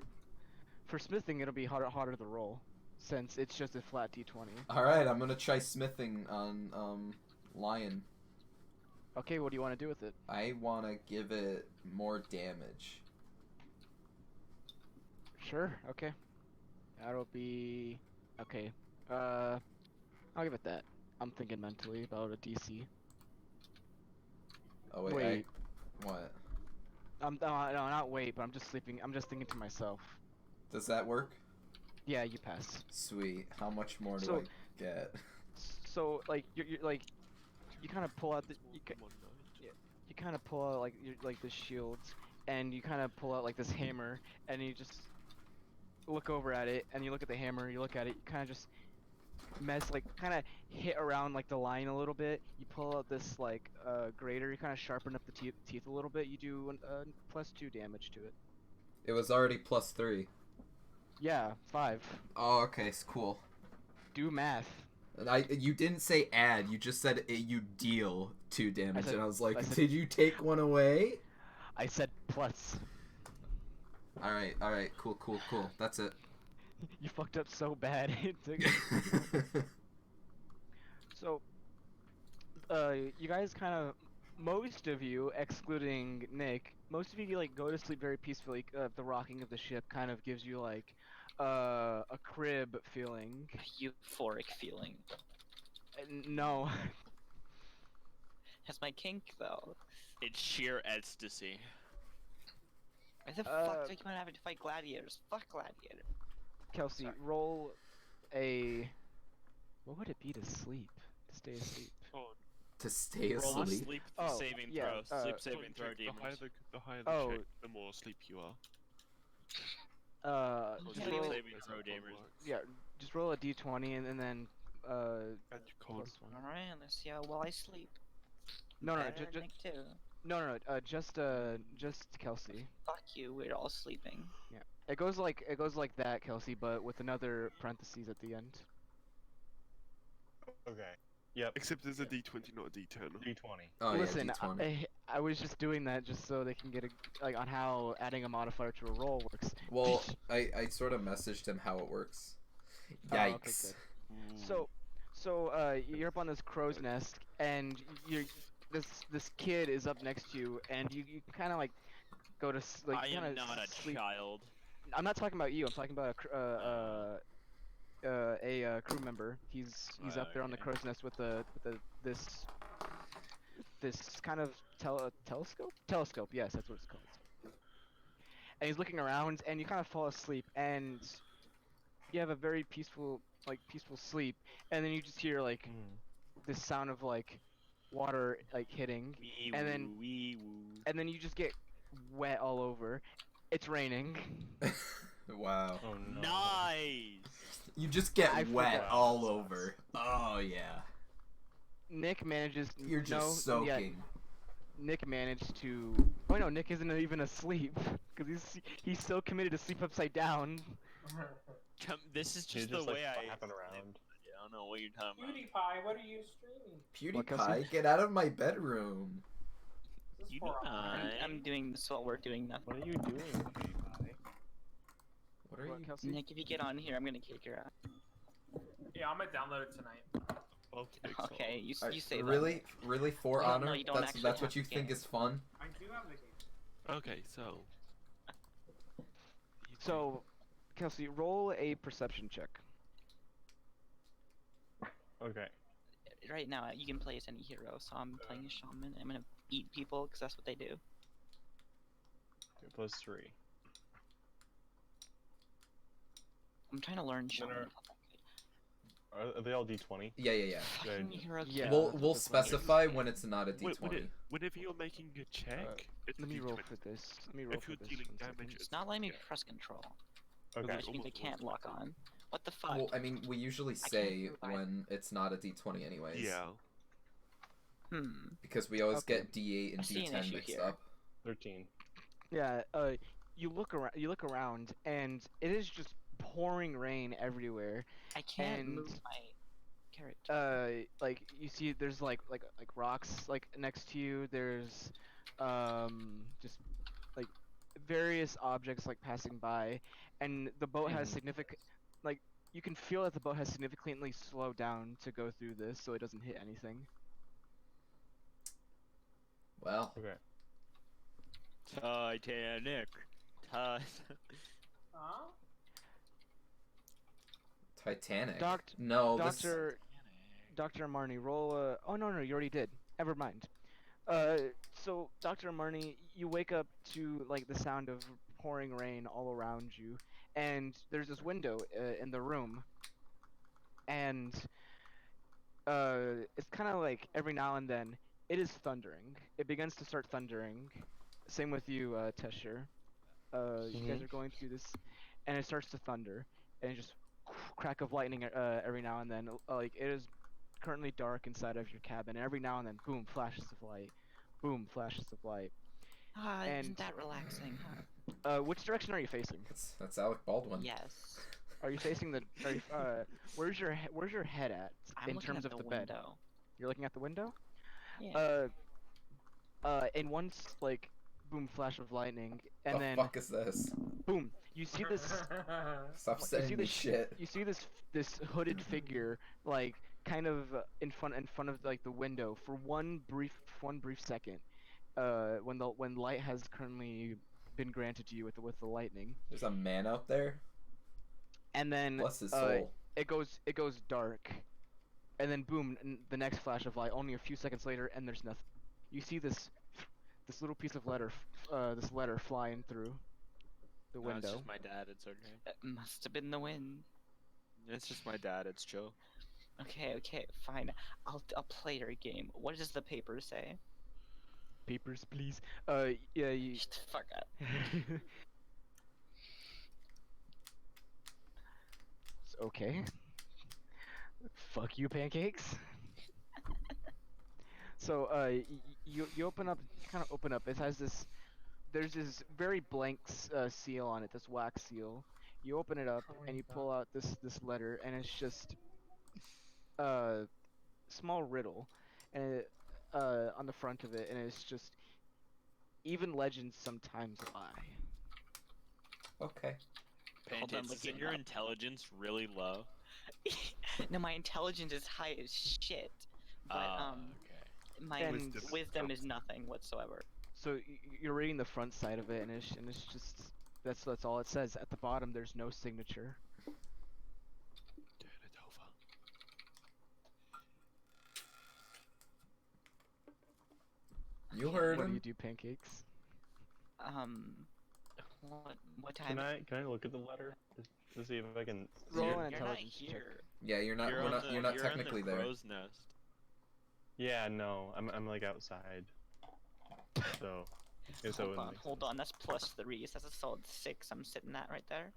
for smithing it'll be harder to roll, since it's just a flat d20. All right, I'm gonna try smithing on lion. Okay, what do you want to do with it? I want to give it more damage. Sure. Okay. That'll be okay. I'll give it that. I'm thinking mentally about a DC. Oh wait, Wait. what? No, not wait, but I'm just sleeping. I'm just thinking to myself. Does that work? Yeah, you pass. Sweet. How much more do So- I get? So like you're like, you kind of pull out the you kind of pull out like the shields, and you kind of pull out like this hammer, and you just look over at it, and you look at the hammer, you look at it, you kind of just kind of hit around like the line a little bit. You pull out this like grater, you kind of sharpen up the teeth a little bit. You do +2 damage to it. It was already +3. Yeah, 5. Oh, okay, it's cool. Do math. You didn't say add. You just said you deal 2 damage, said- and I was like, I said- did you take one away? I said plus. All right, cool. That's it. You fucked up so bad. It took- So, you guys kind of, most of you, excluding Nick, most of you like go to sleep very peacefully. The rocking of the ship kind of gives you like a crib feeling. Euphoric feeling. No, That's my kink, though. It's sheer ecstasy. Why the Uh, fuck do you want to have to fight gladiators? Fuck gladiators. Kelsey, Sorry. roll a. What would it be to sleep? To stay asleep. Oh, To stay Roll a asleep. sleep Oh, saving yeah, throw. Sleep saving don't throw check, the higher demons. the higher the Oh. check, the more asleep you are. Roll Just Yeah, sleep roll. saving That's throw how it demons. works. Yeah, just roll a d20 and then And you can't. +1. Alright, let's see how well I sleep. No, Better than Nick too. no, just Kelsey. Fuck you, we're all sleeping. It goes like that, Kelsey, but with another parentheses at the end. Okay. Yep. Except there's a D20, not a D10. D20. Oh Listen, yeah, D20. I was just doing that just so they can get on how adding a modifier to a roll works. Well, I sort of messaged him how it works. Oh, okay, Yikes. good. So you're up on this crow's nest, and this kid is up next to you, and you kind of like go to I am not a sleep. child. I'm not talking about you. I'm talking about a crew member. He's up there on the Okay. crow's nest with this kind of telescope. Telescope, yes, that's what it's called. And he's looking around, and you kind of fall asleep, and you have a very peaceful sleep, and then you just hear like this sound of like water like hitting, Wee and woo, then wee woo. and then you just get wet all over. It's raining. Wow. Oh no. Nice. You just get I wet forgot. all over. Oh yeah. Nick manages. You're just soaking. Nick managed to. Oh no, Nick isn't even asleep because he's so committed to sleep upside down. This is just the just, way like, I. flapping around. I don't know what you're talking about. PewDiePie, what are you streaming? What, Kelsey? PewDiePie, get out of my bedroom. Is this for I'm doing this while we're doing nothing. What are you doing, PewDiePie? What are you? Kelsey? Nick, if you get on here, I'm gonna kick your ass. Yeah, I'm gonna download it tonight. Both pixels. Okay, you say that. Really, For Well, no, Honor? you don't That's actually what have you the think game. is fun? I do have the game. Okay, so. So, Kelsey, roll a perception check. Okay. Right now, you can play as any hero, so I'm playing a shaman. I'm gonna eat people because that's what they do. +3. I'm trying to learn No, shaman. no. Are they all D20? Yeah. Fucking hero Yeah. kills. We'll that's we'll what this one is. specify when it's not a Wait, D20. whenever you're making a check, it's Let me roll D20. for this. Let me roll If for you're this. dealing 1 second. damage, It's not letting me press control, Okay. which means I can't lock on. What the fuck? Well, I mean, we usually can't say do either. when it's not a D20 anyways. Yeah. Because we always Okay. get D8 and I see an D10 issue mixed here. up. 13. Yeah. You look around, and it is just pouring rain everywhere. I can't and- move my character. Like you see, there's like rocks like next to you. There's just like various objects like passing by, and the boat has significant like you can feel that the boat has significantly slowed down to go through this, so it doesn't hit anything. Well, Okay. Titanic. Huh? Titanic. Doct- No, Dr. Marnie, roll a. Oh no, you already did. Never mind. So Dr. Marnie, you wake up to like the sound of pouring rain all around you, and there's this window in the room, and it's kind of like every now and then it is thundering. It begins to start thundering. Same with you, Tesher. You guys are going through this, and it starts to thunder, and it just crack of lightning every now and then. Like it is currently dark inside of your cabin, and every now and then, boom, flashes of light. Boom, flashes of light. Isn't and- that relaxing, huh? Which direction are you facing? That's Alec Baldwin. Yes. Are you facing the? Where's your head at I'm in looking terms at of the the bed? window. You're looking at the window. Yeah. And once like, boom, flash of lightning, and the then fuck is this? boom, you see this. Stop you sending see me this shit. You see this hooded figure like kind of in front of like the window for one brief second. When light has currently been granted to you with the lightning, There's a man out there. and then Bless his soul. it goes dark, and then boom, the next flash of light only a few seconds later, and there's nothing. You see this little piece of letter flying through the No, it's window. just my dad. It's okay. It must have been the wind. It's just my dad. It's Joe. Okay, fine. I'll play your game. What does the paper say? Papers, please. Yeah. You... Shut the fuck up. Okay. Fuck you, pancakes. So, you open up, kind of open up. It has this. There's this very blank seal on it. This wax seal. You open it up and you pull out this letter, and it's just small riddle, and on the front of it, and it's just even legends sometimes lie. Okay. Hold on, Pancakes, isn't looking your up. intelligence really low? No, my intelligence is high as shit. But Okay. my And- wisdom is nothing whatsoever. So you're reading the front side of it, and it's just that's all it says. At the bottom, there's no signature. You heard What do him. you do, Pancakes? What time? Can I look at the letter to see if I can? See Roll it? an You're not intelligence check. here. Yeah, you're not. You're We're on not. the, You're not on technically the there. crow's nest. Yeah, no, I'm like outside. So, yeah, so it makes Hold on. That's +3. So that's a solid 6. I'm sitting at right there.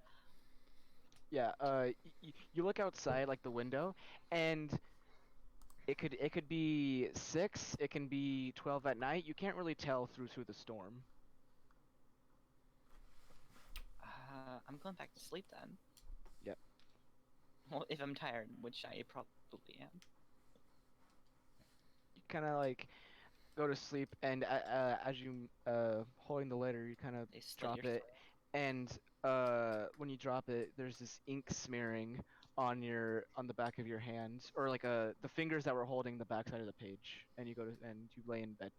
Yeah. You look outside like the window, and it could be 6. It can be 12 at night. You can't really tell through the storm. I'm going back to sleep then. Yep. Well, if I'm tired, which I probably am. You kind of like go to sleep, and as you holding the letter, you kind of They slit drop your it, and when you drop it, there's this ink smearing on the back of your hand, or like the fingers that were holding the back side of the page, and you lay in bed.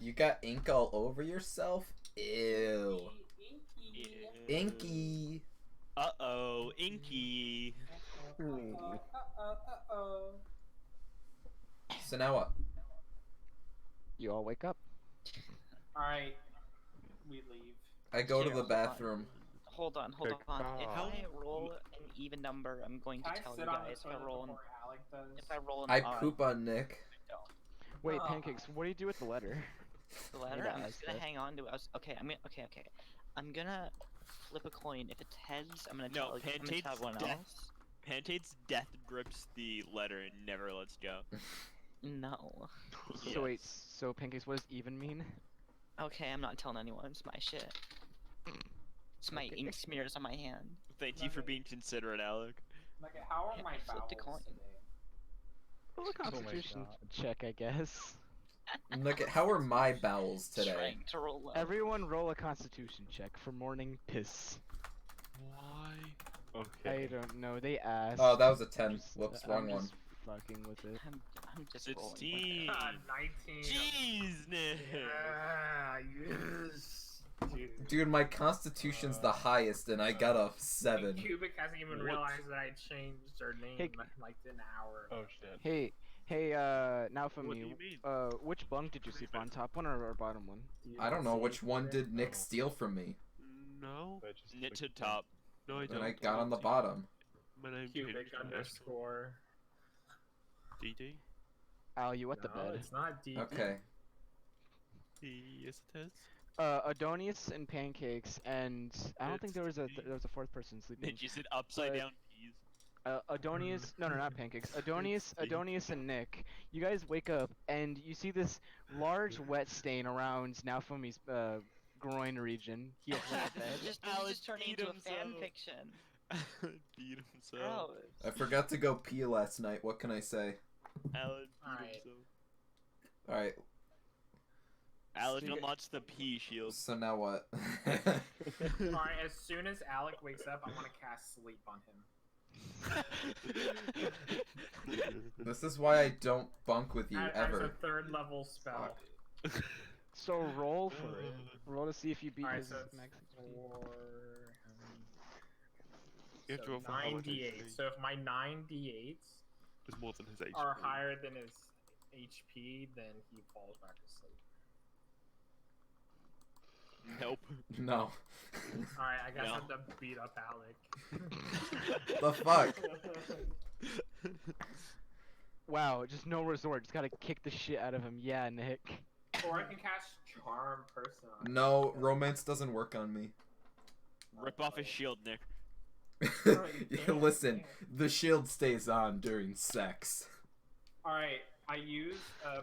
You got ink all over yourself? Ew. Inky. Uh-oh, Inky. So now what? You all wake up. Alright, we leave. I go to Here, the hold on. bathroom. Hold on. If How- I roll an even number, I'm going to Can I tell sit you on the guys. If I toilet roll an, before Alec does? if I roll an I odd, poop on Nick. Wait, Oh. Pancakes. What do you do with the letter? the letter, gonna I'm ask just gonna that. hang on to it. Okay, okay. I'm gonna flip a coin. If it's heads, I'm gonna No, tell. I'm gonna Pantate's tell everyone death. else. Pantate's death grips the letter and never lets go. No. So wait, Yes. so Pancakes, what does even mean? Okay, I'm not telling anyone. It's my shit. It's my ink smears on my hand. Thank you for being considerate, Alec. Like, how are Yeah, my I flipped a bowels coin. today? Roll a Constitution check, I guess. Look at how are my bowels today? Trying to roll low. Everyone roll a Constitution check for morning piss. Why? Okay. I don't know. They asked. Oh, that was a 10. Just- Whoops, I'm wrong one. just fucking with it. I'm just rolling. 16. God, 19. Jeez, Nick. Yeah, yes. Dude, my constitution's the highest, and I got a 7. Cubic hasn't even What? realized that I changed her name Hey. like an hour. Oh shit. Hey, now for What me, do you mean? which bunk did you sleep on? Top one or bottom one? I don't know which one did Nick steal from me. No. I just Knit to clicked top. No, I And don't. I got on the bottom. My name's Cubic Henry underscore. DD. Al, you wet the No, bed. it's not D. Okay. Yes, it is. Adonis and Pancakes, and I don't think there was a fourth person sleeping. Did you sit upside But- down peas? Adonis, no, not Pancakes. Adonis, Steve. Adonis and Nick. You guys wake up and you see this large wet stain around Naofumi's groin region. He has wet the bed. This is Alex just turning beat into a himself. fan fiction. Beat himself. Gross. I forgot to go pee last night. What can I say? Alan beat Alright. himself. Alright, Alan See- unlocks the P shield. so now what? Alright, as soon as Alec wakes up, I want to cast sleep on him. This is why I don't bunk with you, As a ever. 3rd level spell. So roll for it. Roll to see if you beat Alright, his so it's max. You have to So roll for how much 9d8. HP. So if my 9d8s It's more than his HP. are higher than his HP, then he falls back asleep. Nope. No. Alright, I guess No. I have to beat up Alec. The fuck? Wow, just no resort. Just gotta kick the shit out of him. Yeah, Nick. Or I can cast Charm Person on him. No, romance doesn't work on me. Rip off his shield, Nick. Listen, the shield stays on during sex. Alright, I use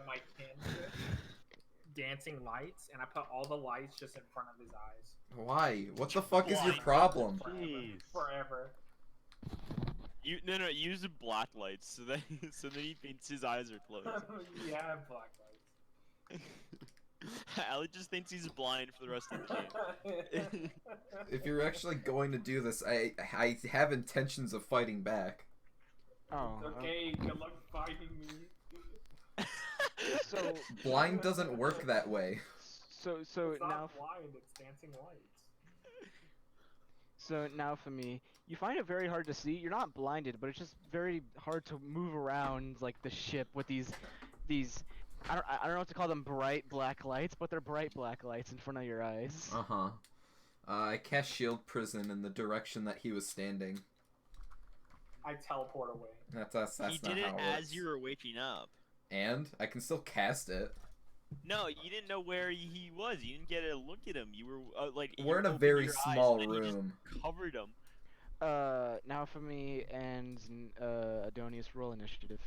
my cantrip, Dancing Lights, and I put all the lights just in front of his eyes. Why? What the fuck is your Why? problem? Jeez. Forever. No, use the black lights so that he thinks his eyes are closed. Yeah, black lights. Alec just thinks he's blind for the rest of the game. If you're actually going to do this, I have intentions of fighting back. Oh. Okay, good luck fighting me. So Blind doesn't work that way. so It's now not blind, it's dancing lights. So now for me, you find it very hard to see. You're not blinded, but it's just very hard to move around like the ship with these I don't know what to call them, bright black lights, but they're bright black lights in front of your eyes. Uh-huh. I cast Shield Prison in the direction that he was standing. I teleport away. That's He not did it how it as works. you were waking up. And I can still cast it. No, you didn't know where he was. You didn't get a look at him. You were like. you We're in a opened very your eyes small and then you just room. covered him. Now for me and Adonius, roll initiative.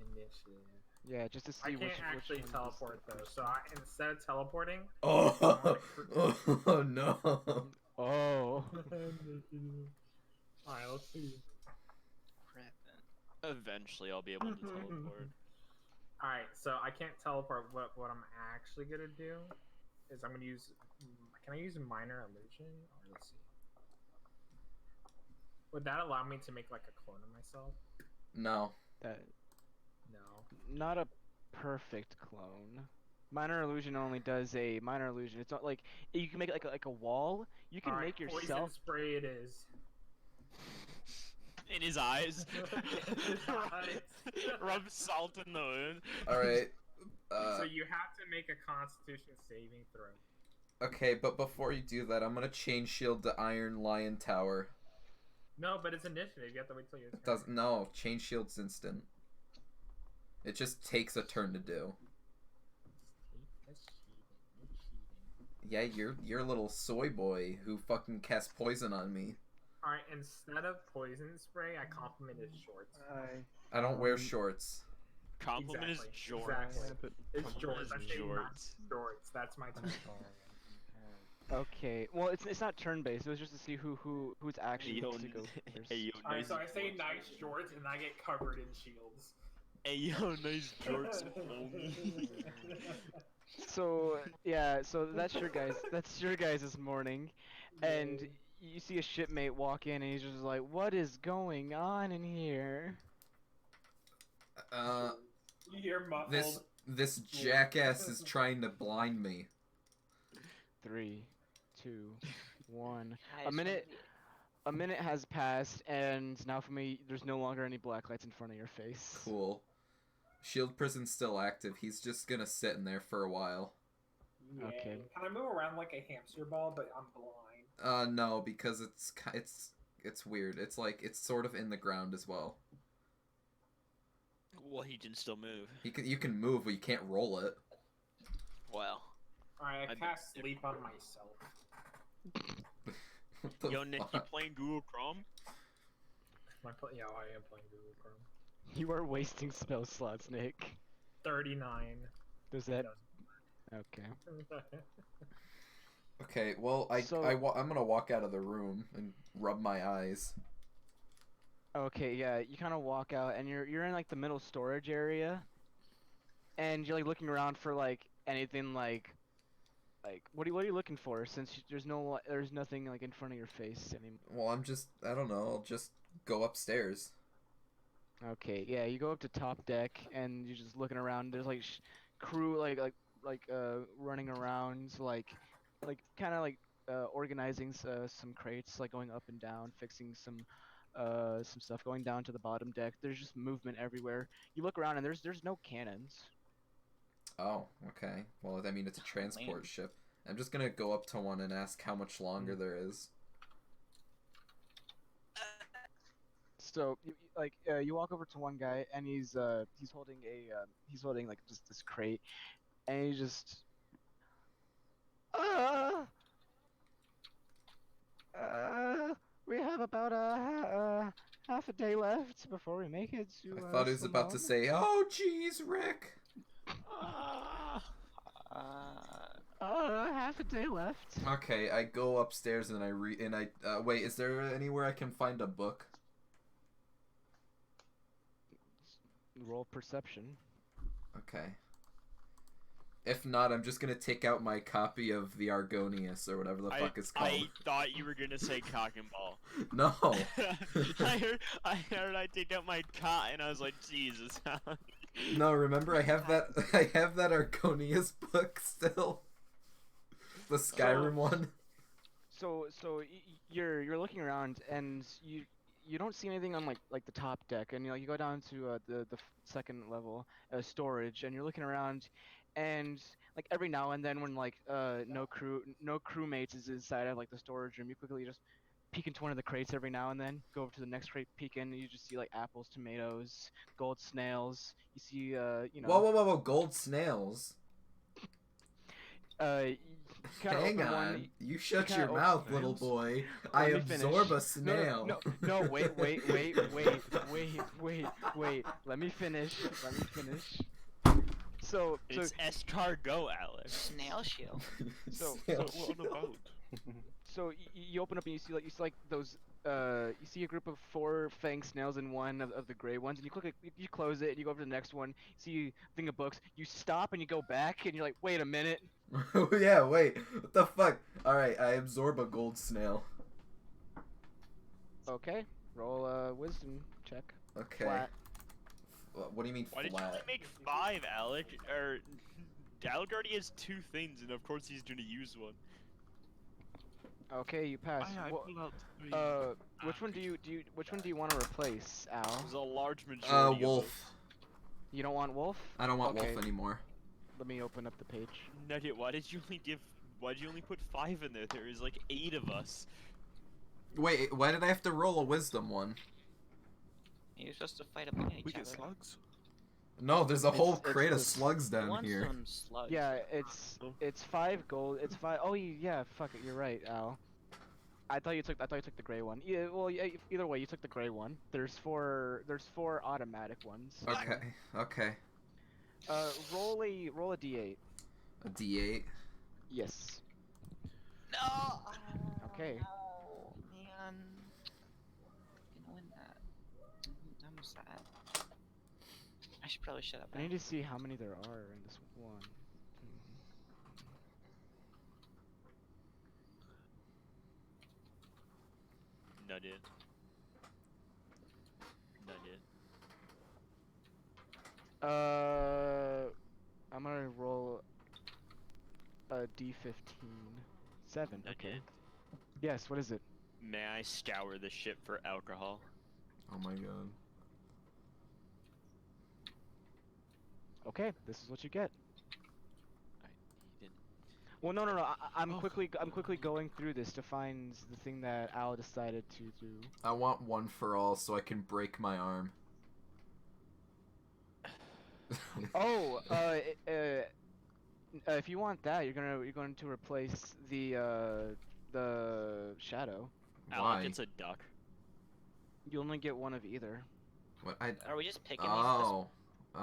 Initiative. Yeah, just to see I can't which actually one is teleport the though, first so instead of teleporting, Oh, oh no. Oh. Alright, let's see. Eventually, I'll be able to teleport. Alright, so I can't teleport. What I'm actually gonna do is I'm gonna use. Can I use minor illusion? Or let's see. Would that allow me to make like a clone of myself? No. That No. not a perfect clone. Minor illusion only does a minor illusion. It's not like you can make it like a wall. You can Alright, make poison yourself. spray it is. In his eyes. Right. Rub salt in the wound. Alright. So you have to make a Constitution saving throw. Okay, but before you do that, I'm gonna change shield to Iron Lion Tower. No, but it's initiative. You have to wait till your turn. Does no, change shield's instant. It just takes a turn to do. That's cheating. You're cheating. Yeah, you're a little soy boy who fucking cast poison on me. Alright, instead of poison spray, I complimented shorts. I don't wear shorts. Compliment Exactly, is jorts. exactly. It's Compliment jorts. I is say jorts. jorts. That's my type. Okay, well it's not turn based. It was just to see who's actually Hey, yo, to go first. hey, yo, Alright, nice so I say jorts. nice jorts and I get covered in shields. Hey, yo, nice jorts, homie. So yeah, so that's your guys this morning, and you see a shipmate walk in and he's just like, "What is going on in here?" You hear muffled. This jackass is trying to blind me. 3, 2, 1. Guys, A minute has passed, and now for me, there's no longer any black lights in front of your face. Cool. Shield Prison's still active. He's just gonna sit in there for a while. Yeah. Okay. Can I move around like a hamster ball, but I'm blind? No, because it's weird. It's like it's sort of in the ground as well. Well, he can still move. You can move, but you can't roll it. Well. Alright, I I cast sleep on myself. What the Yo, Nick, you fuck? playing Google Chrome? Yeah, I am playing Google Chrome. You are wasting spell slots, Nick. 39. Does that? Okay. Okay, well, I'm gonna walk out of the room and rub my eyes. Okay, yeah, you kind of walk out and you're in like the middle storage area, and you're like looking around for like anything like what are you looking for, since there's nothing like in front of your face anymore. Well, I don't know, I'll just go upstairs. Okay, yeah, you go up to top deck and you're just looking around. There's like crew running around, like kind of like organizing some crates, like going up and down, fixing some stuff, going down to the bottom deck. There's just movement everywhere. You look around and there's no cannons. Oh, okay. Well, I mean, it's a transport ship. I'm just gonna go up to one and ask how much longer there is. So you walk over to one guy and he's holding like just this crate, and he just we have about half a day left before we make it to. I thought he was about to Simone. say, "Oh, jeez, Rick." Half a day left. Okay, I go upstairs and I wait. Is there anywhere I can find a book? Roll perception. Okay. If not, I'm just gonna take out my copy of the Argonius or whatever the fuck it's called. I thought you were gonna say cock and ball. No. I heard I take out my cot and I was like, Jesus. No, remember I have that Argonius book still. The Skyrim one. So you're looking around and you you don't see anything on like the top deck, and you go down to the second level storage, and you're looking around, and like every now and then when like no crewmates is inside of like the storage room, you quickly just peek into one of the crates every now and then. Go over to the next crate, peek in, and you just see like apples, tomatoes, gold snails. You see you know. Whoa! Gold snails. You kinda Hang open on. one, You shut kinda your open mouth, little snails. boy. Let I me absorb finish. a snail. No, wait. Let me finish. So It's escargot, Alex. Snail shield. So- Snail What on a boat? So you open up and you see like those you see a group of 4 fang snails in one of the gray ones, and you click it, you close it, and you go over to the next one. You see a thing of books. You stop and you go back, and you're like, wait a minute. Yeah, wait. What the fuck? Alright, I absorb a gold snail. Okay, roll a wisdom check. Okay. Flat. What do you mean Why did you only flat? make 5, Alec? Alec already has 2 things, and of course he's gonna use one. Okay, you pass. I Wha- pulled out 3. which one do you which one do you want to replace, Al? There's a large majority of them. Wolf. You don't want wolf? I don't want Okay. wolf anymore. Let me open up the page. Nugget, why did you only put 5 in there? There is like 8 of us. Wait, why did I have to roll a wisdom one? You're supposed to fight up against each We get other. slugs. No, there's a whole It's crate of this- slugs Who down wants here. some slugs? Yeah, Oh. it's 5 gold. It's 5. Oh yeah, fuck it. You're right, Al. I thought you took the gray one. Yeah, well, yeah, either way, you took the gray one. There's 4 automatic ones. Okay. Roll a d8. A D8. Yes. No. Okay. Oh, man. Didn't win that. I'm sad. I should probably shut up. I need to see how many there are in this one. Nugget. Nugget. I'm gonna roll a d15. 7. Okay. Nugget. Yes. What is it? May I scour the ship for alcohol? Oh my god. Okay. This is what you get. He didn't. Well, no. I'm quickly going through this to find the thing that Al decided to do. I want one for all so I can break my arm. Oh, if you want that, you're going to replace the shadow. Why? Alec, it's a duck. You only get one of either. What Are we just picking Oh. these?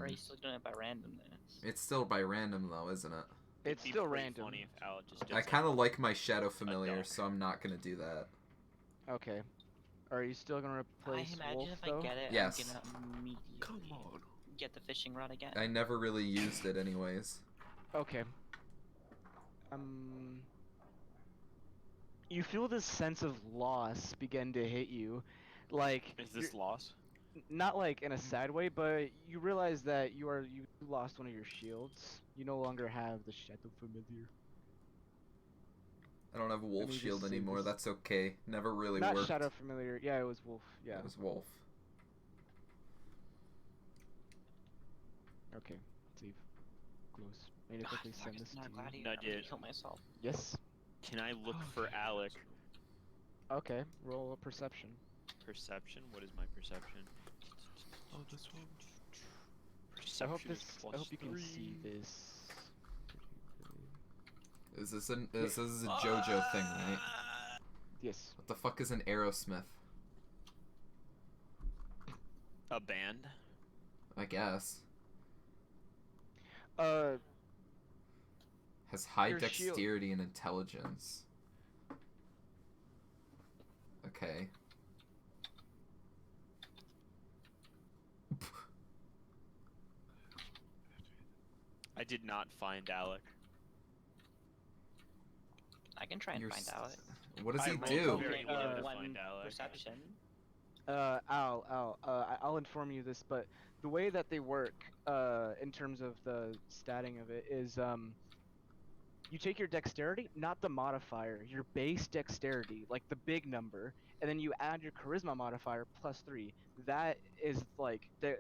Or are you still doing it by randomness? It's still by random though, isn't it? It's It'd be still pretty random. Funny if Alec just I gets, kind of like my shadow familiar, duck. so I'm not gonna do that. Okay. Are you still gonna replace I imagine Wolf if though? I get it, Yes. I'm gonna immediately Come on. get the fishing rod again. I never really used it anyways. Okay. You feel this sense of loss begin to hit you, like Is this loss? not like in a sad way, but you realize that you lost one of your shields. You no longer have the Shadow Familiar. I don't have a wolf me just shield save anymore. this. That's okay. Never really Not worked. Shadow Familiar. Yeah, it was Wolf. Yeah. It was wolf. Okay. Leave. Close. I need to God, quickly fuck, send it's this not to you. gladiator. I'm gonna Nugget. kill myself. Yes. Can I look for Alec? Okay. Roll a perception. Perception? What is my perception? Oh, this one. I hope Perception is I hope you can 3. see this. Is this is a JoJo thing, right? Yes. What the fuck is an Aerosmith? A band? I guess. Has high Your shield- dexterity and intelligence. Okay. I did not find Alec. I can try and You're find out. What does I he rolled do? very low to One find Alec. perception. I'll inform you this, but the way that they work, in terms of the statting of it, is you take your dexterity, not the modifier, your base dexterity, like the big number, and then you add your charisma modifier +3. That is like they're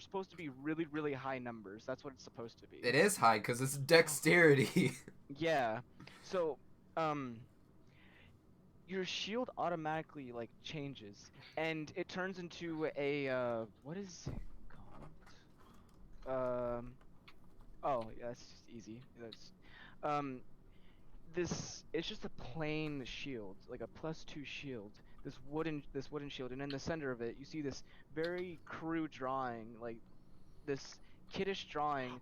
supposed to be really really high numbers. That's what it's supposed to be. It is high because it's dexterity. Yeah. So, your shield automatically like changes, and it turns into a what is it called? Oh yeah, that's just easy. That's this it's just a plain shield, like a +2 shield. This wooden shield, and in the center of it, you see this very crude drawing, like this kiddish drawing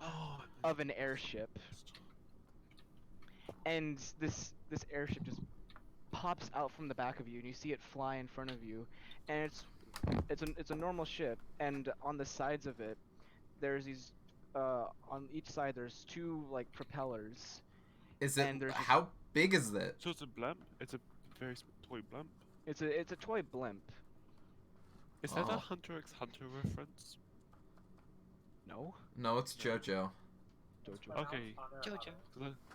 of an airship. And this airship just pops out from the back of you, and you see it fly in front of you, and it's a normal ship, and on the sides of it there's these on each side there's 2 like propellers. Is it and there's this- how big is that? So it's a blimp. It's a very toy blimp. it's a toy blimp. Is that Oh. a Hunter x Hunter reference? No. No, it's JoJo. Jojo. Okay. Jojo.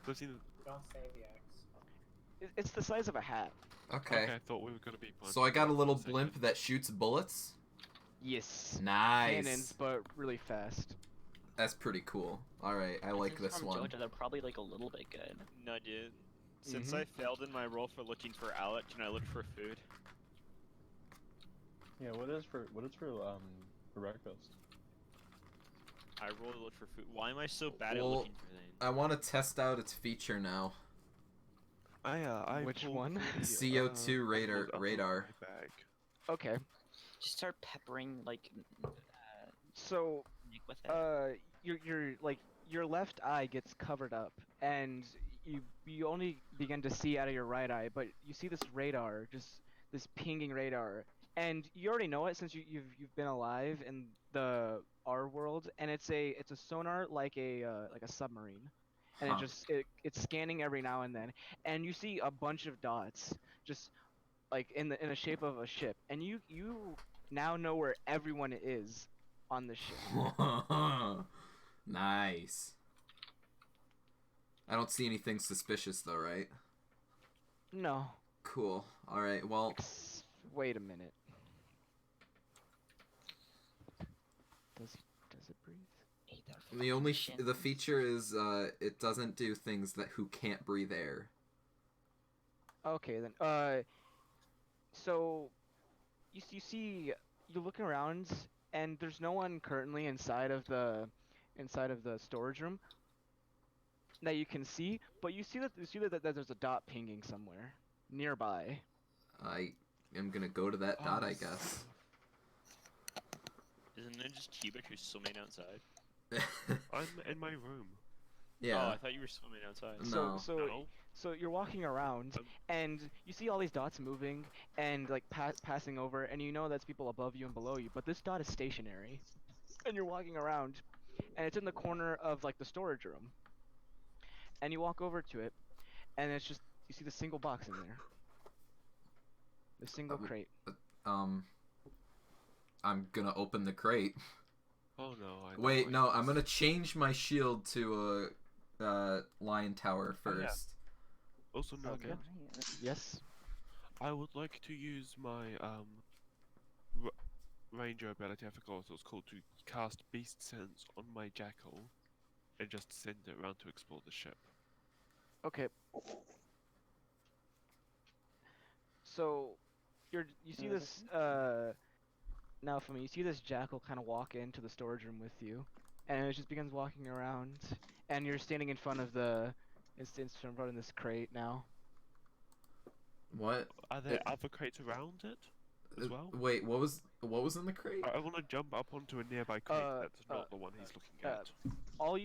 I've seen Don't say the X. It's the size of a hat. Okay. I thought we were gonna be. So I got a little blimp that shoots bullets. Yes. Nice. Cannons, but really fast. That's pretty cool. All right, I like Since this from one. JoJo, they're probably like a little bit good. No, dude. Since Mhm. I failed in my role for looking for Alec, and I looked for food. Yeah, what is for breakfast? I rolled to look for food. Why am I so bad at Well, looking for things? I want to test out its feature now. I Which pulled one? the, CO2 radar. pulled radar. my bag. Okay. Just start peppering like So Nick with it. your left eye gets covered up, and you only begin to see out of your right eye, but you see this radar, just this pinging radar, and you already know it since you've been alive in the R world, and it's a sonar like a submarine, and Huh. it's scanning every now and then, and you see a bunch of dots just like in the shape of a ship, and you now know where everyone is on the ship. Nice. I don't see anything suspicious though, right? No. Cool. All right. Well, Wait a minute. Does it breathe? the only the feature is it doesn't do things that who can't breathe air. Okay then. So you look around, and there's no one currently inside of the storage room that you can see, but you see that there's a dot pinging somewhere nearby. I am gonna go to that dot, I guess. Isn't it just Cubic who's swimming outside? I'm in my room. Yeah. Oh, I thought you were swimming outside. No. So you're walking around, and you see all these dots moving and like passing over, and you know that's people above you and below you, but this dot is stationary, and you're walking around, and it's in the corner of like the storage room, and you walk over to it, and it's just you see the single box in there, the single crate. I'm gonna open the crate. Oh no. Wait, no, I'm gonna change my shield to a lion tower Oh, yeah. first. Also, Nugget. Yes. I would like to use my ranger ability. I forgot what it was called, to cast Beast Sense on my jackal, and just send it around to explore the ship. Okay. So you see this now for me, you see this jackal kind of walk into the storage room with you, and it just begins walking around, and you're standing in front of it's in front of this crate now. What? Are there other crates around it as well? Wait, what was in the crate? I want to jump up onto a nearby crate that's not the one he's looking at. All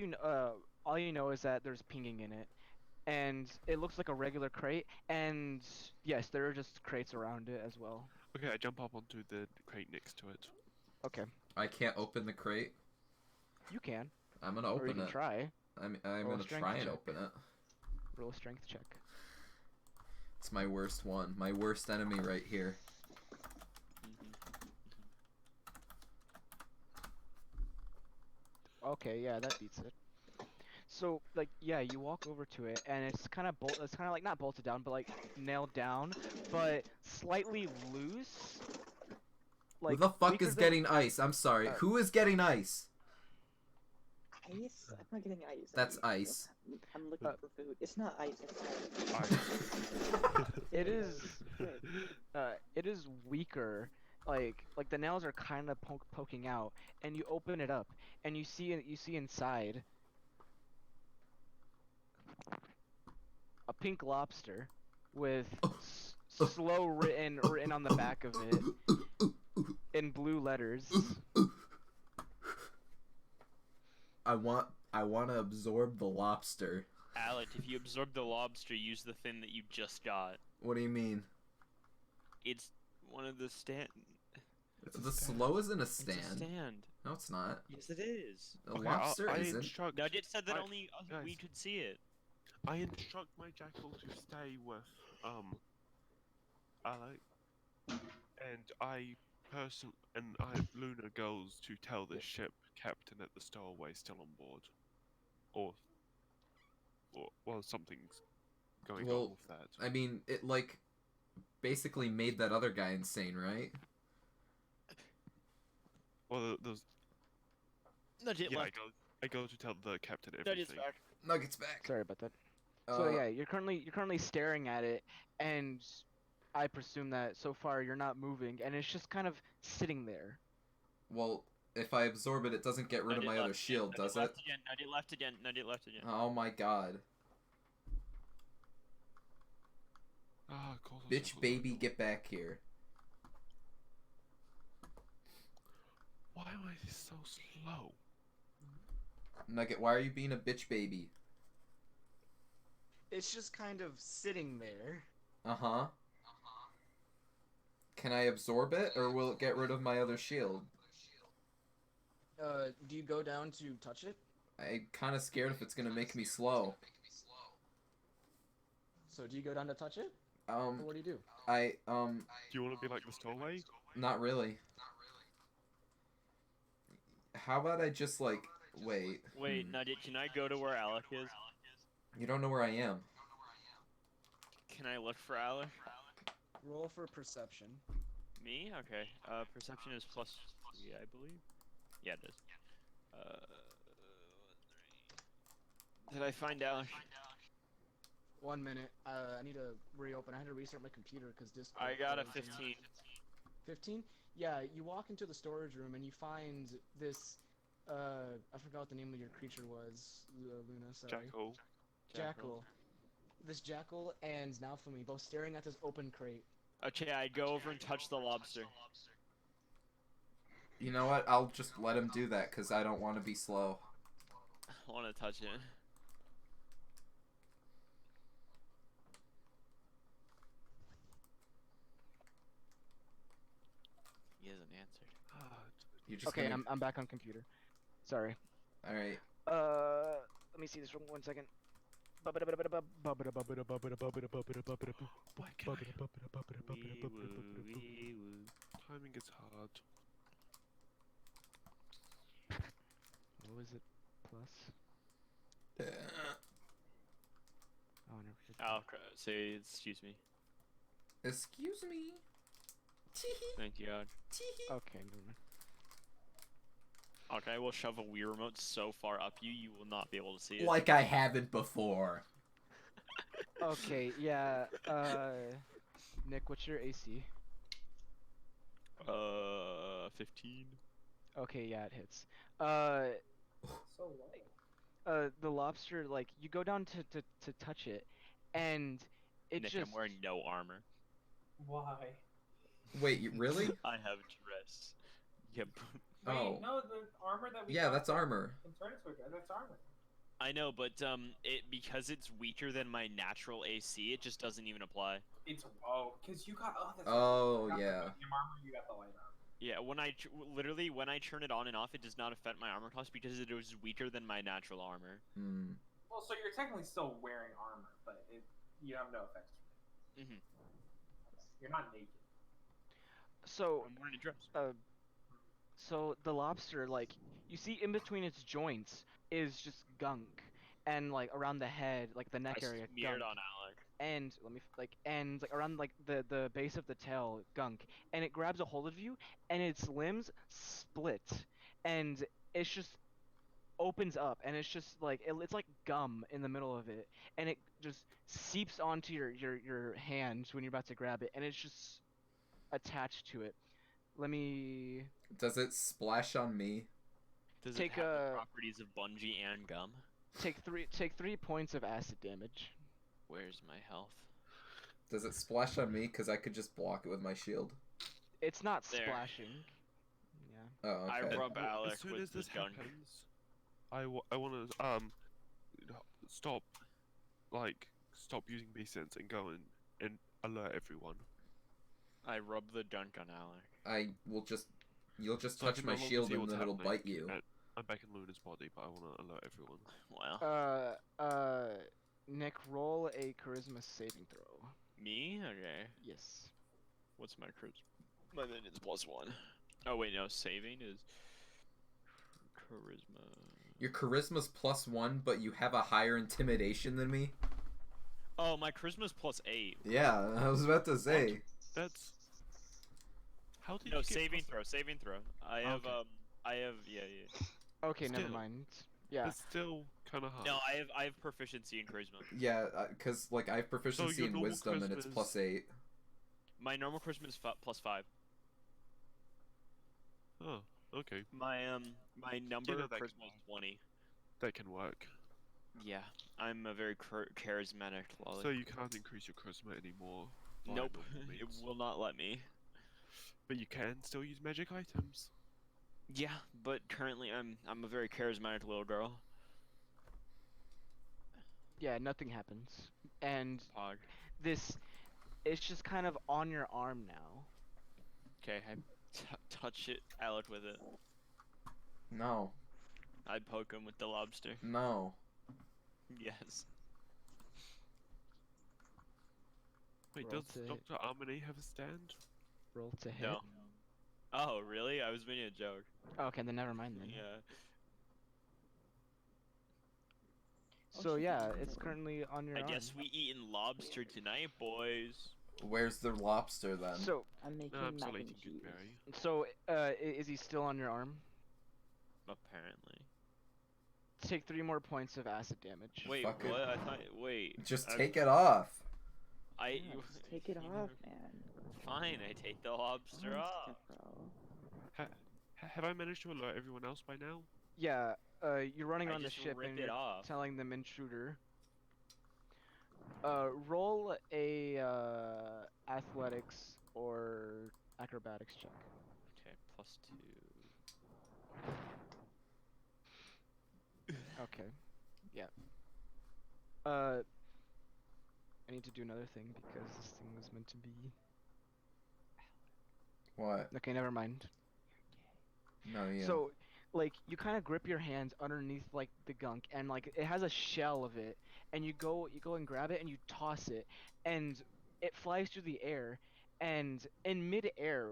you know is that there's pinging in it, and it looks like a regular crate, and yes, there are just crates around it as well. Okay, I jump up onto the crate next to it. Okay. I can't open the crate. You can. I'm gonna Or open you can it. try. I'm Roll a gonna strength try and check. open it. Roll a strength check. It's my worst one. My worst enemy right here. Okay, yeah, that beats it. So like yeah, you walk over to it and it's kind of it's kind of like not bolted down, but like nailed down, but slightly loose. Who the fuck weaker is than- getting ice? I'm sorry. uh, Who is getting ice? Ice? I'm not getting ice. That's ice. I'm looking for food. It's not ice. It's It is. It is weaker. Like the nails are kind of poking out, and you open it up, and you see inside a pink lobster with slow written on the back of it in blue letters. I want to absorb the lobster. Alec, if you absorb the lobster, use the thing that you just got. What do you mean? It's one of the stand. The slow isn't a It's stand. a stand. No, it's not. Yes, it is. The lobster isn't. Nugget said that I- only we guys. could see it. I instruct my jackal to stay with Alec, and Luna goes to tell the ship captain that the stowaway is still on board, or well, something's going on Well, with that. I mean, it like basically made that other guy insane, right? Well, there's Nugget yeah, left. I go to tell the captain Nugget's everything. back. Nugget's back. Sorry about that. So yeah, you're currently staring at it, and I presume that so far you're not moving, and it's just kind of sitting there. Well, if I absorb it, it doesn't get rid of my other shield, does it? Nugget left again. Nugget left again. Oh my god. Ah, cool. Bitch baby, get back here. Why am I so slow? Nugget, why are you being a bitch baby? It's just kind of sitting there. Uh-huh. Can I absorb it, or will it get rid of my other shield? Do you go down to touch it? I'm kind of scared if it's gonna make me slow. So do you go down to touch it? Or what do you do? Do you want to be like the stowaway? Not really. How about I just, like, wait. Wait, Nugget, can I go to where Alec is? You don't know where I am. Can I look for Alec? Roll for perception. Me? Okay. Perception is +3, I believe. Yeah, it is. Did I find Alec? 1 minute. I need to reopen. I had to restart my computer because Discord. I got a froze. 15. 15? Yeah, you walk into the storage room and you find this. I forgot what the name of your creature was. Luna, sorry. Jackal. Jackal. This jackal and Naofumi both staring at this open crate. Okay, I go over and touch the lobster. You know what? I'll just let him do that, because I don't want to be slow. I want to touch it. He hasn't answered. You're just Okay, gonna... I'm back on computer. Sorry. Alright. Let me see this for 1 second. Timing is hard. What was it? Plus? Oh, never did. Oh, say excuse me. Excuse me. Thank you, God. Okay, never mind. Okay, I will shove a Wii remote so far up you, you will not be able to see it. Like I haven't before. Okay, yeah. Nick, what's your AC? 15. Okay, yeah, it hits. So light. The lobster, like, you go down to touch it, and it Nick, just. I'm wearing no armor. Why? Wait, you really? I have dress. Yep. Wait, Oh. no, the armor that we Yeah, got that's armor. in Turtle Switch, that's armor. I know, but because it's weaker than my natural AC, it just doesn't even apply. It's because you got that's Oh, you got the yeah. medium armor, you got the light armor. Yeah, when I literally when I turn it on and off, it does not affect my armor class because it is weaker than my natural armor. Hmm. Well, so you're technically still wearing armor, but you have no effects. Mhm. You're not naked. So. I'm wearing a dress. So the lobster, like, you see in between its joints is just gunk, and like around the head, like the neck I area, smeared gunk. on Alec. And let me and like around like the base of the tail, gunk, and it grabs a hold of you, and its limbs split, and it's just opens up, and it's just like it's like gum in the middle of it, and it just seeps onto your hand when you're about to grab it, and it's just attached to it. Let me Does it splash on me? Does take it have the properties of Bungie and gum? take 3 points of acid damage. Where's my health? Does it splash on me? Because I could just block it with my shield. It's not There. splashing. Yeah. Oh, okay. I rub Alec As soon with as the this gunk. happens, I want to stop using beast sense and go and alert everyone. I rub the gunk on Alec. You'll just So I touch can my no longer shield see and what's then it'll happening, bite you. and I'm back in Luna's body, but I want to alert everyone. Well, Nick, roll a charisma saving throw. me? Okay. Yes. What's my charisma? My minute's +1. Oh wait, no. Saving is charisma. Your charisma's +1, but you have a higher intimidation than me? Oh, my charisma's +8. Yeah, I was about to say. That's... How did No, you get saving +8? throw. Saving throw. I have yeah. Okay, never Still. mind. Yeah. It's still kind of hard. No, I have proficiency in charisma. Yeah, because like I have proficiency your in normal wisdom and it's charisma is- +8. My normal charisma is +5. Oh, okay. My number know of that can charisma is 20. That can work. Yeah, I'm a very charismatic lolly. So you can't increase your charisma anymore. via Nope, normal it means. will not let me. But you can still use magic items. Yeah, but currently I'm a very charismatic little girl. Yeah, nothing happens. And Pog. it's just kind of on your arm now. Okay, I touch it, Alec with it. No. I poke him with the lobster. No. Yes. Wait, Roll does to hit. Dr. Armony have a stand? Roll to hit. No. Oh, really? I was making a joke. Okay, then never mind then. Yeah. So yeah, it's currently on your I arm. guess we eating lobster tonight, boys. Where's the lobster then? So I'm making No, I'm mac still and eating cheese. Goodberry. so is he still on your arm? Apparently. Take 3 more points of acid damage. Wait, Fuck it. what? I thought. Wait. Just I'm- take it off. I. Yeah, just take it off, man. Fine, I take the lobster off. Have I managed to alert everyone else by now? Yeah, you're running I on the just ship rip and it you're off. telling them intruder. Roll a athletics or acrobatics check. Okay, +2. Okay. Yeah. I need to do another thing because this thing was meant to be. What? Okay, never mind. No, yeah. So, like, you kind of grip your hand underneath like the gunk, and like it has a shell of it, and you go and grab it and you toss it, and it flies through the air, and in mid-air,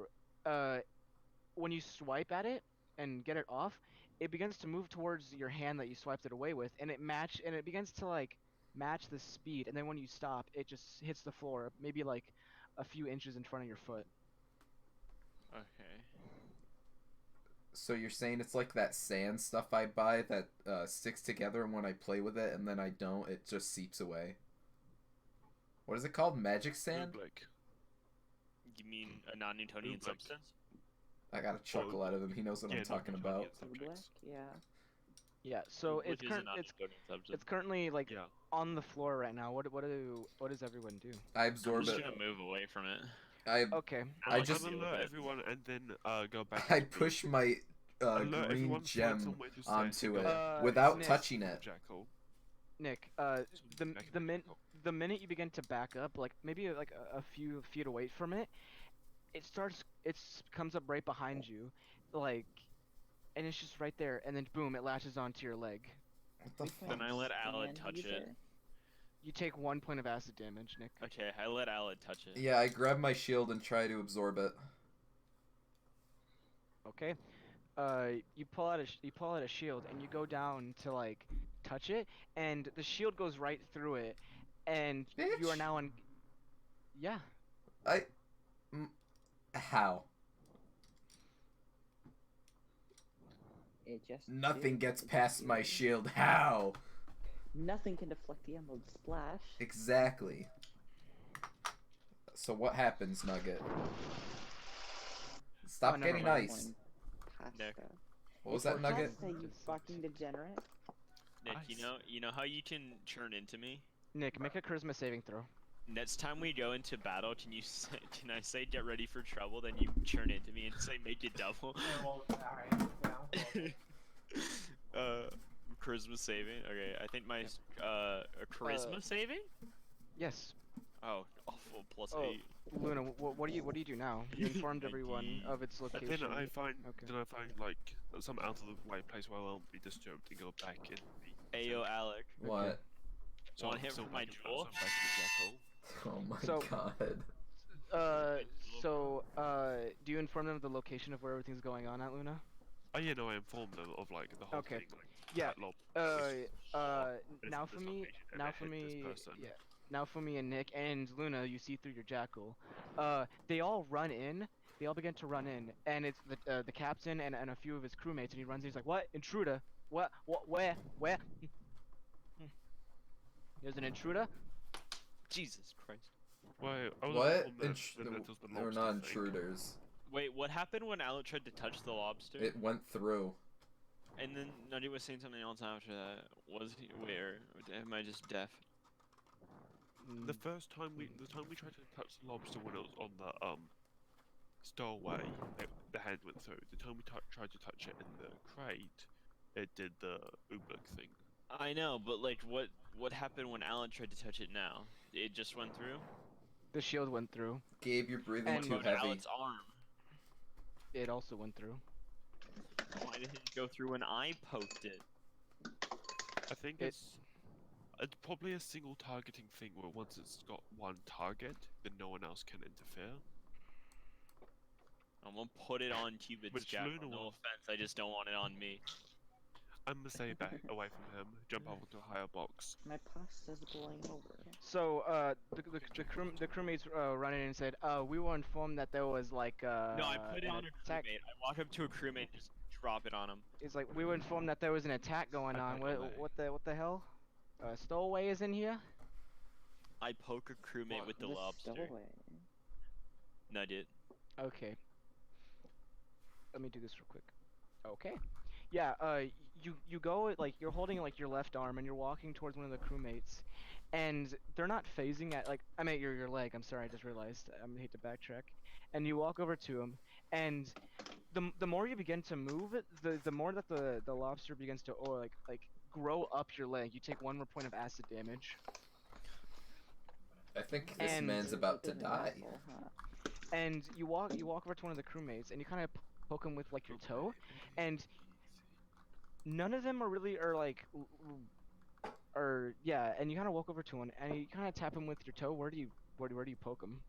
when you swipe at it and get it off, it begins to move towards your hand that you swiped it away with, and it begins to like match the speed, and then when you stop, it just hits the floor, maybe like a few inches in front of your foot. Okay. So you're saying it's like that sand stuff I buy that sticks together, and when I play with it and then I don't, it just seeps away. What is it called? Magic sand? Oobleck. You mean a non-Newtonian Oobleck. substance? I got a chuckle out of him. He knows what Yeah, I'm talking about. non-Newtonian subjects. Yeah. Yeah, so Which it's is a non-Newtonian substance. it's currently like Yeah. on the floor right now. What does everyone do? I I'm absorb just it. gonna move away from it. Okay. I just- I'll alert everyone and then go back. I to being- push my alert green everyone, find gem somewhere to stay, onto and it go without Nick. touching it. Jackal. Nick, back in the minute you begin to back up, like maybe like a few feet away from it, it comes up right behind you, like, and it's just right there, and then boom, it latches onto your leg. What the fuck? Then I let Alad Stand touch it. user. You take 1 point of acid damage, Nick. Okay, I let Alad touch it. Yeah, I grab my shield and try to absorb it. Okay. You pull out a shield and you go down to like touch it, and the shield goes right through it, and you are Bitch. now on. Yeah. How? It just Nothing did. gets It past my did. shield. How? Nothing can deflect the Emerald Splash. Exactly. So what happens, Nugget? Stop never getting mind. ice. Nick. What was that, Nugget? Pasta, you fucking degenerate. Nick, you know how you can turn into me? Nick, make a charisma saving throw. Next time we go into battle, can you say, can I say get ready for trouble? Then you turn into me and say make it double. Charisma saving. Okay, I think my a charisma saving. Yes. Oh, awful plus Oh, 8. Luna, what do you do now? You informed everyone of its And location. then I find, Okay. like some out of the way place where I won't be disturbed and go back in. Ayo, Alec. What? So Want I'm hit still for my back in- jewel? so I'm back in the jackal. Oh my So- god. Do you inform them of the location of where everything's going on at Luna? Oh yeah, no, I informed them of like the whole Okay. thing. Like, Yeah. that lob- Now this for me, location, and now I for hit this me, person. yeah. Now for me and Nick and Luna, you see through your jackal. They all run in. They all begin to run in, and it's the captain and a few of his crewmates, and he runs in. He's like, "What intruder? What? Where? There's an intruder." Jesus Christ. Well, I was What? informed that was the They're lobster not thing. intruders. Wait, what happened when Alec tried to touch the lobster? It went through. And then Nutty was saying something else after that. Was he where? Am I just deaf? The first time the time we tried to touch the lobster when it was on the stowaway, the hand went through. The time we tried to touch it in the crate, it did the oobleck thing. I know, but like, what happened when Alan tried to touch it now? It just went through? The shield went through. Gabe, you're breathing What too about heavy. Alan's arm? It also went through. Why didn't it go through when I poked it? I think it's probably a single targeting thing where once it's got one target, then no one else can interfere. I'm gonna put it on Cupid's Which jackal. Luna No will- offense, I just don't want it on me. I'm gonna stay back away from him, jump over to a higher box. My pasta's boiling over. So, the crewmates run in and said, we were informed that there was like No, I put it an on a attack. crewmate. I walk up to a crewmate and just drop it on him. It's like we were informed that there was an attack going on. What the hell? Stowaway is in here. I poke a crewmate with the lobster. Nut it. Okay. Let me do this real quick. Okay. Yeah. You go like you're holding like your left arm and you're walking towards one of the crewmates, and they're not phasing at like I meant your leg. I'm sorry, I just realized. I'm gonna hate to backtrack. And you walk over to him, and the more you begin to move, the more that the lobster begins to like grow up your leg. You take 1 more point of acid damage. I think this And- man's about to die. And you walk over to one of the crewmates and you kind of poke him with like your toe, and none of them are like yeah. And you kind of walk over to one and you kind of tap him with your toe. Where do you poke him?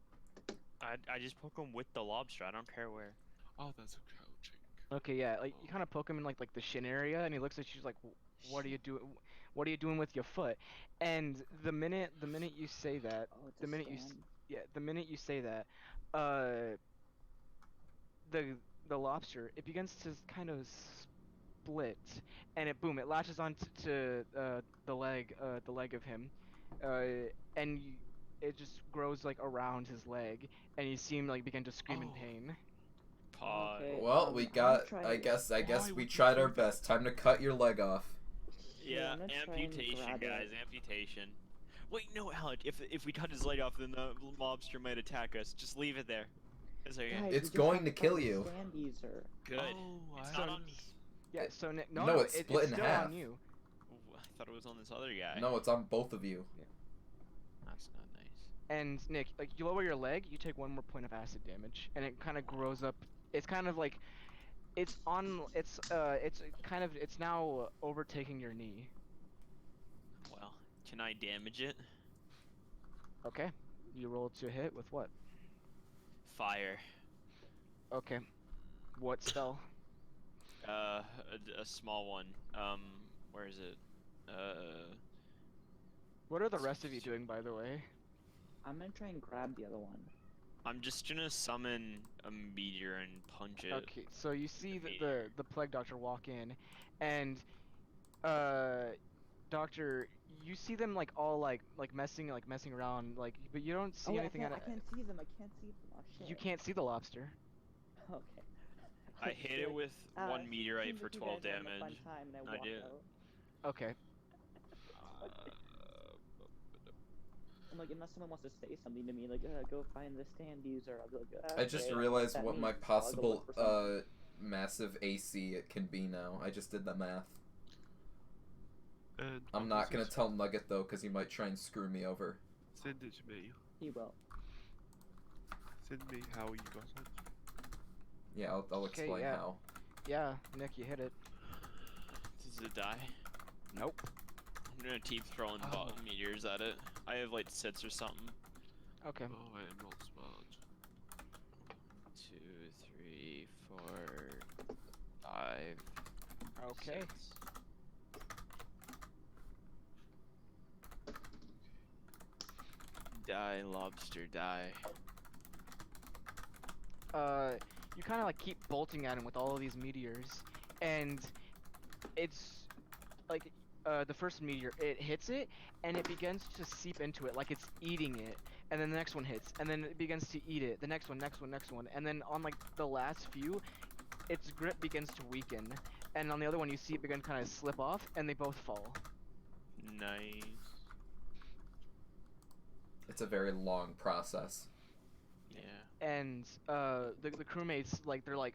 I just poke him with the lobster. I don't care where. Oh, that's a crouching. Okay, yeah, like you kind of poke him in like the shin area, and he looks at you like, "What are you doing? What are you doing with your foot?" And the minute you say that, the minute you say that, the lobster it begins to kind of split, and it latches on to the leg of him, and it just grows like around his leg, and you see him like begin to scream in pain. Pause. Well, we got. I guess we tried our best. Time to cut your leg off. Yeah, I'm gonna try and amputation, grab guys. it. Amputation. Wait, no, Alec. If we cut his leg off, then the lobster might attack us. Just leave it there. It's okay. Guys, It's we just going have to to kill find a you. Stand user. Good. Oh, It's I not on me. Yeah, so Nick, No, no, it's split in still half. on you. Ooh, I thought it was on this other guy. No, it's on both of you. That's not nice. And Nick, like you lower your leg, you take 1 more point of acid damage, and it kind of grows up. It's kind of like, it's now overtaking your knee. Well, can I damage it? Okay, you roll to hit with what? Fire. Okay, what spell? A small one. Where is it? What are the rest of you doing, by the way? I'm gonna try and grab the other one. I'm just gonna summon a meteor and punch it. Okay, so you see the plague doctor walk in, and doctor, you see them like all like messing around, like, but you don't see anything. I can't see them. I can't see them. Oh shit. You can't see the lobster. Okay. I hit it with one meteorite seems for like you 12 guys are having a damage. fun time, and I I walk did. out. Okay. I'm like, unless someone wants to say something to me, like, go find the standees, or I'll be like, I just "Okay, realized that what my means I'll go possible look for something." massive AC it can be now. I just did the math. And I'm not gonna tell Nugget though, because he might try and screw me over. Send it to me. He will. Send me how you got it. Yeah, I'll explain yeah. how. Yeah, Nick, you hit it. Does it die? Nope. I'm gonna keep throwing meteors at it. I have like sets or something. Okay. Oh, I am not smart. 2, 3, 4, 5. Okay. 6. Die, lobster, die. You kind of like keep bolting at him with all of these meteors, and it's like the first meteor, it hits it, and it begins to seep into it, like it's eating it, and then the next one hits, and then it begins to eat it, the next one, and then on like the last few, its grip begins to weaken, and on the other one you see it begin to kind of slip off, and they both fall. Nice. It's a very long process. Yeah. And the crewmates, like, they're like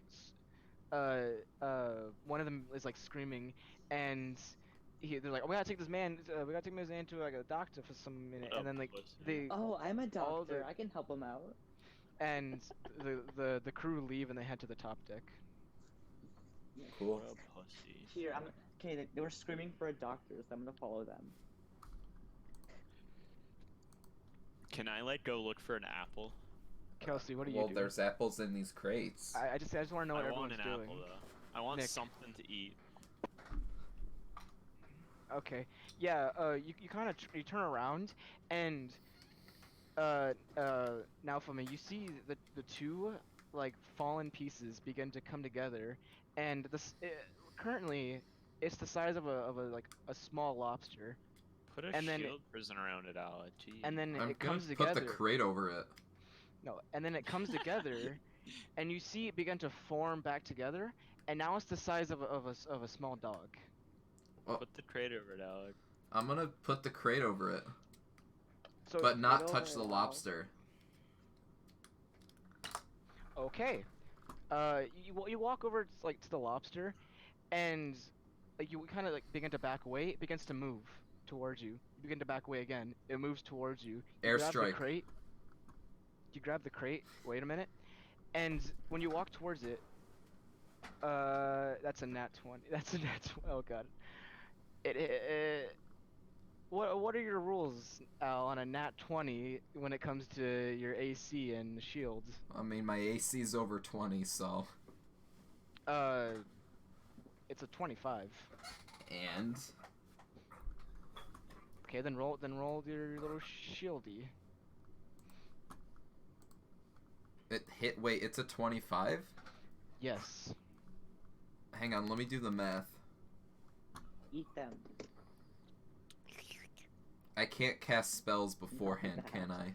one of them is like screaming, and they're like, oh, we gotta take this man to like a doctor for some minute, and then like they Oh, I'm a all doctor. I can help him out. and the crew leave and they head to the top deck. Cool. What a pussy. Here, okay. They were screaming for a doctor, so I'm gonna follow them. Can I like go look for an apple? Kelsey, what do you Well, do? there's apples in these crates. I just want to know what I want everyone's an doing. apple though. I want Nick. something to eat. Okay. Yeah. You kind of you turn around and now for me, you see the two like fallen pieces begin to come together, and currently it's the size of a like a small lobster. Put a And then shield prison around it, Alec. Jeez. And then I'm it gonna comes put together. the crate over it. No, and then it comes together, and you see it begin to form back together, and now it's the size of a small dog. Oh, Put the crate over it, Alec. I'm gonna put the crate over it, So but not over touch it, the Al. lobster. Okay. You walk over like to the lobster, and like you kind of like begin to back away. It begins to move towards you. You begin to back away again. It moves towards you. You grab the Airstrike. crate. You grab the crate. Wait a minute. And when you walk towards it, that's a nat 20. That's a nat 20. Oh god. What are your rules, Al, on a nat 20 when it comes to your AC and shields? I mean, my AC's over 20, so. It's a 25. And Okay, then roll your little shieldy. it hit. Wait, it's a 25. Yes. Hang on, let me do the math. Eat them. I can't cast spells beforehand, can I?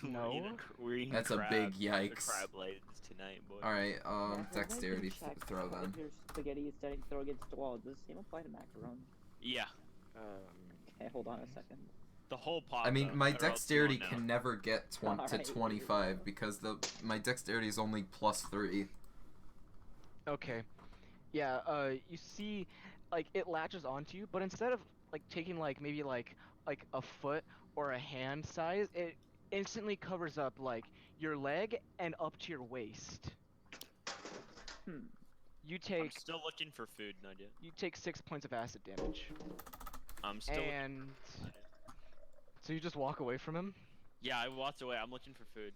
No. We're eating That's a crab, big the yikes. crab legs tonight, boy. Alright, Yeah, go ahead and dexterity check throw then. If your spaghetti is starting to throw against the wall, does the same apply to macaroni? Yeah. Okay, hold on a second. The whole pot. I mean, though, my or else you dexterity won't know. can never get to Alright. 25 because my dexterity is only +3. Okay. Yeah, you see, like, it latches onto you, but instead of, like, taking, like, maybe, like a foot or a hand size, it instantly covers up, like, your leg and up to your waist. You I'm take still looking for food, Nadia. you take 6 points of acid damage. I'm still. And so you just walk away from him? Yeah, I walked away. I'm looking for food.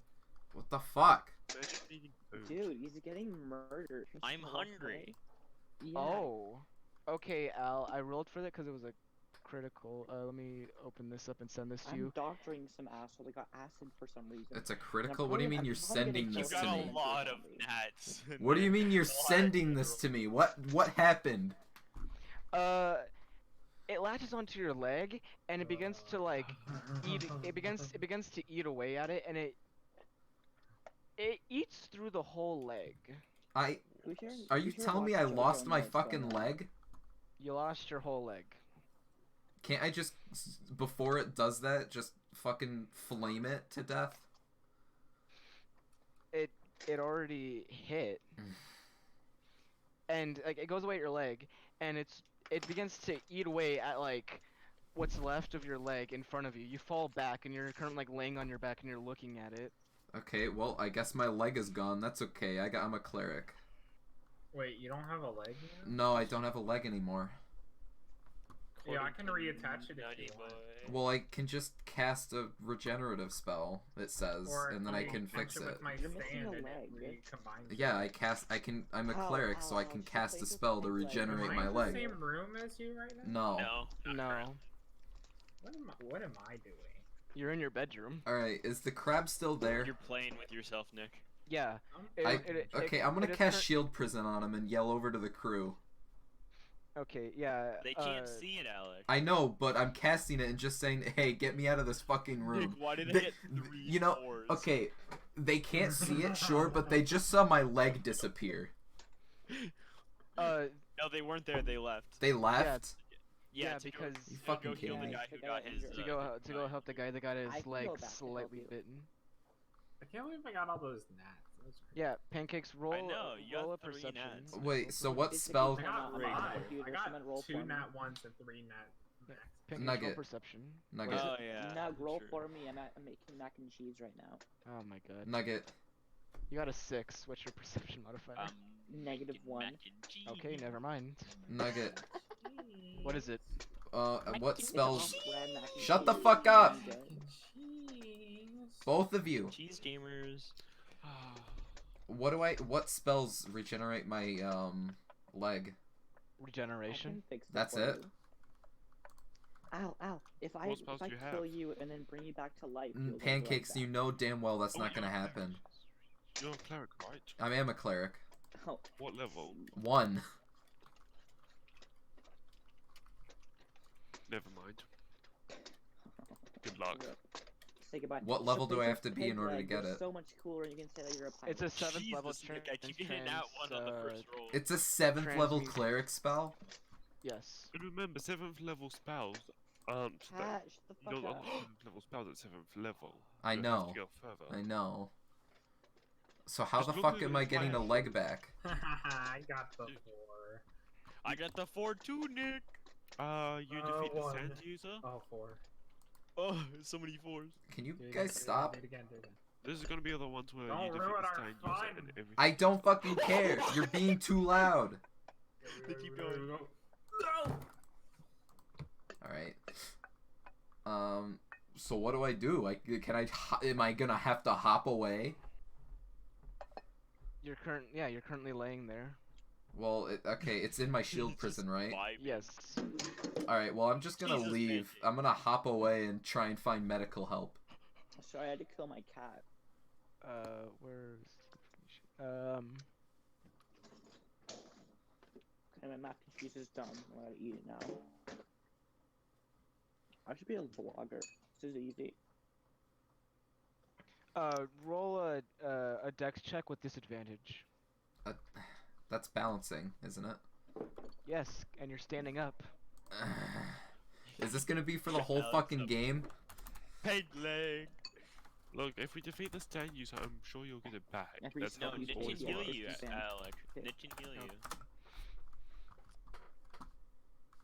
What the fuck? Imagine eating food. Dude, he's getting murdered. Just I'm walk hungry. away. Yeah. Oh. Okay, Al, I rolled for that because it was a critical. Let me open this up and send this to I'm you. doctoring some asshole. They got acid for some reason. It's a And I'm critical? What do you probably- mean I'm you're probably gonna sending kill this You to got me? a lot of gnats. What do you mean you're sending this to me? What happened? It latches onto your leg and it begins to like eat. It begins to eat away at it, and it eats through the whole leg. Are you telling me I lost my fucking leg? You lost your whole leg. Can't I just, before it does that, just fucking flame it to death? It already hit, and like it goes away at your leg, and it begins to eat away at like what's left of your leg in front of you. You fall back, and you're currently like laying on your back, and you're looking at it. Okay, well, I guess my leg is gone. That's okay. I'm a cleric. Wait, you don't have a leg now? No, I don't have a leg anymore. Yeah, I can reattach it if you want. Well, I can just cast a regenerative spell, it says, Or and then I you can punch fix it it. with my You're missing stand a and leg. it recombines. Yeah, I'm a cleric, so I can cast a spell to regenerate Am my I in leg. the same room as you right now? No. No. What am I doing? You're in your bedroom. Alright, is the crab still there? You're playing with yourself, Nick. Yeah. Okay, I'm gonna cast Shield Prison on him and yell over to the crew. Okay, yeah. They can't see it, Alex. I know, but I'm casting it and just saying, hey, get me out of this fucking room. Nick, why did I They- get 3 You know, fours? okay, they can't see it, sure, but they just saw my leg disappear. No, they weren't there. They left. They left? Yeah, because You to fucking go heal the kidding me. guy who got his. to go help the guy that got his I can leg go back to help slightly you. bitten. I can't believe I got all those gnats. Those are Yeah, pancakes. Roll. know, you roll got a 3 perception. gnats. Wait, so what It's a spell? good I got I'm on the five. computer, I got someone roll 2 for me. nat ones and 3 nat. Pancakes, Nugget. roll perception. Nugget. Oh yeah. Nug, roll true. for me. I'm making mac and cheese right now. Oh my god. Nugget. You got a 6. What's your perception modifier? Negative making 1. mac and cheese. Okay, never mind. Nugget. What is it? What spells? Bread, mac and Shut the cheese, fuck up! and, Both of you. Cheese gamers. What spells regenerate my, leg? I Regeneration. can fix that That's for it? you. Ow, ow. If I spells do you kill have? you and then bring you back to life, you'll get your leg Pancakes, back. you know damn well that's Oh, not gonna you're a happen. You're a cleric, right? I am a cleric. Oh, What level? 1. Never mind. Good luck. say goodbye. What level do I Face have to of be in order to Peg get Leg, it? So much cooler. You can say that you're a pilot. It's a 7th level Jesus, Nick, I keep hitting that one on the first roll. It's a 7th level Transmute. cleric spell? Yes. And remember, 7th level spells aren't that. Cat, shut the You fuck don't up. unlock 7th level spells at 7th level. I You have know. to go further. I know. So how Just the look fuck at am the I getting a flash. leg back? I got the 4. I got the 4 too, Nick. You defeat the one. sand user. Oh, 4. Oh, so many 4s. Can you Do it guys again, stop? Do it again, do it again. This is gonna be the ones where Don't you defeat ruin the our sand user fun. and everything. I don't fucking care. You're being too loud. They keep going. No! Alright. So what do I do? Am I gonna have to hop away? You're currently laying there. Well, okay, it's in my shield prison, right? Yes. Alright, well, I'm just gonna Jesus, leave. man. I'm gonna hop away and try and find medical help. Sorry, I had to kill my cat. Where's Okay, my mac and cheese is done. I'm gonna eat it now. I should be a vlogger. This is easy. roll a dex check with disadvantage. That's balancing, isn't it? Yes, and you're standing up. Is this gonna be for the whole fucking game? Peg leg. Look, if we defeat the stand user, I'm sure you'll get it back. Every That's how No, these Nick always can heal work. you, 50 cents. Alec. Okay. Nick can heal you.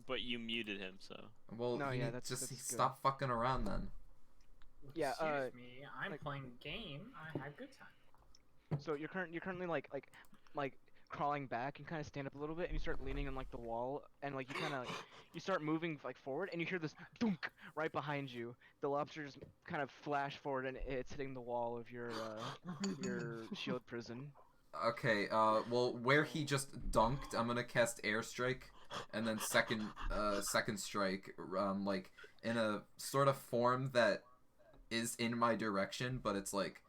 But you muted him, so. Well, No, you yeah, need- that's just good. stop fucking around then. Yeah, Excuse me, I'm like- playing game. I had good time. So you're currently like crawling back and kind of stand up a little bit, and you start leaning on like the wall, and like you kind of you start moving like forward, and you hear this dunk right behind you. The lobster just kind of flash forward, and it's hitting the wall of your shield prison. Okay, well, where he just dunked, I'm gonna cast Airstrike and then second strike, like in a sort of form that is in my direction, but it's like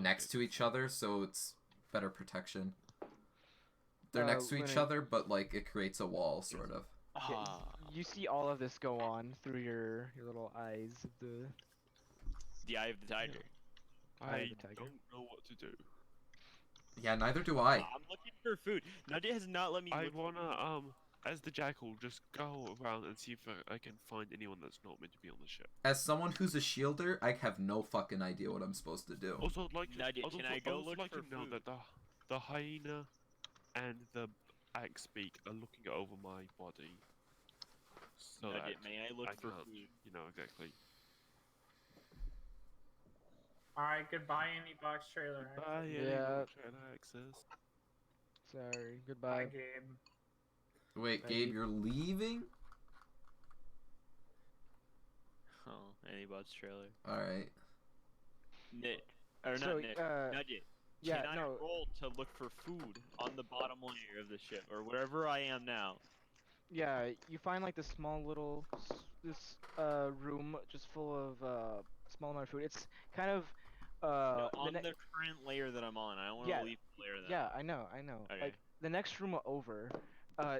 next to each other, so it's better protection. They're next to each Luna, other, but like it creates a wall, sort of. Yeah, you see all of this go on through your little eyes of The eye of the tiger. Eye I of the tiger. don't know what to do. Yeah, neither do I. I'm looking for food. Nadia has not let me. I look for wanna as the jackal, just go around and see if I can find anyone that's not meant to be on the ship. As someone who's a shielder, I have no fucking idea what I'm supposed to do. Also, I'd like to, Nadia, I'd can also, I go I'd also look like for to know food? that the hyena and the axbeak are looking over my body. So Nadia, that may I look for can't, food? you know exactly. Alright, goodbye, Indie Box Trailer. Bye, Yeah. trailer access. Sorry, Bye, goodbye. Gabe. Wait, Thank Gabe, you. you're leaving? Oh, Anybots trailer. Alright. Nick, or So, not Nick. Nadia, yeah, can I no. roll to look for food on the bottom layer of the ship, or wherever I am now? Yeah, you find like this small little this room just full of small amount of food. It's kind of No, the on ne- the current layer that I'm on. I don't want to Yeah, leave the layer that. yeah, I know. Okay. Like the next room over,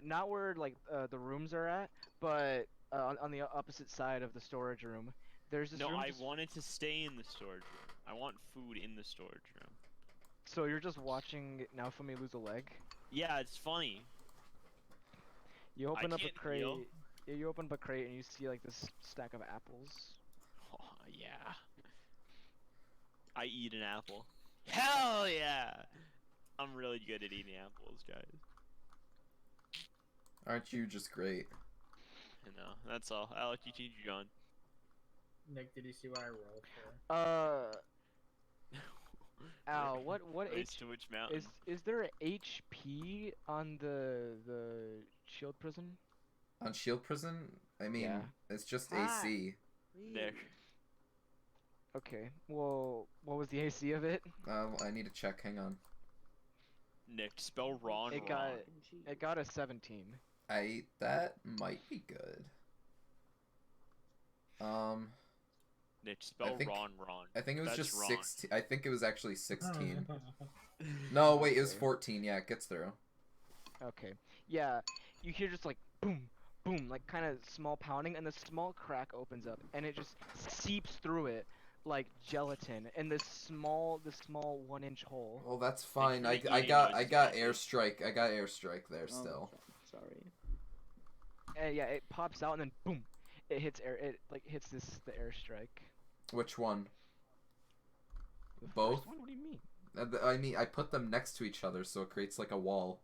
not where like the rooms are at, but on the opposite side of the storage room. There's this No, room. I just- wanted to stay in the storage room. I want food in the storage room. So you're just watching Naofumi lose a leg. Yeah, it's funny. You open up a can't crate. deal. Yeah, you open up a crate and you see like this stack of apples. Oh, yeah. I eat an apple. Hell yeah! I'm really good at eating apples, guys. Aren't you just great? You know, that's all. I'll let you teach you, John. Nick, did you see what I rolled for? Al, what Race H to which mountain? is there a HP on the shield prison? On Shield Prison? I mean, Yeah. it's just Ah. AC. There. Okay. Well, what was the AC of it? I need to check. Hang on. Nick, spell Ron It wrong. got a 17. That might be good. Nick, spell think- Ron wrong. I think it was That's just wrong. 16. I think it was actually 16. No, wait, it was 14. Yeah, it gets through. Okay. Yeah, you hear just like boom, boom, like kind of small pounding, and the small crack opens up, and it just seeps through it like gelatin in this small 1-inch hole. Well, that's fine. for I the eating got noises, airstrike. I got airstrike there still. Sorry. And yeah, it pops out, and then boom, it hits air. It like hits the airstrike. Which one? The Both? first one? What do you mean? I mean, I put them next to each other, so it creates like a wall.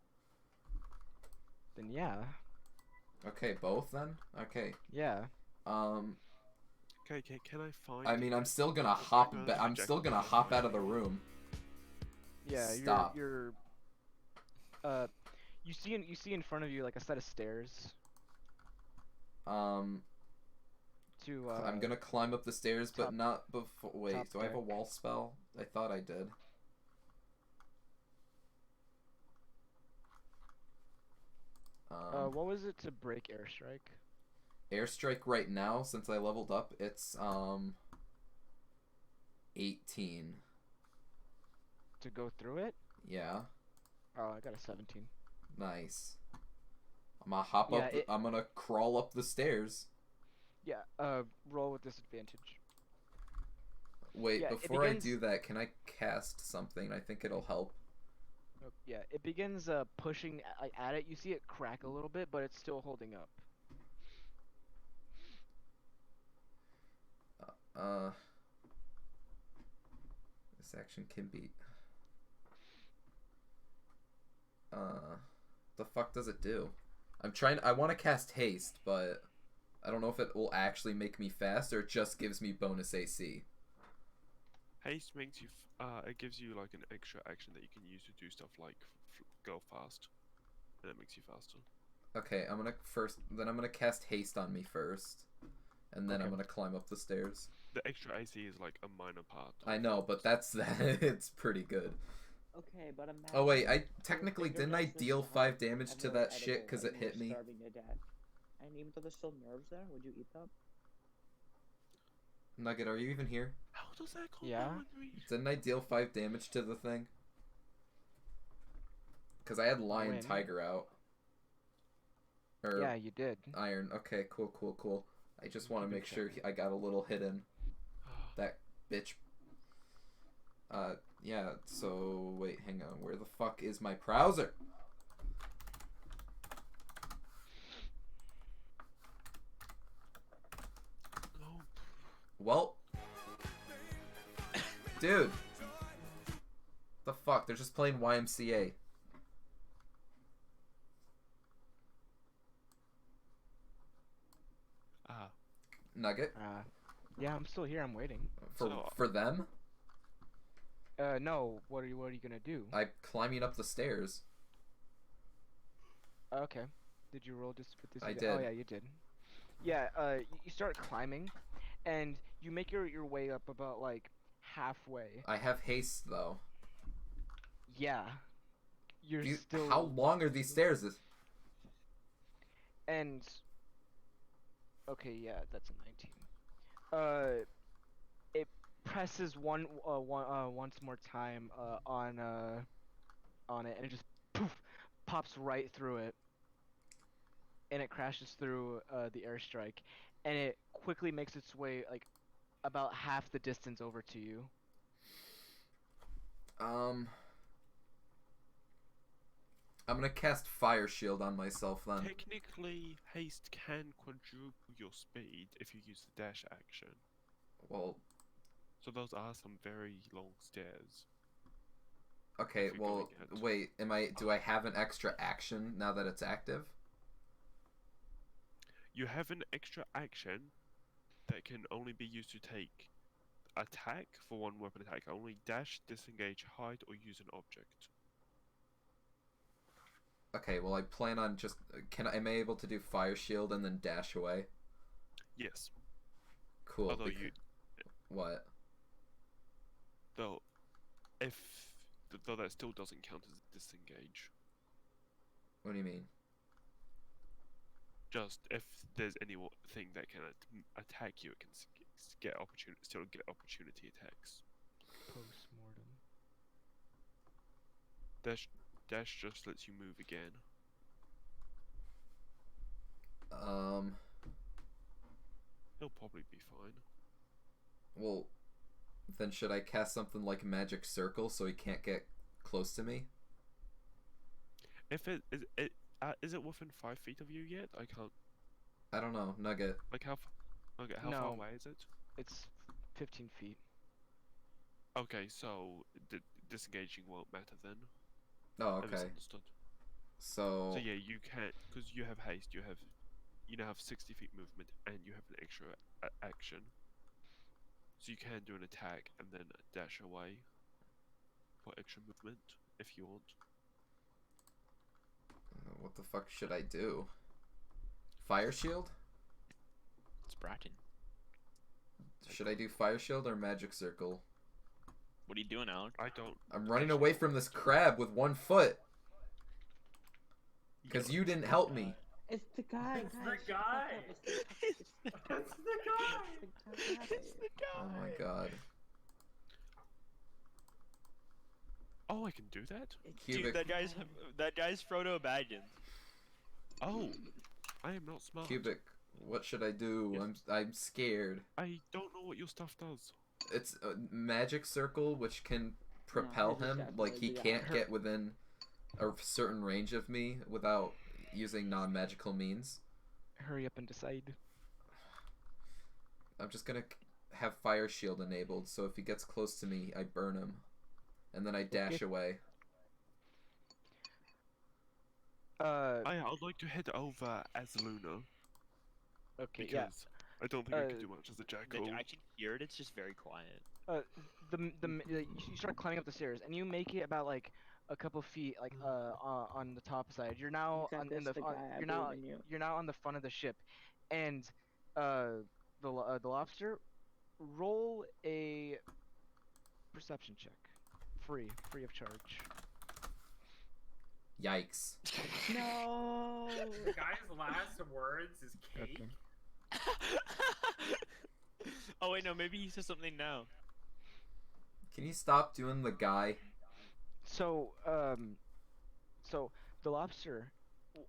Then yeah, Okay, both then. Okay. yeah. Okay, can I find? I mean, I'm still gonna hop. I'm still gonna hop out of the room. Yeah, Stop. you're you see in front of you like a set of stairs Um, to I'm gonna climb up the stairs, but top- not before. Wait, top do I have a deck. wall spell? I thought I did. what was it to break airstrike? Airstrike right now, since I leveled up, it's 18. To go through it? Yeah, Oh, I got a 17. nice. I'm gonna hop Yeah, up. I'm gonna crawl up the stairs. Yeah, roll with disadvantage. Wait, Yeah, it before I begins- do that, can I cast something? I think it'll help. Yeah, it begins pushing at it. You see it crack a little bit, but it's still holding up. This action can be. The fuck does it do? I want to cast haste, but I don't know if it will actually make me fast or it just gives me bonus AC. Haste makes you. It gives you like an extra action that you can use to do stuff like go fast, and it makes you faster. Okay, I'm gonna cast haste on me first, and then I'm Okay. gonna climb up the stairs. The extra AC is like a minor part. I know, but that's that. It's pretty good. Okay, but imagine. Oh wait, I your technically finger didn't I does this deal stuff 5 damage and to they're that shit edible because and it you're hit me? starving to death. And even though there's still nerves there, would you eat them? Nugget, are you even here? How does that call Yeah? Didn't I deal 5 damage to the thing? Because I had Lion When? Tiger out. Or Yeah, you did. Iron. Okay, cool. I just want to make sure I got a little hit in. That bitch. Yeah, so wait, hang on. Where the fuck is my browser? Well, dude, the fuck? They're just playing YMCA. Nugget. Yeah, I'm still here. I'm waiting. For them? No. What are you gonna do? I'm climbing up the stairs. Okay. Did you roll just with this? I Oh did. yeah, you did. Yeah. You start climbing, and you make your way up about like halfway. I have haste though. Yeah. You're still. How long are these stairs? And. Okay, yeah, that's a 19. It presses once more time on it, and it just poof pops right through it, and it crashes through the airstrike, and it quickly makes its way like about half the distance over to you. I'm gonna cast Fire Shield on myself then. Technically, haste can quadruple your speed if you use the dash action. Well, so those are some very long stairs. Okay, well, wait, do I have an extra action now that it's active? You have an extra action that can only be used to take attack for one weapon attack. Only dash, disengage, hide, or use an object. Okay, well I plan on just am I able to do Fire Shield and then dash away? Yes. Cool. Although What? Though that still doesn't count as disengage. What do you mean? Just if there's anything that can attack you, it can still get opportunity attacks. Post-mortem. Dash just lets you move again. He'll probably be fine. Well, then should I cast something like Magic Circle so he can't get close to me? If is it within 5 feet of you yet? I can't. I don't know, Nugget. Like how? Okay, how far away is it? It's 15 feet. Okay, so disengaging won't matter then. Oh, okay. Understood. So yeah, you can't because you have haste. You now have 60 feet movement, and you have an extra action. So you can do an attack and then dash away for extra movement if you want. What the fuck should I do? Fire Shield? It's Bratton. Should I do Fire Shield or Magic Circle? What are you doing, Alec? I'm running away from this crab with 1 foot. Because you didn't help me. It's the guy. It's the guy. It's the guy. It's the guy. Oh my god. Oh, I can do that? Dude, that guy's Frodo Baggins. Oh, I am not smart. Cubic, what should I do? I'm scared. I don't know what your stuff does. It's a Magic Circle, which can propel him. Like, he can't get within a certain range of me without using non-magical means. Hurry up and decide. I'm just gonna have Fire Shield enabled, so if he gets close to me, I burn him. And then I dash away. I'd like to head over as Luna. Okay, because I don't think I can do much as a jackal. I can hear it. It's just very quiet. You start climbing up the stairs, and you make it about like a couple feet, like on the top side. You're now you're now on the front of the ship, and the lobster, roll a perception check free of charge. Yikes. No. The guy's last words is cake. Oh wait, no, maybe he says something now. Can you stop doing the guy? So so the lobster,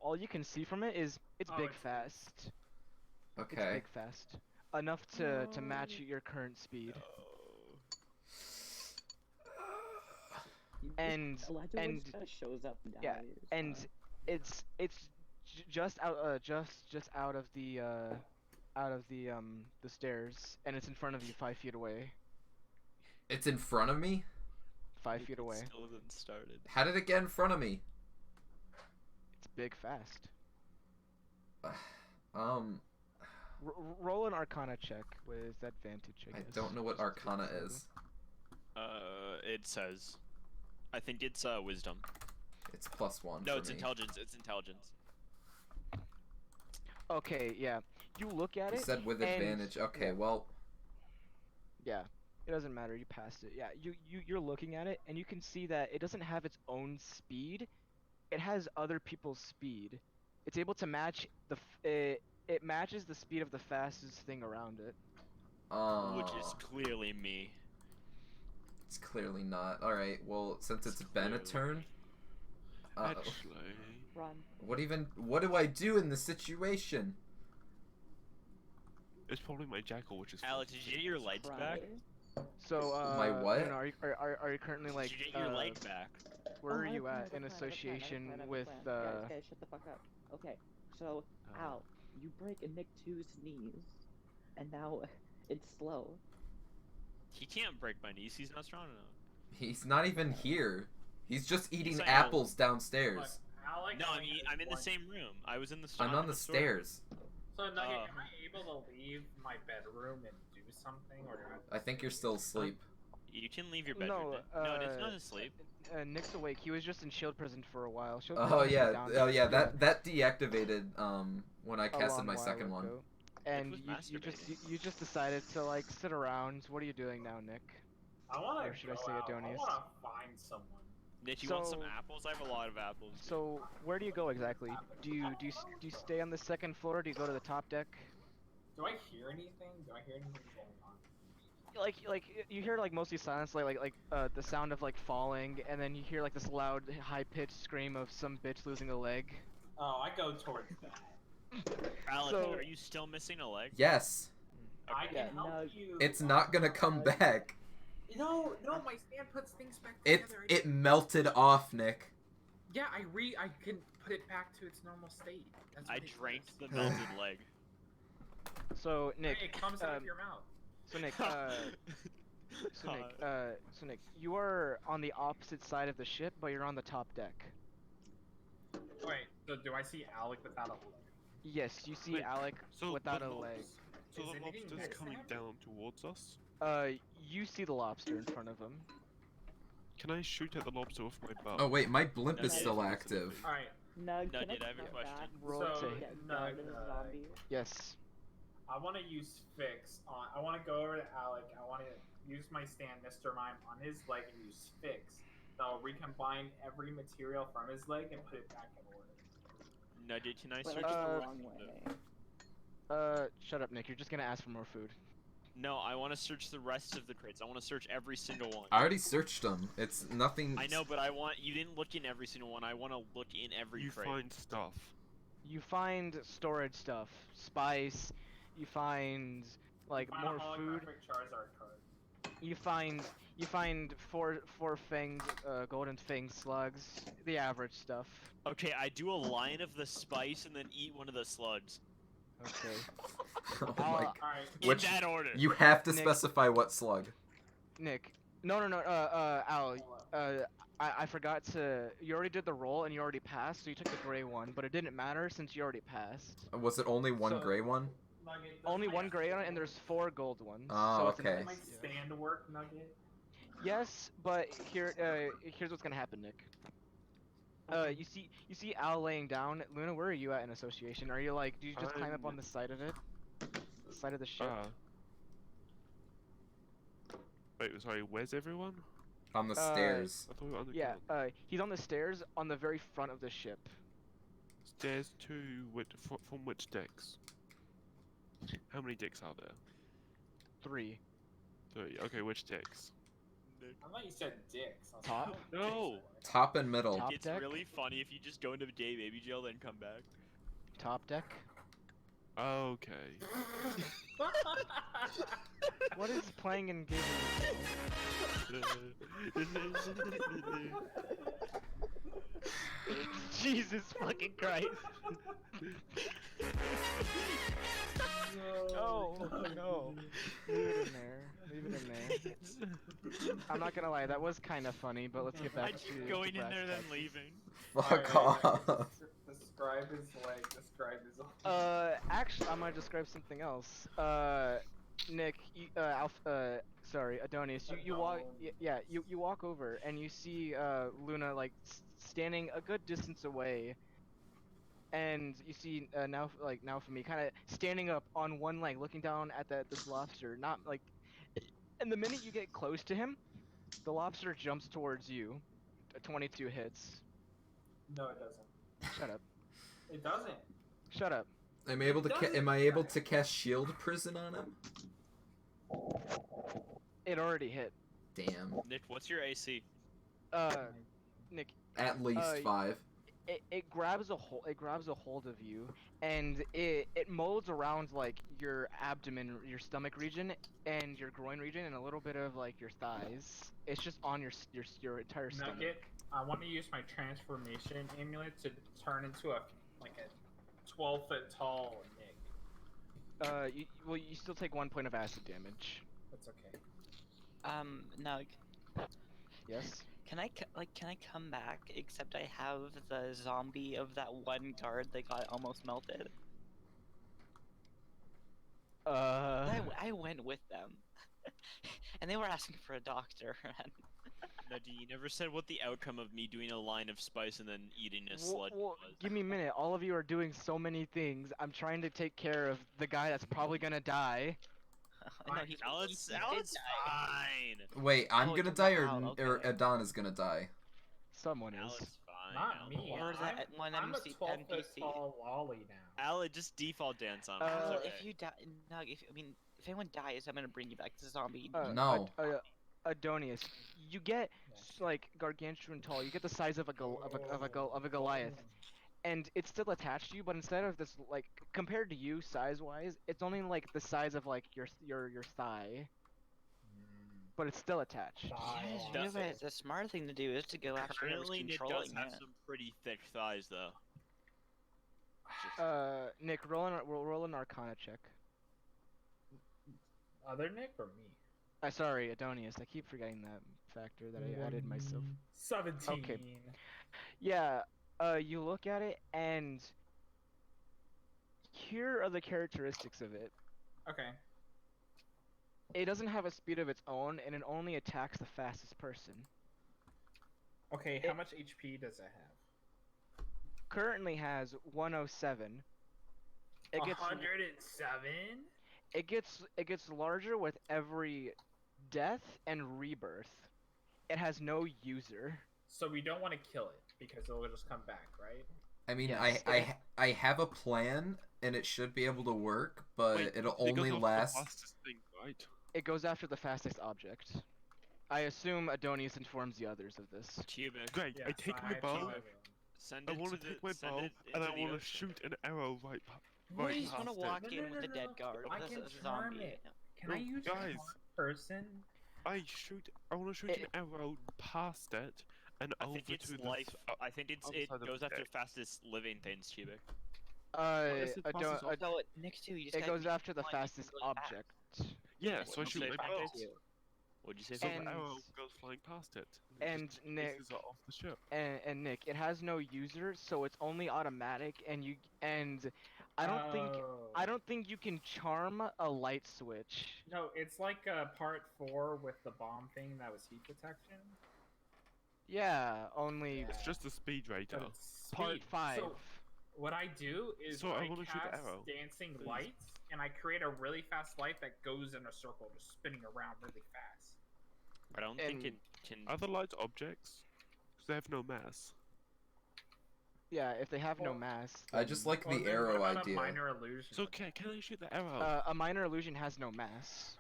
all you can see from it is it's big fast. Okay. It's big fast. Enough to match your current speed. And shows up and yeah, dies. and it's just out of the the stairs, and it's in front of you 5 feet away. It's in front of me? 5 feet away. Still hasn't started. How did it get in front of me? It's big fast. Roll an Arcana check with advantage, I I guess. don't know what Arcana is. It says. I think it's wisdom. It's +1 No, for it's me. intelligence. It's intelligence. Okay, yeah. You look at You it. said with and- advantage. Okay, well, Yeah, it doesn't matter. You passed it. Yeah, you're looking at it, and you can see that it doesn't have its own speed. It has other people's speed. It's able to match it matches the speed of the fastest thing around it. Which is clearly me. It's clearly not. Alright, well, since it's been a turn... Actually... Run. What do I do in this situation? It's probably my jackal, which is... Alex, did you get your lights back? So, My what? you know, are you currently like? Did you get your light back? Where are I have you a plan, at in I have a plan, I have a plan, I have a association plan, I have a with plan. Guys, shut the fuck up. Okay, so Al, you break a Nick 2's knees, and now it's slow. He can't break my knees. He's not strong enough. He's not even here. He's just eating I know. apples downstairs. No, I'm in the same room. I was in the store. I'm on the stairs. So Nugget, am I able to leave my bedroom and do something, or do I? I think you're still asleep. You can leave your bedroom. No, it's not asleep. Nick's awake. He was just in shield prison for a while. Shield Oh prison yeah, is down oh yeah. there. That deactivated when I A casted long my while second one. ago. And you just decided to like sit around. What are you doing now, Nick? I want Or to should go I say out. Adonis? I want to find someone. Nick, you want some So- apples? I have a lot of apples. So where do you go exactly? Do you stay on the second floor? Or do you go to the top deck? Do I hear anything? Do I hear anything going on? Like you hear like mostly silence, like the sound of like falling, and then you hear like this loud, high-pitched scream of some bitch losing a leg. Oh, I go towards that. Alex, So- are you still missing a leg? Yes. I can help you. It's not gonna come back. No, my stand puts things back It together. it melted off, Nick. Yeah, I can put it back to its normal state. That's I what it drank does. the melted leg. So Nick, Hey, it comes out of your mouth. So Nick, so Nick, you are on the opposite side of the ship, but you're on the top deck. Wait, so do I see Alec without a leg? Yes, you see Wait, Alec so without the a leg. So Is the anything lobster's nice coming happening? down towards us. You see the lobster in front of him. Can I shoot at the lobster with my bow? Oh wait, my blimp is No, still no, active. Alright, Nug, No, can dude, I I have a come question. back? Roll So- to Get no, guarded as a zombie. Yes. I want to use Fix on. I want to go over to Alec. I want to use my stand, Mr. Mime, on his leg and use Fix. So I'll recombine every material from his leg and put it back in order. No, dude, can I But search like the the rest wrong of the... way. Shut up, Nick. You're just gonna ask for more food. No, I want to search the rest of the crates. I want to search every single one. I already searched them. It's nothing. I know, but I want you didn't look in every single one. I want to look in every You crate. find stuff. You find storage stuff, spice. You find like Find more a food. holographic Charizard card. You find four fanged golden fang slugs. The average stuff. Okay, I do a line of the spice and then eat one of the slugs. Okay. Oh my. Alright. In Which that order. you have to Nick. specify what slug. Nick. No. Al. I forgot to. You already did the roll and you already passed, so you took the gray one, but it didn't matter since you already passed. Was it only one So- gray one? Nugget, does Only my- one gray on it, and there's 4 gold ones. Oh, so it's okay. Does my stand work, Nugget? Yes, but here's what's gonna happen, Nick. You see Al laying down. Luna, where are you at in association? Are you like, do you just climb up I'm- on the side of it? The side of the ship? Wait, sorry, where's everyone? On the stairs. I thought we were Yeah, underground. he's on the stairs on the very front of the ship. Stairs to from which decks? How many decks are there? 3. 3. Okay, which decks? I thought you said dicks. I was Top? like, I don't think No. so. Top and middle. Top It's deck? really funny if you just go into day baby jail then come back. Top deck? Okay. What is playing in Game Jesus fucking Christ. No, no. Leave it in there. Leave it in there. I'm not gonna lie, that was kind of funny, but let's get back I to keep going in brass there then tacks. leaving. Fuck Alright, off. Describe his leg. Describe his. Actually, I'm gonna describe something else. Nick, sorry, Adonis, you walk, yeah, you walk over and you see Luna like standing a good distance away, and you see now for me kind of standing up on one leg, looking down at this lobster, not like, and the minute you get close to him, the lobster jumps towards you. 22 hits. No, it doesn't. Shut up. It doesn't. Shut up. Am I able to cast Shield Prison on him? It already hit. Damn. Nick, what's your AC? Nick. At least 5. It grabs a hold of you, and it molds around like your abdomen, your stomach region, and your groin region, and a little bit of like your thighs. It's just on your entire stomach. Nugget, I want to use my transformation amulet to turn into a 12-foot tall Nick. You still take 1 point of acid damage. That's okay. Nug. Yes. Can I come back? Except I have the zombie of that one guard that got almost melted. I went with them, and they were asking for a doctor. Nadine, you never said what the outcome of me doing a line of spice and then eating a sludge was. Give me a minute. All of you are doing so many things. I'm trying to take care of the guy that's probably gonna die. No, he Alan's did fine. Wait, I'm Oh, gonna it's die Al, or okay. Adon is gonna die. Someone is. Alan's fine. Not me. Or that one I'm a NPC 12-foot tall lolly now. Alan, just default dance on him. It's So okay. if you die, Nug, if anyone dies, I'm gonna bring you back to zombie. No. Adonis, you get like gargantuan tall. You get the size of a Goliath, and it's still attached to you. But instead of this, like compared to you size-wise, it's only like the size of like your thigh. But it's still attached. You realize the smart thing to do is to go after whoever's Currently, Nick controlling does have it. some pretty thick thighs, though. Nick, roll an Arcana check. Other Nick or me? Sorry, Adonis. I keep forgetting that factor that I added myself. 17. Okay. Yeah. You look at it, and here are the characteristics of it. Okay. It doesn't have a speed of its own, and it only attacks the fastest person. Okay, how much HP does it have? Currently has 107. It gets 107? it gets larger with every death and rebirth. It has no user. So we don't want to kill it because it'll just come back, right? I mean, Yes, I have a plan, and it should be able to work, but Wait, it'll it goes only off the last. fastest thing, right? It goes after the fastest object. I assume Adonis informs the others of this. Cubic. Great, I Yes, take my have bow, two of them. Send I it want to to take my bow, and I want to shoot an arrow right I right just want to past it. walk No, in no, with no, the no, dead no. guard. I That's can a charm zombie. it. Can I No, use guys. one person? I want to shoot an arrow past it and I over think it's to the life. I think it other side of goes the after deck. fastest living things, Cubic. is it Adon- fastest Ad- So next to you, just it gotta goes keep after the flying fastest and going back. object. Yeah, so I What'd shoot you my say, bow. Pancakes? What'd you say? So And- the arrow goes flying past it. and just Nick- misses it off the ship. And Nick, it has no user, so it's only automatic, and I don't think you can charm a light switch. No, it's like part 4 with the bomb thing that was heat detection. Yeah, only Yeah. It's just a speed radar. But it's part speed. 5. So what I do is So I I wanna shoot the cast arrow, dancing please. lights, and I create a really fast light that goes in a circle, just spinning around really fast. I don't think it And- can. Are the lights objects? Because they have no mass. Yeah, if they have no Well, mass. I just then- like Well, the then arrow what about idea. A minor illusion. So with can I shoot the arrow? A minor illusion has no mass.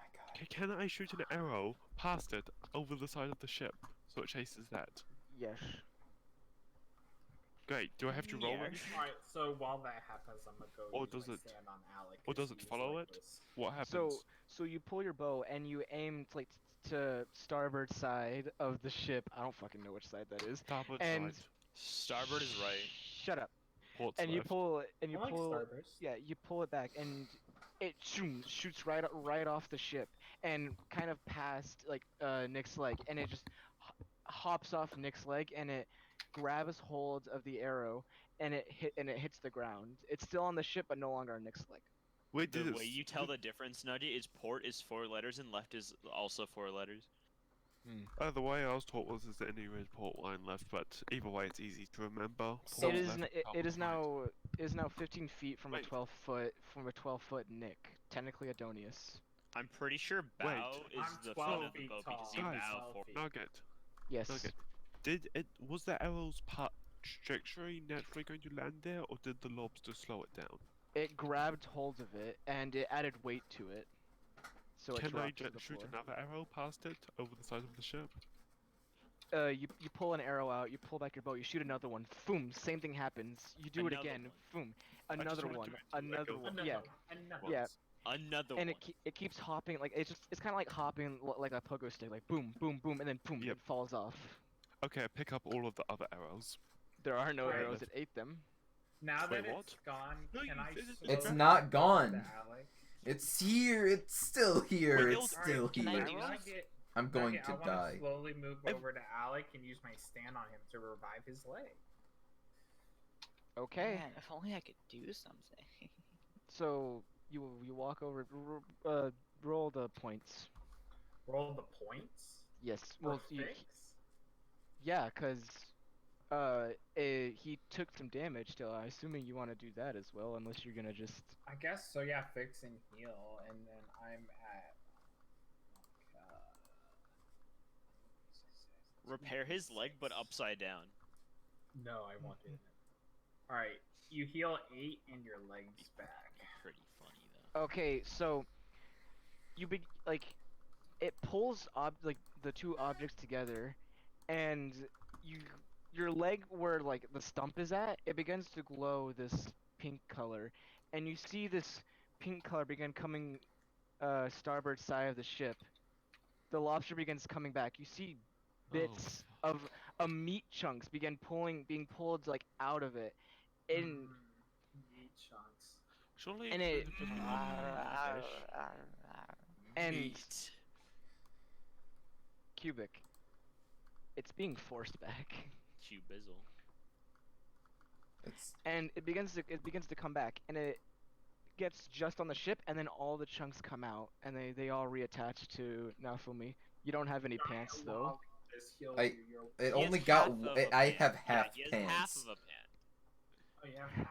Can I shoot an arrow past it over the side of the ship so it chases that? Yes. Great. Do I have to roll Yeah. anything? Alright, so while that happens, I'm gonna go Or use does my it- stand on Alec. Or 'cause does it he's follow like it? this. What happens? So you pull your bow and you aim like to starboard side of the ship. I don't fucking know which side that is. Starboard and side. Starboard is right. Shut up. Port's And you left. pull and you I like pull. starburst. Yeah, you pull it back and it shoots right off the ship and kind of past like Nick's leg, and it just hops off Nick's leg and it grabs hold of the arrow and it hits the ground. It's still on the ship but no longer on Nick's leg. Wait, The did way you tell the difference, Nudgy, is port is 4 letters and left is also 4 letters. The way I was taught was there's only red port line left, but either way it's easy to remember. So- It Port is left, it top is right. now 15 feet from Wait. a 12 foot Nick, technically Adonius. I'm pretty sure bow is I'm the 12 front of the feet boat tall. because you Guys, bow 12 for. feet. Nugget. Yes. Nugget. Did it was the arrow's trajectory naturally going to land there, or did the lobster slow it down? It grabbed hold of it and it added weight to it. So it Can I dropped to the shoot floor. another arrow past it over the side of the ship? You pull an arrow out, you pull back your bow, you shoot another one. Boom, same thing happens. You do Another it again. Boom, just another wanted one, to let another go. one. Another Yeah, one, another yeah. Another And one. it keeps hopping like it's kind of like hopping like a pogo stick, like boom, boom, boom, and then boom, Yep. it falls off. Okay, I pick up all of the other arrows. There are no Alright. arrows that ate them. Now Wait, that what? it's gone, No, can you I finished it. slowly It's not move gone. over to Alec? It's here. It's still here. Wait, It's Alright, still can I here. I do wanna this? get. I'm going okay, to I wanna die. slowly move Ev- over to Alec and use my stand on him to revive his leg. Okay, Man, if only I could do something. so you walk over, roll the points. Roll the points. Yes, For well, fix? yeah, cause he took some damage still. I'm assuming you want to do that as well, unless you're gonna just. I guess so. Yeah, fix and heal, and then I'm at. Repair his leg, but upside down. No, I won't do that. All right, you heal 8 and your legs back. Pretty funny though. Okay, so you it pulls like the two objects together, and your leg where like the stump is at, it begins to glow this pink color, and you see this pink color begin coming starboard side of the ship. The lobster begins coming back. You see bits of meat chunks being pulled like out of it, and Meat chunks. Surely And it's it- going to just and Meat. cubic. It's being forced back, Cubizzle. It's and it begins to come back, and it gets just on the ship, and then all the chunks come out, and they all reattach to Naofumi. You don't have any pants though. This heals I- you. You're... it He only has got. half of I a have pan. half yeah, he has pants. half of a pan. Oh, you have half.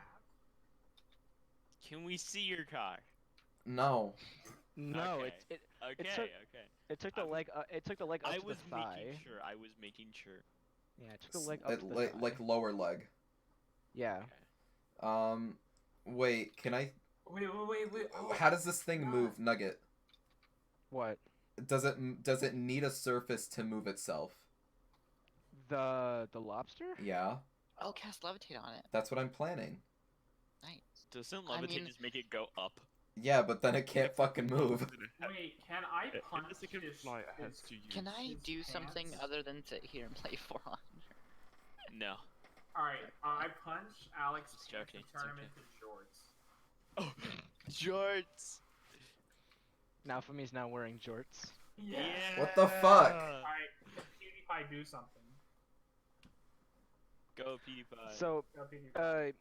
Can we see your car? No. No, Okay. it Okay, took- okay. it took the leg it took the leg up I to was the thigh. making sure. I was making sure. Yeah, it took the leg up It, to the like, thigh. like lower leg. Yeah. Wait. Can I? Wait. Oh, How does this thing move, Nugget? What? Does it need a surface to move itself? The lobster? Yeah, I'll cast levitate on it. that's what I'm planning. Nice. Doesn't I levitate mean- just make it go up? Yeah, but then it can't fucking move. wait, can I punch Unless it can his, fly, it has his- to use. Can I his do something pants? other than sit here and play For Honor? No. Alright, I punch Alex It's pants joking, and turn him it's into jorts. Jorts. Naofumi's now wearing jorts. Yeah. What the fuck? Alright, PewDiePie do something. Go PewDiePie. So, Go PewDiePie.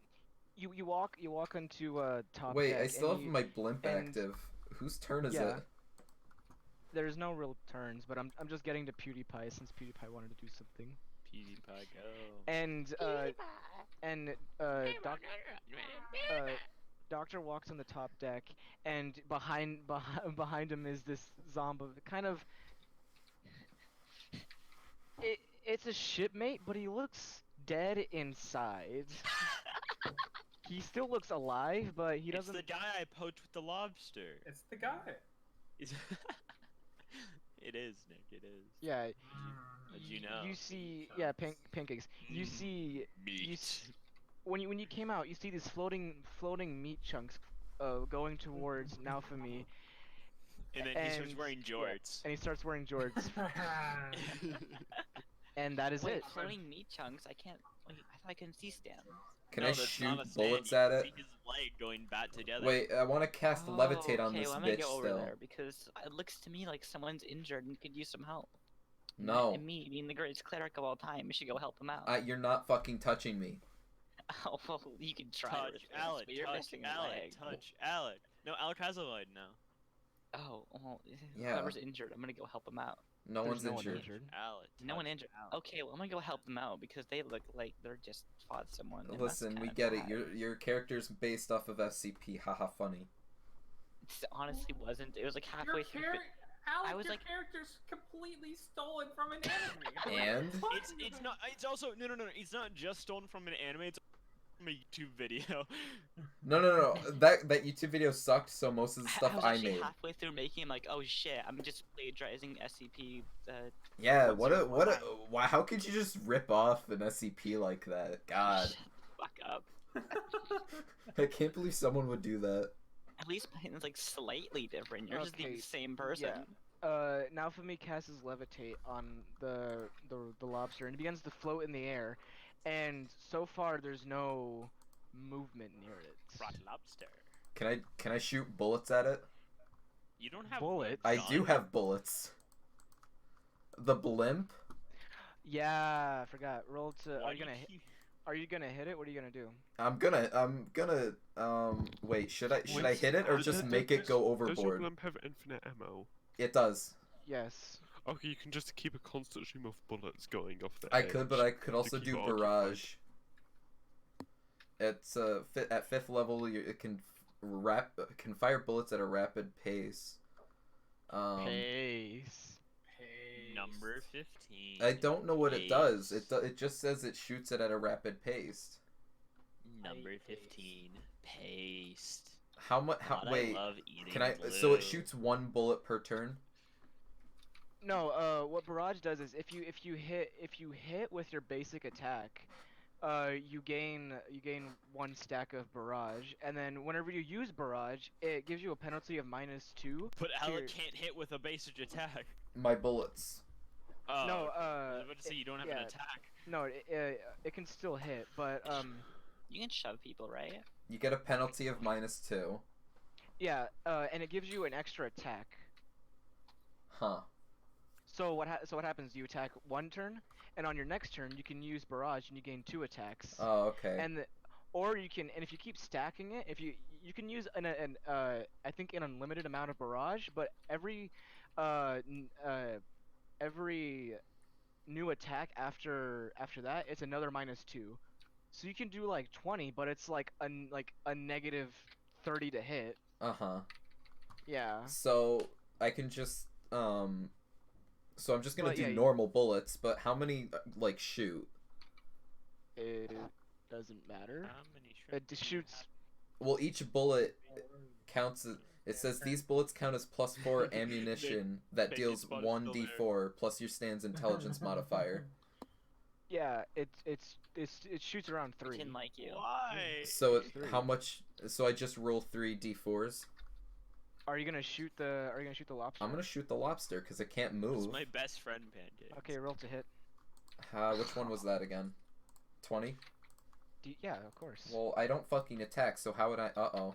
you walk onto top Wait, deck, I still and have you- my blimp and- active. Whose turn is Yeah. it? There's no real turns, but I'm just getting to PewDiePie since PewDiePie wanted to do something. PewDiePie go. And Doctor walks on the top deck, and behind him is this zombie, kind of It's a shipmate, but he looks dead inside. He still looks alive, but he doesn't. It's the guy I poached with the lobster. It's the guy. It is, Nick. It is. Yeah. As you know. You see, yeah, pancakes. You see, Meat. when you came out, you see these floating meat chunks, going towards Naofumi. And then he starts wearing jorts. And he starts wearing jorts. And that is Wait, it. floating meat chunks? I can't. Wait, I thought I couldn't see Stan. Can No, I that's shoot not a stand. bullets You at can it? see his leg going back together. Wait, I want to cast levitate on okay, this well, I'm gonna bitch go over still. there because it looks to me like someone's injured and could use some help. No. And me, being the greatest cleric of all time, we should go help him out. You're not fucking touching me. Oh, well, you can try. Touch resist, Alec. but you're Touch missing a Alec. leg. Touch Alec. No, Alec has a leg now. Oh, well, Yeah. whoever's injured, I'm gonna go help him out. No There's one's no one injured. injured. Alec. No one touch injured. Alec. Okay, well, I'm gonna go help them out because they look like they're just fought someone. and that's Listen, we kinda get it. bad. Your character's based off of SCP. Haha, funny. It honestly wasn't. It was like halfway Your through. Alec, I was your like- character's completely stolen from an anime. And? It's not. It's also no. It's not just stolen from an anime. It's from a YouTube video. No. That YouTube video sucked. So most of the I stuff was I actually made. halfway through making. I'm like, oh shit, I'm just plagiarizing SCP. Yeah. Why? How could you just rip off an SCP like that? God. Shut the fuck up. I can't believe someone would do that. At least mine is like slightly different. You're just Okay, the same person. Naofumi casts his levitate on the lobster and it begins to float in the air, and so far there's no movement near it. Rot lobster. Can I shoot bullets at it? You don't have Bullets? I do have bullets. The blimp? Yeah, I forgot. Roll to. Why Are you gonna hit? keep- Are you gonna hit it? What are you gonna do? I'm gonna wait, should I hit it or just make it go Does your overboard? blimp have infinite ammo? It does. Yes. Okay, you can just keep a constant stream of bullets going off the I edge could, but I could to also keep do it occupied. barrage. It's at 5th level it can fire bullets at a rapid pace. Pace. Number 15. I don't know what it does. Pace. It just says it shoots it at a rapid pace. Number 15. Paste. How much? God, Wait. I love eating Can I? blue. So it shoots 1 bullet per turn. No. What barrage does is if you hit with your basic attack, you gain 1 stack of barrage, and then whenever you use barrage, it gives you a penalty of -2. But to Alec your- can't hit with a basic attack. My bullets. Oh, No, okay. I was about to say you don't have an yeah. attack. No, it can still hit, but You can shove people, right? You get a penalty of -2. yeah, and it gives you an extra attack. Huh. So what happens? You attack 1 turn, and on your next turn you can use barrage and you gain 2 attacks. Oh, okay. Or you can, and if you keep stacking it, if you can use I think an unlimited amount of barrage, but every new attack after that, it's another -2. So you can do like 20, but it's like a -30 to hit. Uh-huh. Yeah. So I can just so I'm just gonna Well, do yeah, normal bullets, but how many like shoot? It doesn't matter. How many It just shoots. Well, each bullet counts as, it says these bullets count as +4 ammunition that Big deals spot is 1d4 plus your stand's intelligence modifier. Yeah, it shoots around 3. Didn't like you. Why? So Three. how much? So I just roll 3 d4s. Are you gonna shoot the lobster? I'm gonna shoot the lobster because it can't It's move. my best friend, Pancake. Okay, roll to hit. Which one was that again? 20? Yeah, of course. Well, I don't fucking attack, so how would I? Uh-oh.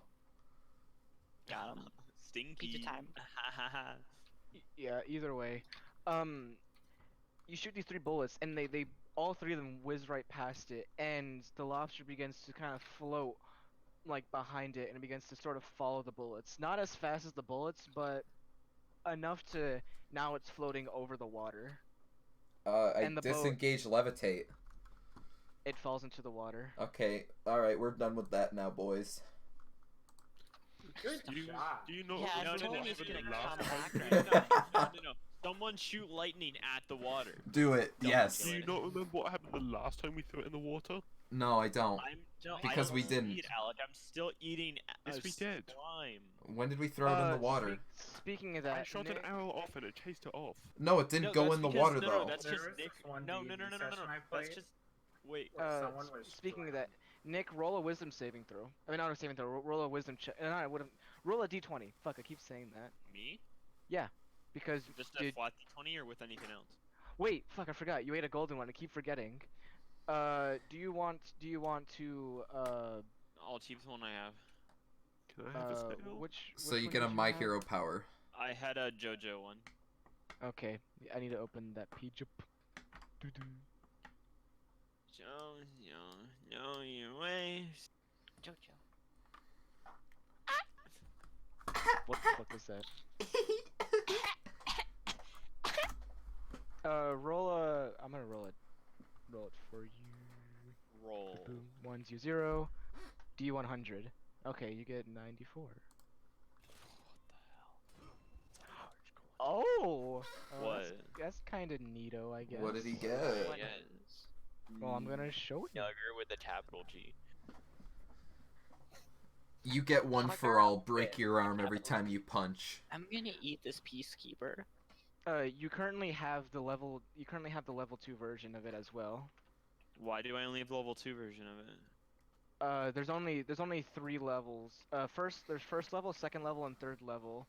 Got him. Stinky. Pizza time. Ha ha ha. Yeah, either way. You shoot these 3 bullets, and they all 3 of them whiz right past it, and the lobster begins to kind of float like behind it, and it begins to sort of follow the bullets. Not as fast as the bullets, but enough to now it's floating over the water. I And the boat- disengage levitate. It falls into the water. Okay, alright, we're done with that now, boys. Good Do you shot. do you not Yeah, I No, told no, you no, he's no, gonna no, come no, back no, right no, no, no. Someone shoot lightning at the water. Do it. Don't Yes. kill Do you it. not remember what happened the last time we threw it in the water? No, I don't. Because I we don't didn't. see it, Alec. I'm still eating Yes, we did. slime. When did we throw it in the water? Speaking of I that, shot an Nick- arrow off and it chased it off. No, it didn't No, go that's in the because- water no, though. that's There just was Nick. this one No, D&D no. session I That's played just. Wait. where someone was speaking of drowned. that, Nick, roll a wisdom saving throw. I mean, not a saving throw. Roll a wisdom check. No, I wouldn't. Roll a d20. Fuck, I keep saying that. Me? Yeah, because Just a dude, flat d20 or with anything else? wait, fuck, I forgot. You ate a golden one. I keep forgetting. Do you want to I'll keep the one I have. Can I have a spell? So which you one get a did My have? Hero power. I had a JoJo one. Okay, I need to open that page up. JoJo, know your ways. Jojo. What the fuck was that? Roll a. I'm gonna roll it. Roll it for you. Roll. Boom. 100. D100. Okay, you get 94. Oh! What? That's kind of neato, I guess. What did he get? Yes. Well, I'm gonna show you. Nugger with a capital G. You get one for all. Break your arm every time you punch. I'm gonna eat this peacekeeper. You currently have the level. You currently have the level 2 version of it as well. Why do I only have the level 2 version of it? There's only 3 levels. There's first level, second level, and third level.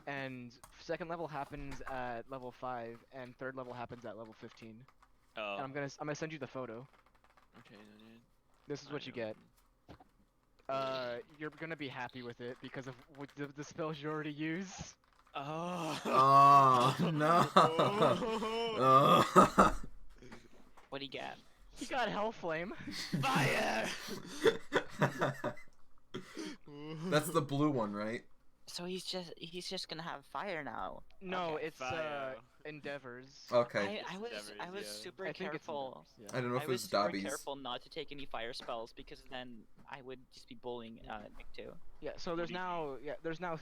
And second level happens at level 5, and third level happens at level 15. Oh. And I'm gonna send you the photo. Okay, dude. This is what you get. You're gonna be happy with it because of the spells you already use. Oh. Oh no. Oh. What do you get? You got Hellflame. Fire! That's the blue one, right? So he's just gonna have fire now. No, Okay. it's Fire. Endeavors. Okay. I was Endeavors, yeah. super I think it's careful. Endeavors, yeah. I don't know if I it was was super Dobby's. careful not to take any fire spells because then I would just be bullying Nick too. Yeah. So there's now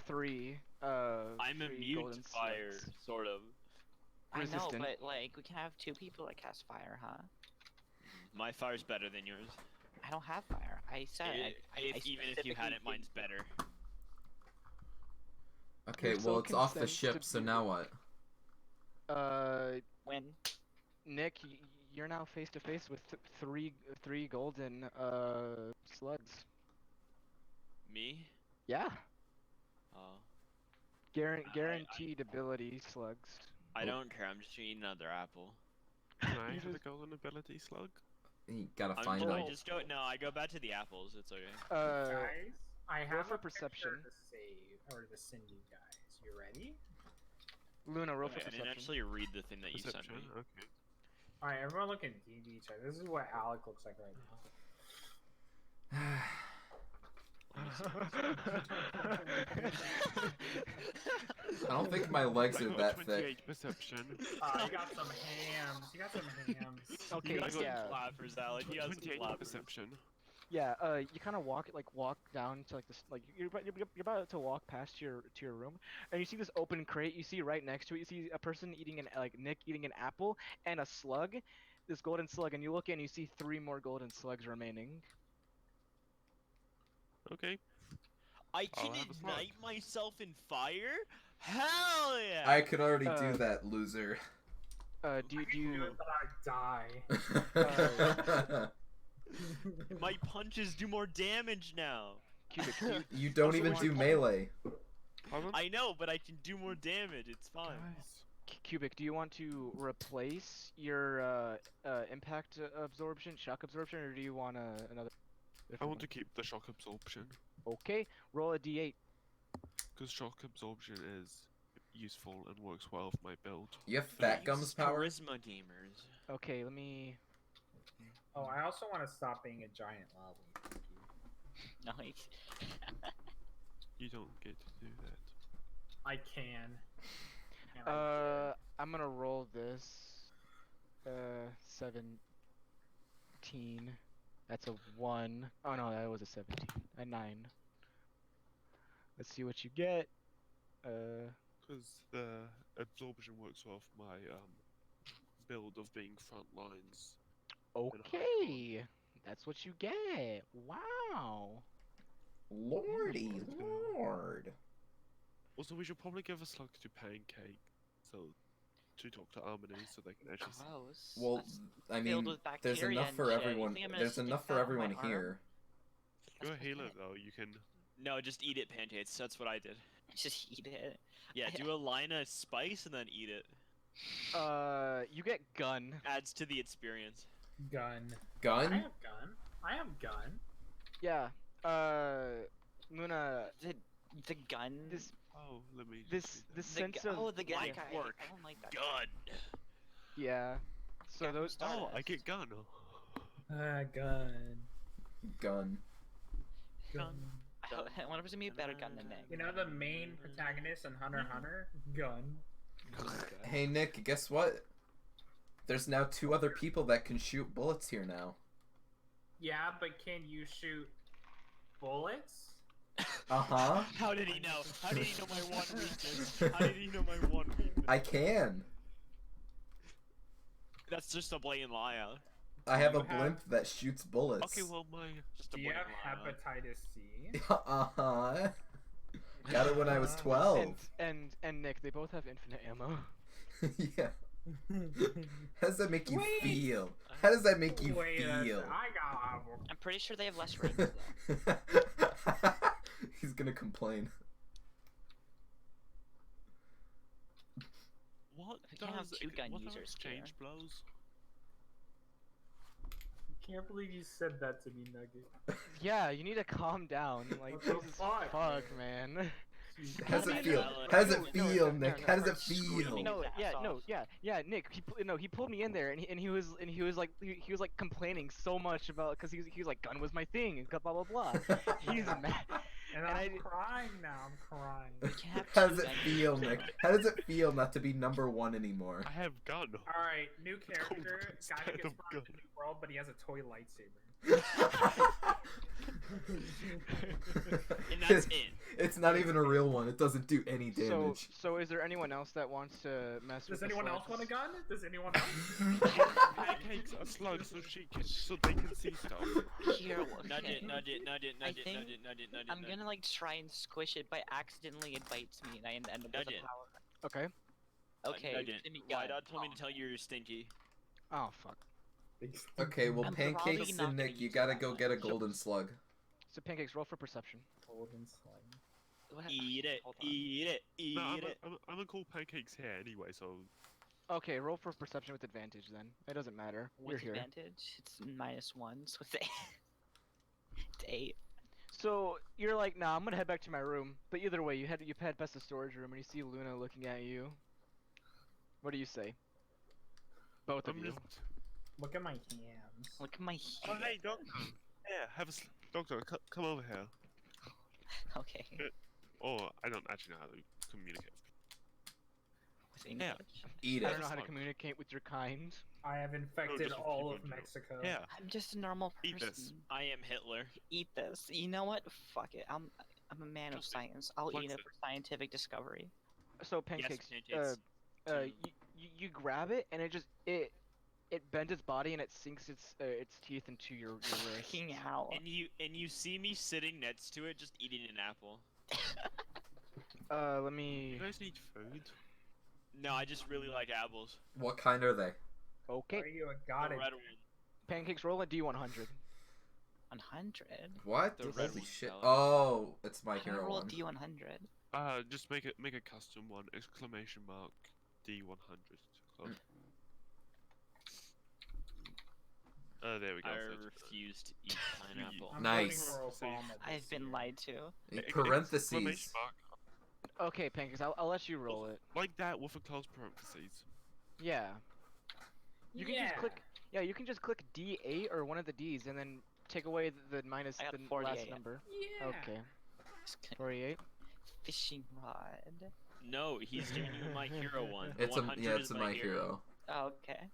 3. I'm 3 immune golden to fire, slugs. sort of. I know, Resistant. but like we can have 2 people that cast fire, huh? My fire's better than yours. I don't have fire. I said Even if you had it, mine's better. Okay, You're so well it's off the consent ship, to so be- now what? when Nick, you're now face to face with 3 golden slugs. Me? Yeah. Oh. Guaranteed ability slugs. I don't care. I'm just eating another apple. Can I have the golden ability slug? You gotta I find out. just go. No, I go back to the apples. It's okay. Guys, I roll have for a picture perception. to save or to send you guys. You ready? Luna, roll Okay, for I didn't perception. actually read the thing that you sent Perception. me. Okay. All right, everyone, look in D&D chat. This is what Alec looks like right now. I don't think my legs I are got that thick. 28 perception. You got some hams. You got some hams. Okay, You got some yeah. clappers, Alec. You got some 28 clappers. perception. Yeah, you kind of walk down to like this, like you're about to walk past your room, and you see this open crate. You see right next to it, you see a person eating Nick eating an apple and a slug, this golden slug, and you look in, you see 3 more golden slugs remaining. Okay. I I'll can have a slug. ignite myself in fire? Hell yeah! I could already do that, loser. Do you? But I die. My punches do more damage now. Cubic, You don't even do melee. I know, but I can do more damage. It's fine. Cubic, do you want to replace your impact absorption, shock absorption, or do you want another? I want to keep the shock absorption. Okay, roll a d8. Because shock absorption is useful and works well with my build. You have Fat Gums power? Charisma gamers. Okay, let me. Oh, I also want to stop being a giant lolly. Nice. You don't get to do that. I can. And I I'm gonna roll this. 17. That's a 1. Oh no, that was a 17. A 9. Let's see what you get. Because the absorption works off my build of being front lines. Okay, that's what you get. Wow. Lordy lord. Also, we should probably give a slug to Pancake, so to talk to Harmony, so they can actually. Gross. Well, That's I filled mean, with there's bacteria enough and for shit. You everyone. think I'm gonna There's stick enough for that on my everyone arm? here. You're a healer, though. You can. No, just eat it, pancakes. That's what I did. Just eat it. Yeah, do a line of spice and then eat it. You get gun. Adds to the experience. Gun. Gun? I have gun. I have gun. Yeah. Luna. The gun. This. Oh, let me. This The sense gu- of oh, the gun. Like I work. don't like that. Gun. Yeah. So those. Oh, I get gun. Gun. Gun. Gun. I want to be a better gun than Nick. You know the main protagonist in Hunter x Hunter? Gun. Hey Nick, guess what? There's now 2 other people that can shoot bullets here now. Yeah, but can you shoot bullets? Uh-huh. How did he know? How did he know my one weakness? How did he know my one weakness? I can. That's just a blatant lie out. I have a blimp that shoots bullets. Okay, well, my. Do you have hepatitis C? Uh-huh. Got it when I was 12. And Nick, they both have infinite ammo. Yeah. How does that make you feel? How does that make you Wait, feel? I got I'm pretty sure they have less range though. He's gonna complain. What We can't have does 2 gun what are users exchange blows? Can't believe you said that to me, Nugget. Yeah, you need to calm down. Like, What the Jesus fuck, man. How does it Calm feel? down. How does it No, feel, no, Nick? no, How does no. it feel? No, Yeah, Nick. He pulled me in there, and he was like complaining so much about because he was like gun was my thing and blah blah blah. He's mad. And I'm crying now. I'm crying. How does it feel, Nick? How does it feel not to be number 1 anymore? I have gun. All right, new character. Gold Guy who gets gun. brought to the new world, but he has a toy lightsaber. And that's it. It's not even a real one. It doesn't do any damage. So is there anyone else that wants to mess with? Does anyone else want a gun? Does anyone else? Pancakes a slug so they can see stuff. Here, Nudge okay. it, nudge it, nudge it, I nudge it, think nudge it, nudge it, nudge it. I'm gonna like try and squish it, but accidentally it bites me and I end up with Nudge a it. power. Okay. Okay. Nudge it. Jimmy Why gun. dad told me to tell you you're stinky. Oh fuck. Okay, well, I'm probably Pancakes not and gonna Nick, you use gotta that go one. get a golden slug. So Pancakes, roll for perception. Golden slug. What? Eat it, Hold on. eat it, eat No, it. I'm gonna call Pancakes here anyway, so. Okay, roll for perception with advantage then. It doesn't matter. You're With here. advantage, it's -1, so it's 8. It's 8. So you're like, nah, I'm gonna head back to my room. But either way, you head past the storage room and you see Luna looking at you. What do you say? Both of I'm you. just. Look at my hands. Look at my Oh, hand. hey, doctor. Yeah, doctor, come over here. Okay. Or I don't actually know how to communicate. With English. Eat I it. don't know how to communicate with your kind. I have infected just all keep of on going. Mexico. Yeah. I'm just a normal Eat person. this. I am Hitler. Eat this. You know what? Fuck it. I'm a man of Just science. I'll flex eat it it. for scientific discovery. So Pancakes, Pancakes. you grab it and it bends its body and it sinks its teeth into your wrist. Fucking hell. And you see me sitting next to it, just eating an apple. Let me. You guys need food? No, I just really like apples. What kind are they? Okay. Are you a The god? red one. Pancakes, roll a D100. 100. What? The red Holy one, shit. fella. Oh, it's my How do I hero roll a one. D100? Just make a custom one! Exclamation mark D100. There we go. I 30%. refuse to eat pineapple. I'm Nice. voting for Obama I've this been year. lied to. Parentheses. Exclamation mark, Okay, Pancakes, I'll let you roll it. like that with a close parentheses. Yeah. You can just Yeah. click. Yeah, you can just click D8 or one of the D's and then take away the minus I got the last 48. number. Yeah. Okay. Just kidding. 48. Fishing rod. No, he's giving you my hero one. It's 100 it's is a my hero. Oh, okay.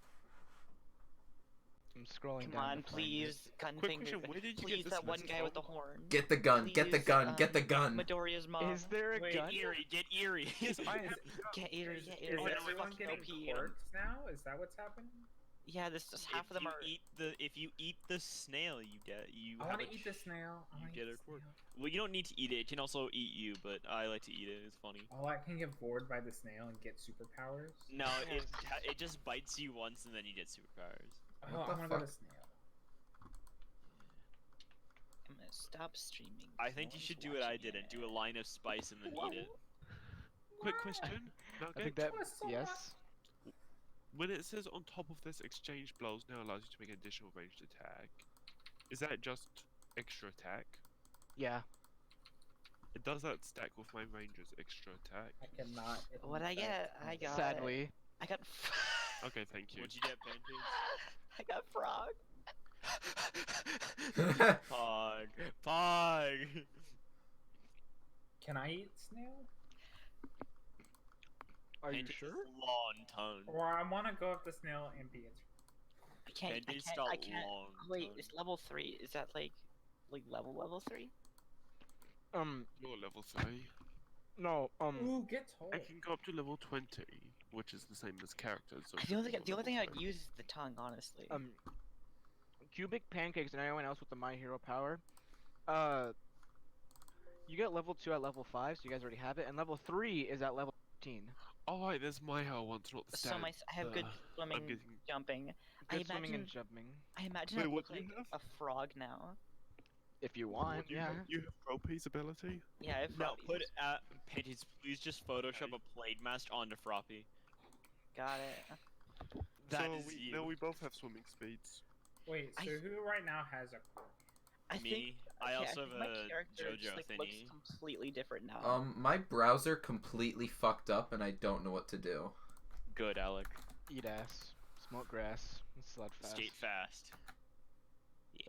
I'm scrolling Come down. on, to find please, it. gun Quick finger. question, where did you Please, get this that one message guy with the from? horn. Get the gun. Get the Please, gun. Get the gun. Midoriya's mom. Is there a Wait, gun? Eerie, get eerie. Get Eerie, get Eerie. Is It's everyone fucking getting OP. quirks now? Is that what's happening? Yeah, this is half of them are. If you eat the snail, you I have want a to eat the snail. I you wanna get eat a the quirk. snail. Well, you don't need to eat it. It can also eat you, but I like to eat it. It's funny. Oh, I can get bored by the snail and get superpowers. No, it just bites you once and then you get superpowers. Oh, What I the want to fuck? go to snail. I'm gonna stop streaming. I think you should do what I did and do a line of spice and then eat it. Quick question, I Nugget. think that. That was so Yes. When it says on top of this, exchange blows now allows you to make an additional ranged attack. Is that just extra attack? Yeah. It does that stack with my ranger's extra attack? I cannot. it What I won't get? stack. I got. Sadly. I got. Okay, thank you. What'd you get, Pancakes? I got frog. Pog. Pog. Can I eat snail? Are you Pancakes sure? has long tongue. Or I want to go up the snail and be it. I can't. I Pancakes can't. got I can't. long Wait, tongue. it's level 3. Is that like level 3? You're level 3. No. Ooh, get told. I can go up to level 20, which is the same as characters. So The only technically thing level I'd use is the tongue, honestly. Cubic Pancakes and anyone else with the My Hero power. You get level 2 at level 5, so you guys already have it, and level 3 is at level 15. Oh right, there's my hell ones, not the So stand. I have good swimming, getting- jumping. Good I swimming imagine. and jumping. I imagine Wait, I what look do you like have? a frog now. If you What want, do you yeah. have? You have Froppy's ability? Yeah, I have No, froggies. put Pancakes, please just Photoshop a Plague Mask onto Froppy. Got it. That so is you. No, we both have swimming speeds. Wait, so who right now has a quirk? I Me, think. I okay, also think have my a character JoJo just, like, thingy. looks completely different now. My browser completely fucked up and I don't know what to do. Good, Alec. Eat ass. Smoke grass. And sled fast. Skate fast. Yeah.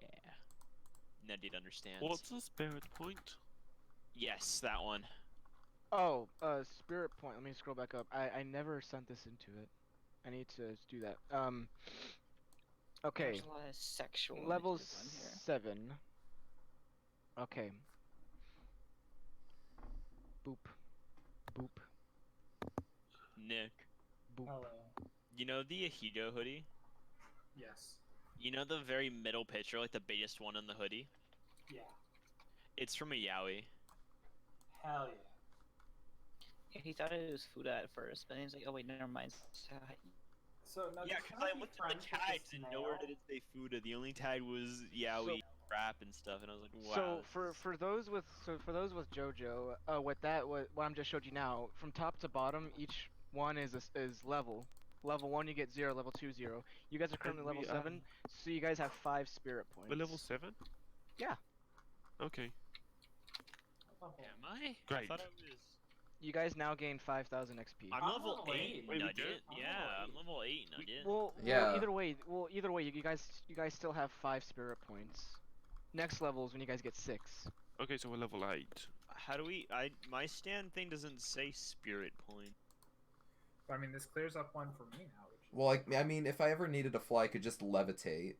Neddy understands. What's a spirit point? Yes, that one. Oh, spirit point. Let me scroll back up. I never sent this into it. I need to do that. Okay. There's a lot of sexual Level images on here. 7. Okay. Boop. Boop. Nick. Boop. Hello. You know the Ahido hoodie? Yes. You know the very middle picture, like the biggest one on the hoodie? Yeah. It's from a Yaoi. Hell yeah. Yeah, he thought it was Fuda at first, but he's like, oh wait, never mind. So no, Yeah, just because can I be looked at friends the with tags and nowhere snail? did it say Fuda. The only tag was Yaoi rap and stuff, and I was like, wow. So for those with JoJo, what I'm just showed you now, from top to bottom, each one is level. Level 1 you get 0, level 2 0. You guys are currently level 7, so you guys have 5 spirit points. We're level 7? Yeah. Okay. Am I? I Great. thought I was... You guys now gain 5,000 XP. I'm level 8, Wait, we Nugget. did? Yeah, I'm level 8, Nugget. Well, Yeah. either way, you guys still have 5 spirit points. Next level is when you guys get 6. Okay, so we're level 8. How do we... my stand thing doesn't say spirit point. I mean, this clears up one for me now. Which is Well, I mean, if I ever needed to fly, I could just levitate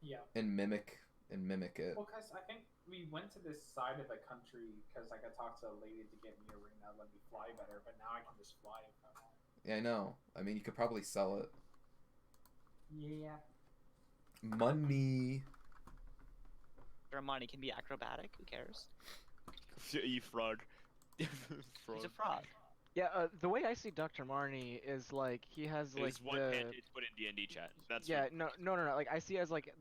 yeah. and mimic it. Well, cause I think we went to this side of the country because like I talked to a lady to get me a ring that let me fly better, but now I can just fly if I want. Yeah, I know. I mean, you could probably sell it. Yeah. Money. Ramani can be acrobatic, who cares? You frog. He's a frog. Yeah, the way I see Dr. Marnie is like he has like There's one the Pancakes put in D&D chat. That's yeah what- no like I see as like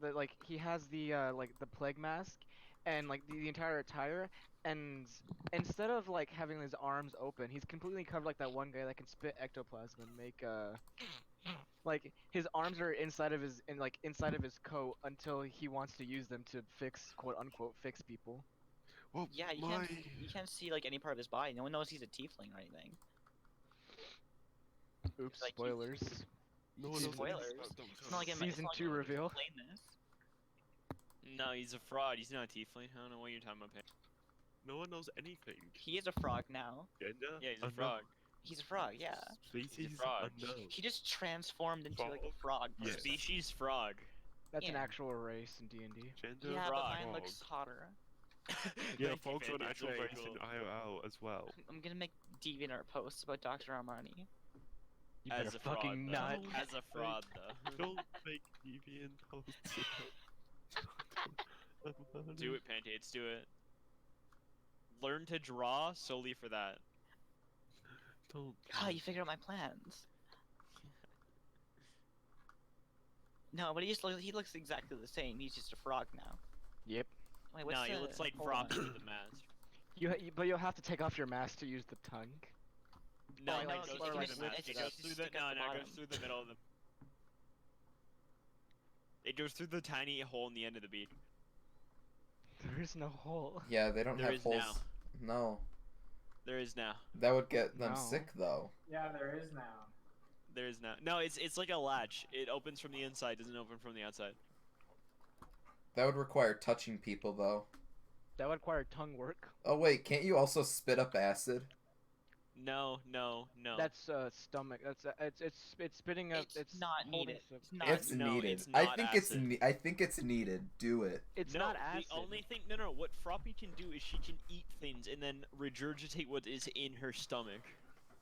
he has the like the plague mask and like the entire attire, and instead of like having his arms open, he's completely covered like that one guy that can spit ectoplasm and make like his arms are inside of his coat until he wants to use them to fix quote unquote fix people. Well, Yeah, you can't see like any part of his body. No one knows he's a tiefling or anything. Oops, Like, spoilers. No one knows Spoilers. anything about Dr. It's not like in my- it's Season not 2 like reveal. explain this. No, he's a fraud. He's not a tiefling. I don't know what you're talking about, Pancakes. No one knows anything. He is a frog now. Gender? Yeah, he's a Unknown. frog. He's a frog, yeah. Species frog. unknown. He just transformed into like a Frog? frog. Yeah. person. Species frog. That's an Yeah. actual race in D&D. Gender Yeah, but frog. mine looks hotter. Yeah, Thank you, frogs are an Pancake, actual very race cool. in IOL as well. I'm gonna make DeviantArt posts about Dr. Armani. You As better a fraud, fucking though. not. As a fraud, though. Don't make deviant posts. Do it, Pantates, do it. Learn to draw solely for that. Don't. Ah, you figured out my plans. No, but he looks exactly the same. He's just a frog now. Yep. Wait, what's No, he the- looks like hold Frog on. with the mask. But you'll have to take off your mask to use the tongue. No, Or no, like, it goes or through like the mask. lift It it goes up, through the stick at no, the no, it bottom. goes through the middle of them. It goes through the tiny hole in the end of the beak. There is no hole. Yeah, they don't There have is holes. now. No. There is now. That would get them No. sick though. Yeah, there is now. There is now. No, it's like a latch. It opens from the inside, doesn't open from the outside. That would require touching people though. That would require tongue work. Oh wait, can't you also spit up acid? No, no, no. That's stomach. That's it's spitting up. It's not holding needed. stuff. It's not It's no, needed. it's I not think acid. I think it's needed. Do it. It's no, not acid. The only thing, no. What Froppy can do is she can eat things and then regurgitate what is in her stomach.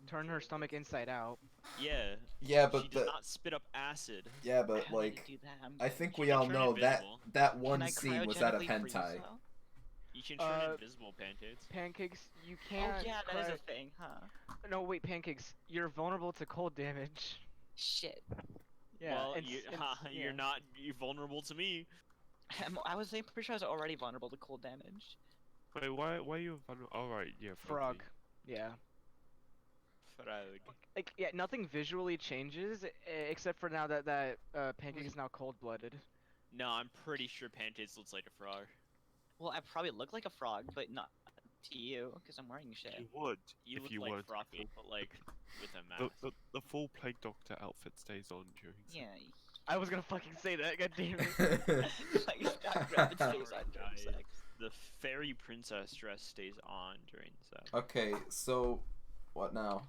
Turn her stomach inside out. Yeah. Yeah, She but does not spit up acid. yeah, I but don't need to like do that, I'm I good. think She we can all turn know that invisible. that Can one I scene was out of cryogenically freeze hentai. though? You can turn Uh, invisible, Pancakes. Pancakes, you Oh can't. yeah, that is cry- a thing, huh? No, wait, pancakes. You're vulnerable to cold damage. Shit. Yeah. Well, and- you, and- you're yeah. not. You're vulnerable to me. I was pretty sure I was already vulnerable to cold damage. Wait, why are you vulnerable? Oh, right, yeah, Frog. Yeah. Frog. Like, yeah, nothing visually changes except for now that pancake is now cold-blooded. No, I'm pretty sure Pancakes looks like a frog. Well, I probably look like a frog, but not to you, because I'm wearing shit. You would You if look you like weren't. Froppy, but like with a mask. The full Plague Doctor outfit stays on during. Yeah. I was gonna fucking say that. God damn it. Like, that rabbit stays on during Guys, sex. The fairy princess dress stays on during sex. Okay, so what now?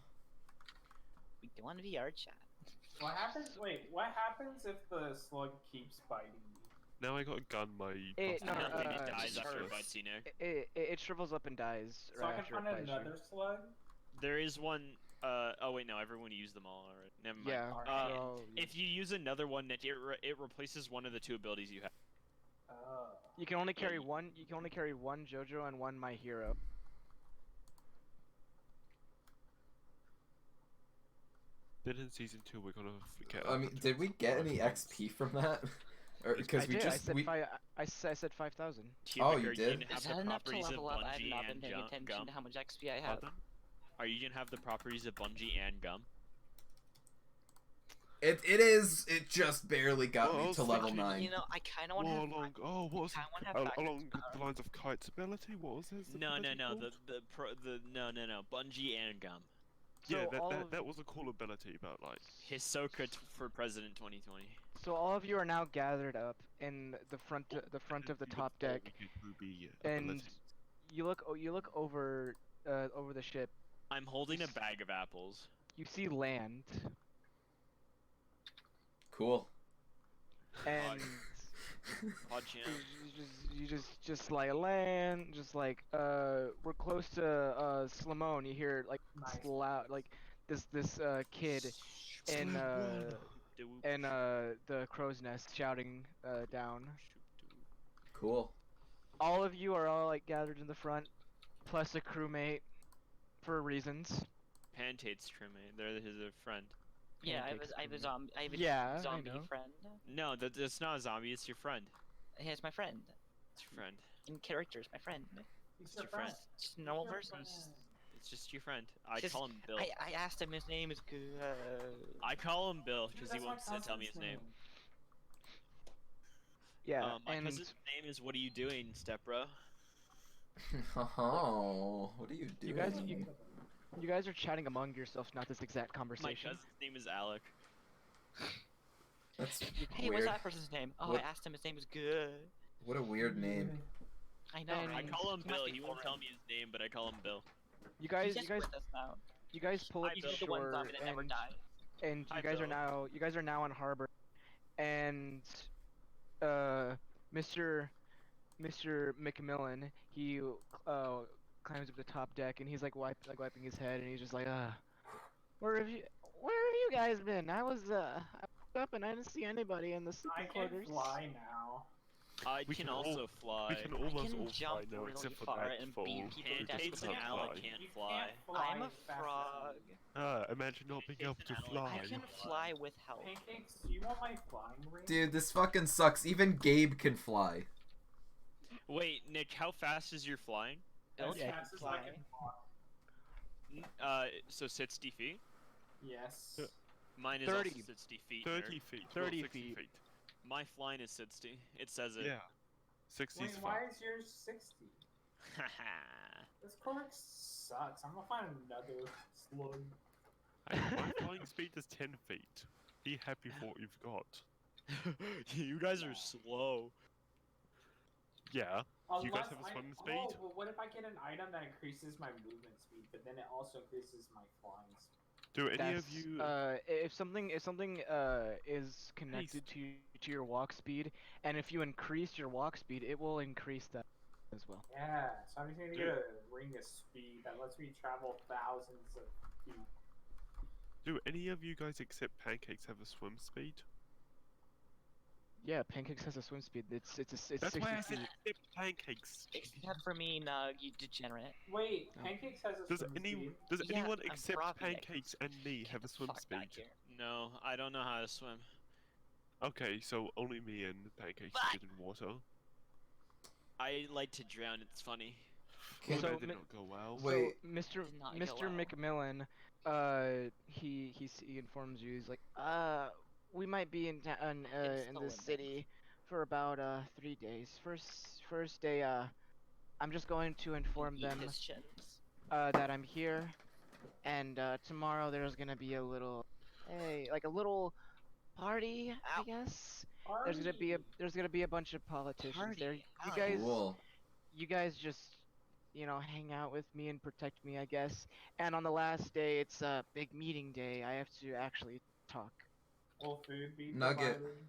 We go on VR chat. What happens? Wait, what happens if the slug keeps biting you? Now I got a gun. My It- no, prosthetic It is dies after it useless. bites you, Nick. It shrivels up and dies So I right can after it find bites you. another slug? There is one. Oh wait, no. Everyone used them all already. Never mind. Yeah. Alright. So, If you use another one, Nick, it replaces one of the two abilities you have. Oh. you can only carry one. You can only carry one JoJo and one My Hero. Then in season 2 we're gonna get. I mean, did we get any XP from that? Or because I we did. just I said 5,000. Oh, Are you gonna did? have Is the that enough to properties of level up? I have Bungie not been and paying Gum? attention to how much XP I have. Pardon? Are you gonna have the properties of Bungie and Gum? it is. It just barely got Well, I me was to level thinking- 9. You know, I kind of want to Well, have. along. Oh, what was I want to have it? factors Along of the lines of Kite's ability. What was his? No, no, ability no. called? No. Bungie and Gum. Yeah, So all of- that was a cool ability, but like. Hisoka for President 2020. So all of you are now gathered up in the front of the top deck, and you look over over the ship. I'm holding a bag of apples. You see land, Cool. and Pod champ. you just like land, just like we're close to Slamone. You hear like Nice. loud like this kid in the crow's nest shouting down. Cool. All of you are all like gathered in the front, plus a crewmate, for reasons. Pantate's crewmate. They're his friend. Yeah, I Pancakes have a crewmate. zombie. I have a Yeah, I zombie know. friend. No, that's not a zombie. It's your friend. Hey, it's my friend. It's your friend. In characters, my friend. He's It's your friend. Just a normal Your person. friend. It's just your friend. I Just- call him Bill. I asked him his name is good. I call him Bill because he That's my wants to tell me his cousin's name. Yeah, My and cousin's name is What Are You Doing, Stepbro? Oh, what are you doing? you guys are chatting among yourselves, not this exact My conversation. cousin's name is Alec. That's Hey, weird. what's that person's name? Oh, What- I asked him his name is good. What a weird name. I know. And- I right? call him He must Bill. be He won't foreign. tell me his name, but I call him Bill. You guys, He's you guys, with us now. you guys pull up You to see the one shore zombie that never died. and Hi, you guys are now on harbor, and Mr. McMillan, he climbs up the top deck and he's like wiping his head and he's just like, where have you guys been? I was up and I didn't see anybody in the I sleeping can quarters. fly now. I We can can all- also fly. We can almost can all jump fly now, really except for far that and fall. beat people to death Pancakes with and a Alec fly. can't You fly. can't fly I'm a as fast as frog. me. Imagine not being able to fly. I can fly with help. Pancakes, do you want my flying ring? Dude, this fucking sucks. Even Gabe can fly. Wait, Nick, how fast is your flying? As Yeah, fast as I fly. can walk. So 60 feet? Yes. Mine is 30. also 60 feet. 30 nerd. feet. 30 not 60 feet. feet. My flying is 60. It says it. Yeah. 60 Wait, is why fine. is yours 60? This Cortex sucks. I'm gonna find another slug. My flying speed is 10 feet. Be happy for what you've got. You guys are slow. Yeah. You guys Unless have a I- swim Oh, speed? but what if I get an item that increases my movement speed, but then it also increases my flying speed? Do any of That's, you? if something is connected to your walk speed, and if you increase your walk speed, it will increase that as well. Yeah, so I'm just gonna get a ring of speed that lets me travel thousands of feet. Do any of you guys except Pancakes have a swim speed? Yeah, Pancakes has a swim speed. It's That's 60 why I said feet. except Pancakes. Except for me, Nug, you degenerate. Wait, Pancakes has a Does swim any speed? does Yeah, anyone I'm except froggy next. Pancakes and me have a swim Fuck speed? back here. No, I don't know how to swim. Okay, so only me and Pancakes But- get in water. I like to drown. It's funny. Well, So that did Mi- not go well. Wait. So Mr. Did not go Mr. well. McMillan, he informs you. He's like, we might be in It's in the this limit. city for about 3 days. First day, I'm just going to inform Eat them his shins. that I'm here, and tomorrow there's gonna be a little, like a little party, I guess. There's gonna be a bunch of politicians there. Party. You Oh, guys, Cool. you guys just, hang out with me and protect me, I guess. And on the last day, it's a big meeting day. I have to actually talk. Will food be Nugget. provided?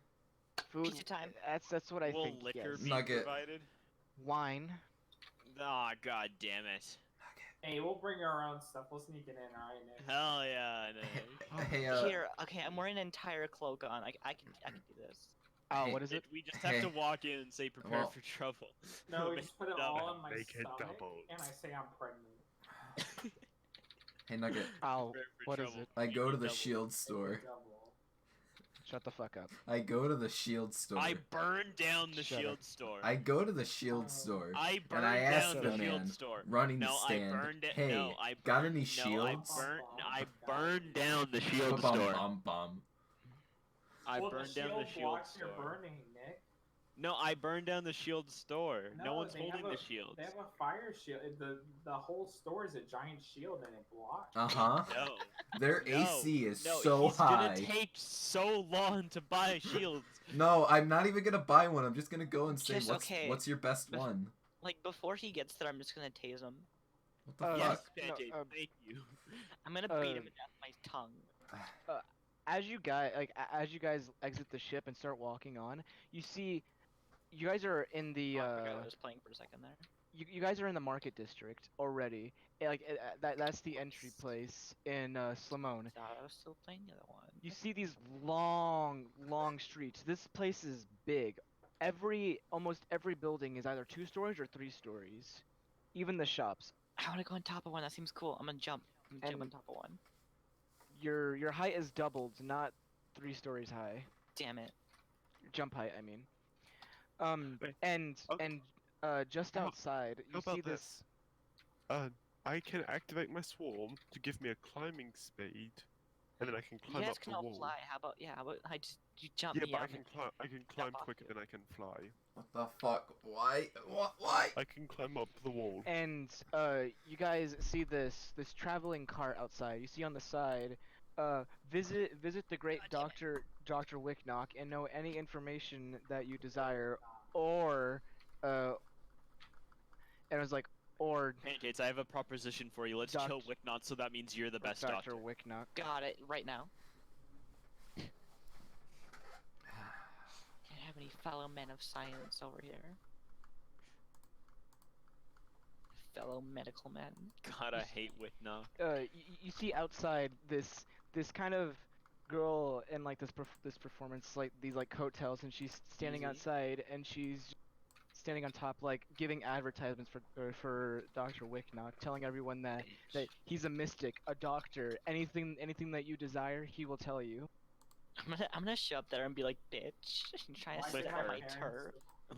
Food. Pizza time. That's what I Will think. liquor Yes. be Nugget. provided? Wine. Ah, god damn it. Hey, we'll bring our own stuff. We'll sneak it in, alright, Nick? Hell yeah, Nick. Hey, Here, okay, I'm wearing an entire cloak on. I can do this. Oh, Hey, what is it? We just have to walk in and say prepare Well- for trouble. No, we Make just put it it up. all in my Make it stomach, double. and I say I'm pregnant. Hey, Nugget. Oh, Prepare for what is trouble. it? I Make go it to the double. shield store. Double. Shut the fuck up. I go to the shield store. I burned down the Shut up. shield store. I go to the shield store. I and burned I ask down the the shield man store. running No, the I stand, burned it. hey, no, I got burned, any no, shields? I burned down the shield Bum, store. bum, bum. I Well, burned the down the shield shield blocks store. your burning, Nick. No, I burned down the shield store. No one's they holding have the a- shields. They have a fire shield. The whole store is a giant shield, and it blocks. Uh-huh. No. Their No, AC is no, so he's high. gonna take so long to buy shields. No, I'm not even gonna buy one. I'm just gonna go and say, Just okay. what's your best one? Like before he gets there, I'm just gonna tase him. What the Yes, fuck? Pancake, no, thank you. I'm gonna beat him with my tongue. As you guys exit the ship and start walking on, you see, you guys are in the Oh, I forgot I was playing for a second there. you guys are in the market district already. That's the entry place in Slimone. Thought I was still playing the other one. You see these long streets. This place is big. Almost every building is either 2 stories or 3 stories. Even the shops. I wanna go on top of one. That seems cool. I'm gonna jump. I'm gonna jump on And- top of one. Your height is doubled, not 3 stories high. Damn it. Your jump height, I mean. Wait, And okay. just How- outside, How you see about this. I can activate my swarm to give me a climbing speed, and then I can You climb guys up can the all wall. fly. How about I just you jump Yeah, me but up I can climb quicker than I can fly. What the fuck? Why? Why? I can climb up the wall. And you guys see this traveling cart outside. You see on the side, visit the great Dr. Wicknock and know any information that you desire, or and it was like, or Pancakes, I have a proposition for you. Let's kill Wicknot, so that means you're the best Dr. doctor. Wicknock. Got it right now. Can't have any fellow men of science over here. Fellow medical men. God, I hate Wicknot. You see outside this kind of girl in like this performance, like these like coattails, and she's standing outside, and she's standing on top, like giving advertisements for Dr. Wicknock, telling everyone that he's a mystic, a doctor, anything that you desire, he will tell you. I'm gonna show up there and be like, bitch, and try to sit on my turf.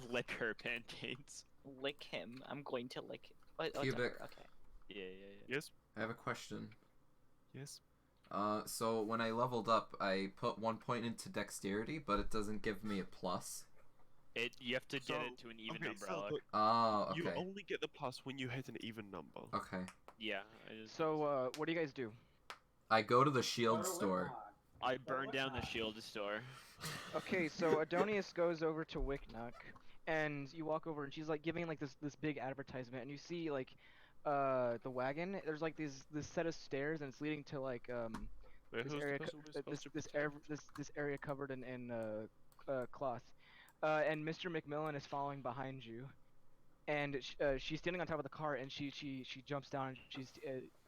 Lick her, Pancakes. Lick him. I'm going to lick. Cubic. Okay. Yeah. Yes. I have a question. Yes. So when I leveled up, I put 1 point into dexterity, but it doesn't give me a plus. You have to get it to an even number, Alec. Oh, okay. You only get the plus when you hit an even number. Okay. Yeah. So, what do you guys do? I go to the shield store. I burn down the shield store. Okay, so Adonius goes over to Wicknock, and you walk over, and she's like giving like this big advertisement, and you see like the wagon. There's like this set of stairs, and it's leading to like this area covered in cloth. And Mr. McMillan is following behind you, and she's standing on top of the car, and she jumps down, and she's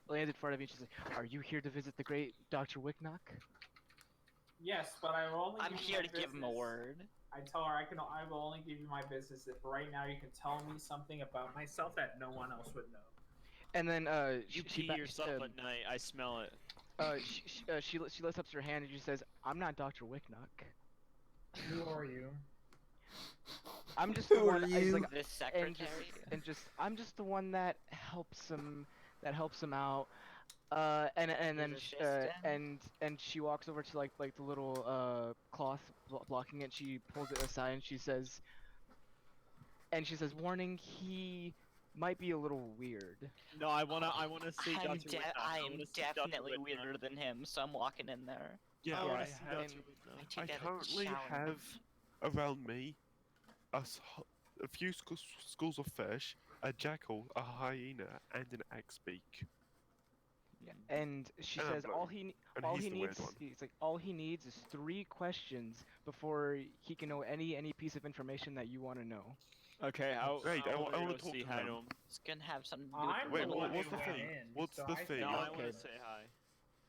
lands in front of you, and she's like, "Are you here to visit the great Dr. Wicknock?" Yes, but I will only. I'm here to give him a word. I tell her I will only give you my business if right now you can tell me something about myself that no one else would know. And then you pee yourself at night. I smell it. She lifts up her hand and she says, "I'm not Dr. Wicknock." Who are you? I'm just the one. Like, the secretary. I'm just the one that helps him out. And then she walks over to like the little cloth blocking it. She pulls it aside and she says, "Warning, he might be a little weird." No, I wanna see Dr. Wicknock. I'm definitely weirder than him, so I'm walking in there. Yeah, I currently have around me a few schools of fish, a jackal, a hyena, and an axe beak. And she says all he needs is 3 questions before he can know any piece of information that you want to know. Okay, I want to talk see to hi him. to him. It's gonna have something to do I'm with What's the fee? What's the fee? No, I want to say hi.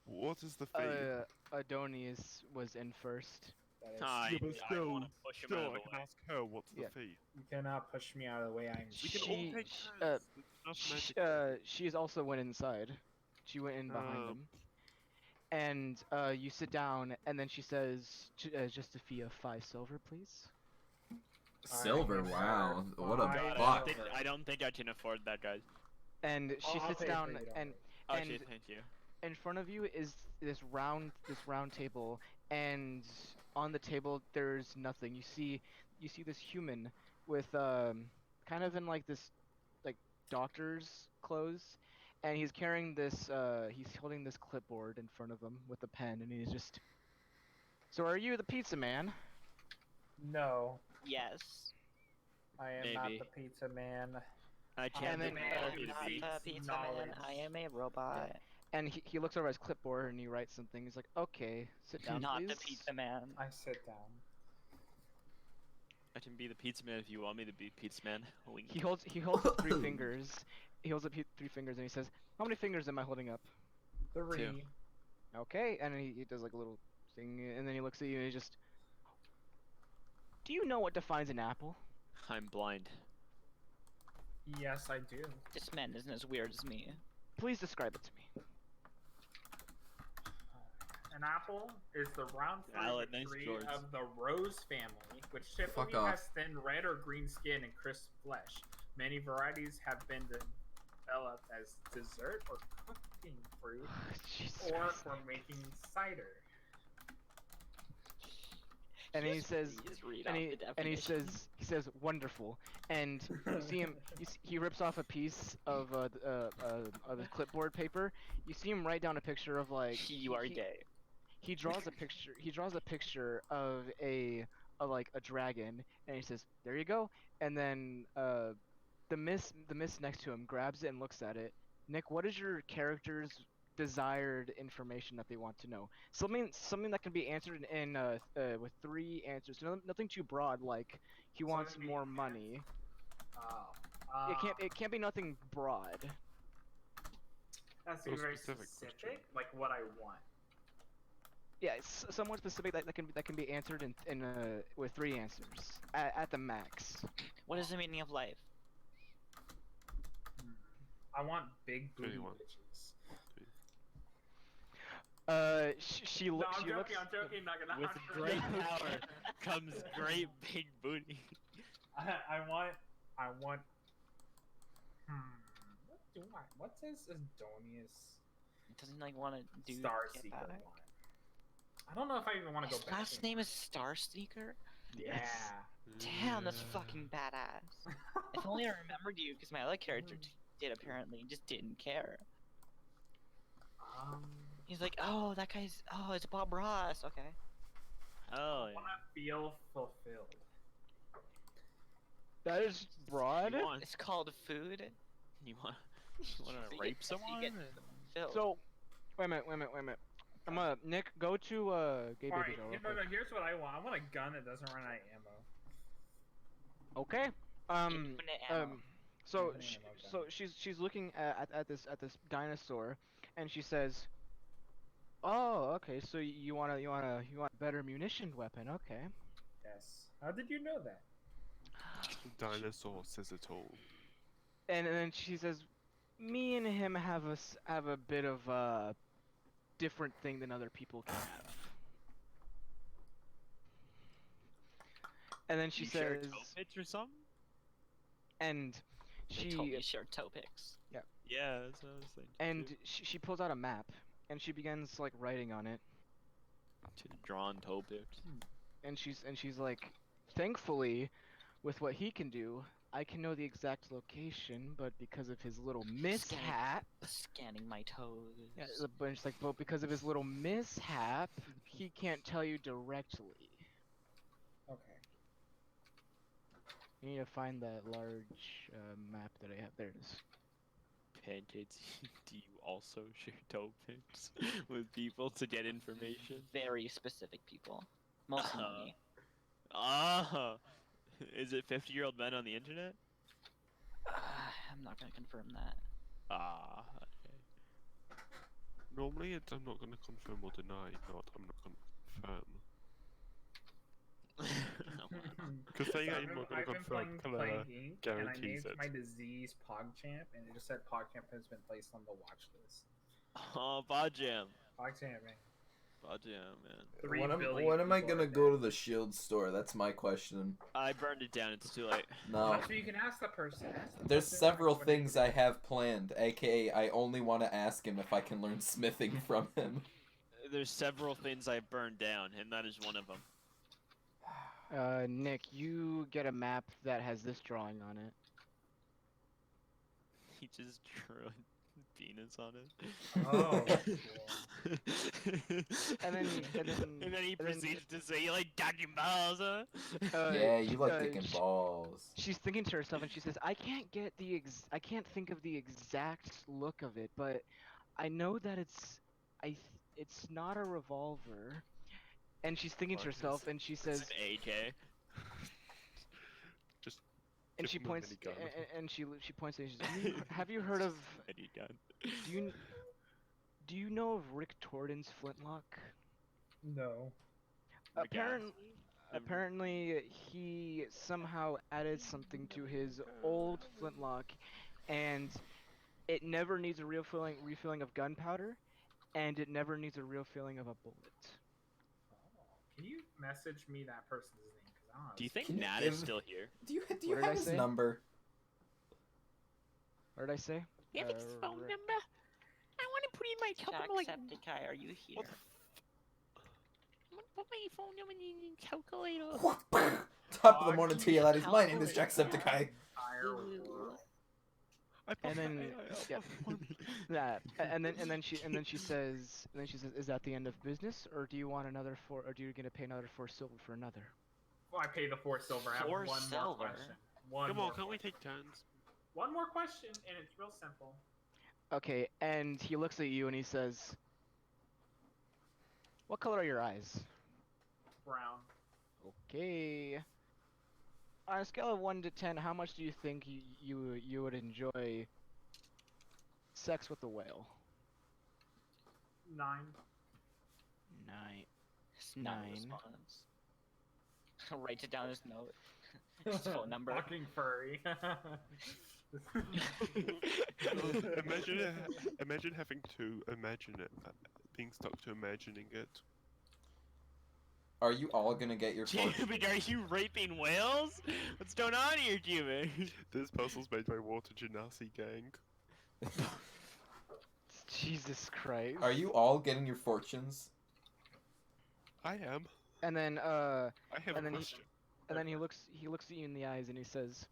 What is the fee? Adonius was in first. Hi. Yeah, but I want to push him out of the I way. can ask her what's the fee. You cannot push me out of the way. She also went inside. She went in behind him. And you sit down, and then she says, just a fee of 5 silver, please. Silver? Wow. What a God, buck. I don't think I can afford that, guys. And she sits down, and Okay, thank you. in front of you is this round table, and on the table there's nothing. You see this human with kind of in like this like doctor's clothes, and he's carrying this he's holding this clipboard in front of him with a pen, and he's just, "So are you the pizza man?" No. Yes. I am not the pizza man. I can't I'm not the pizza man. I am a robot. And he looks over his clipboard and he writes something. He's like, "Okay, sit down, Not please." the pizza man. I sit down. I can be the pizza man if you want me to be pizza man. Wink. He holds up 3 fingers. He holds up 3 fingers and he says, "How many fingers am I holding up?" 3. 2. Okay, and he does like a little thing, and then he looks at you and he just, "Do you know what defines an apple?" I'm blind. Yes, I do. This man isn't as weird as me. Please describe it to me. An apple is the round fruit nice tree George. of the rose family, which typically off. has thin red or green skin and crisp flesh. Many varieties have been developed as dessert or cooking fruit, or for making cider. And he says, Please read and out he, the and he definition. says, "Wonderful." And you see him, he rips off a piece of his clipboard paper. You see him write down a picture of like. You are gay. He draws a picture. He draws a picture of a dragon, and he says, "There you go." And then the miss next to him grabs it and looks at it. Nick, what is your character's desired information that they want to know? Something that can be answered in with 3 answers. Nothing too broad like he wants more money. Oh. It can't be nothing broad. That's So very specific specific, question. like what I want. Yeah, it's somewhat specific that can be answered in with 3 answers at the max. What is the meaning of life? I want big booty 21. bitches. She No, looks. I'm joking. I'm joking. Not gonna. With great power comes great big booty. I want. What do I? What's his Adonius Doesn't like want to do Star get Seeker back? want? I don't know if I even want to go His back. last name is Starseeker? Yeah. Damn, that's fucking badass. If only I remembered you, because my other character did apparently, just didn't care. He's like, oh, that guy's, oh, it's Bob Ross, okay. Oh, I want to feel fulfilled. That is broad. It's called food. You want to rape someone? So, wait a minute. I'm gonna Nick, go to Gay Alright, Baby Girl. real no, quick. here's what I want. I want a gun that doesn't run out of ammo. Okay. Infinite ammo. So Infinite ammo so she's looking at this dinosaur, and she says, "Oh, okay. So you want a better munition weapon? Okay." Yes. How did you know that? Dinosaur says it all. And then she says, "Me and him have a bit of a different thing than other people can have." And then she You share says, toe pits or something? and They told me she to share toe pics. Yeah, that's what I was thinking. and too. she pulls out a map, and she begins like writing on it, To drawn toe pics. and she's like, thankfully, with what he can do, I can know the exact location, but because of his little mishap, Scanning my toes. yeah, but it's like, but because of his little mishap, he can't tell you directly. Okay. You need to find that large map that I have. There it is. Pancakes, do you also share toe pics with people to get information? Very specific people. Mostly me. Ah, is it 50-year-old men on the internet? I'm not gonna confirm that. Ah, okay. Normally, I'm not going to confirm or deny. I'm not going to confirm. Because saying I'm not going to confirm kind playing of Ink, and I guarantees named it. my disease PogChamp, and it just said PogChamp has been placed on the watch list. Oh, Bajam. PogChamp, man. Bajam, man. 3 When billion am I people gonna are go dead. to the Shield store? That's my question. I burned it down. It's too late. No. That's what you can ask the person. Ask the There's person several what they things I have planned, aka I only want to ask him if I can learn smithing from him. There's several things I burned down, and that is one of them. Nick, you get a map that has this drawing on it. He just drew a penis on it. Oh, And then he proceeds to say, "You like Dragon Balls, huh?" Yeah, you like dicking sh- balls. She's thinking to herself, and she says, "I can't think of the exact look of it, but I know that it's not a revolver." And she's thinking to Fuck, herself, and she It's says, an AK. Just and give she him a points, minigun. and she points, and she says, "Have you heard of? Any gun. Do you know of Rick Torden's flintlock? no. Apparently, he somehow added something to his old flintlock, and it never needs a refilling of gunpowder, and it never needs a refilling of a bullet." Can you message me that person's name? Because I don't know. Do you think Can you Nat give- is still here? Do you What did have I his say? number? What did I say? You have his phone Rick- number? I want to put in my Jacksepticeye, are you here? Put my phone number in the calculator. Top of the morning to you, laddies. My name is Jacksepticeye. And then, yeah, and then she says, "Is that the end of business, or do you want another or do you gonna pay another 4 silver for another?" Well, I pay the 4 silver. I have 4 one more silver? question. One Come more on, can't we question. take turns? One more question, and it's real simple. Okay, and he looks at you and he says, "What color are your eyes?" Brown. Okay. On a scale of 1 to 10, how much do you think you would enjoy sex with a whale? 9. 9. It's not a 9. response. Writes it down his note. His phone number. Fucking furry. Imagine having to imagine it, being stuck to imagining it. Are you all gonna get your fortune? Cubic, are you raping whales? What's going on here, Cubic? This puzzle's made by Water Genasi Gang. Jesus Christ. Are you all getting your fortunes? I am. And then I have and a then question. and then he looks at you in the eyes and he says,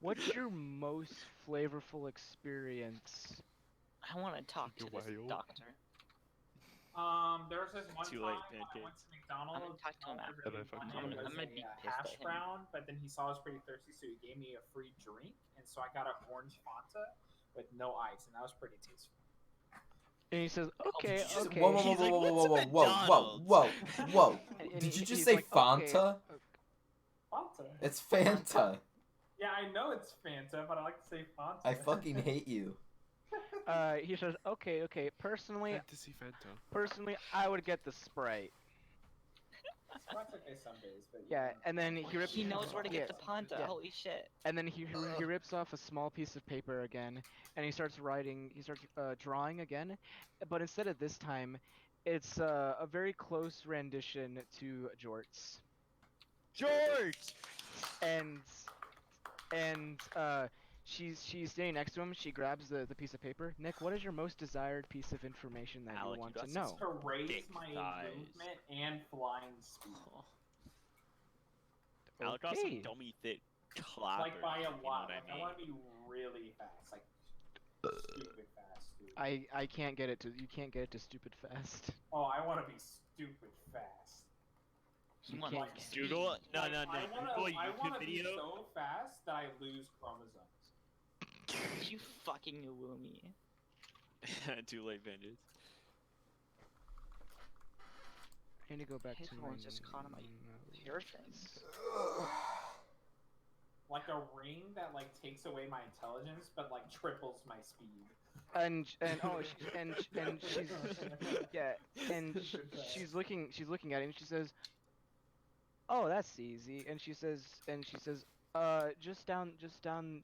"What's your most flavorful experience?" I want to talk to Your this whale. doctor. There was this one Too time late, when I pancake. went to McDonald's. I'm gonna talk to him all I after. really And I fucked wanted him. was I'm gonna be a pissed hash at him. brown, but then he saw I was pretty thirsty, so he gave me a free drink, and so I got an orange Fanta with no ice, and that was pretty tasteful. And he says, "Okay, Did you just- okay." Whoa, whoa, whoa, He's whoa, like, whoa, "What's whoa, a whoa, whoa, McDonald's?" whoa, whoa! And Did you he's just say like, "Okay, Fanta? Fanta. It's Fanta. Yeah, I know it's Fanta, but I like to say Fanta. I fucking hate you. He says, "Okay. Personally, I would get the Sprite." Sprite's okay some days, but Yeah, and then he rips. He knows where to get the yeah, Panta. yeah. Holy shit. And then he rips off a small piece of paper again, and he starts writing. He starts drawing again, but instead of this time, it's a very close rendition to Jorts. George! And she's standing next to him. She grabs the piece of paper. Nick, what is your most desired piece of information that Alec, you want you to got know? to raise Big my thighs. movement and flying speed. Alec got Okay. some dummy thick clappers. Like by a if you know lot. what Like, I I want mean. to be really fast, like stupid fast, dude. I can't get it to. You can't get it to stupid fast. Oh, I want to be stupid fast. He You wants can't- like Google? No, Like, no, no. I Google a I YouTube wanna be video. so fast that I lose chromosomes. You fucking Uwumi. Too late, bandits. I need to go back His to my. one's just caught on my hair things. Like a ring that like takes away my intelligence, but like triples my speed. And she's yeah, and she's looking at it and she says, "Oh, that's easy." And she says, just down.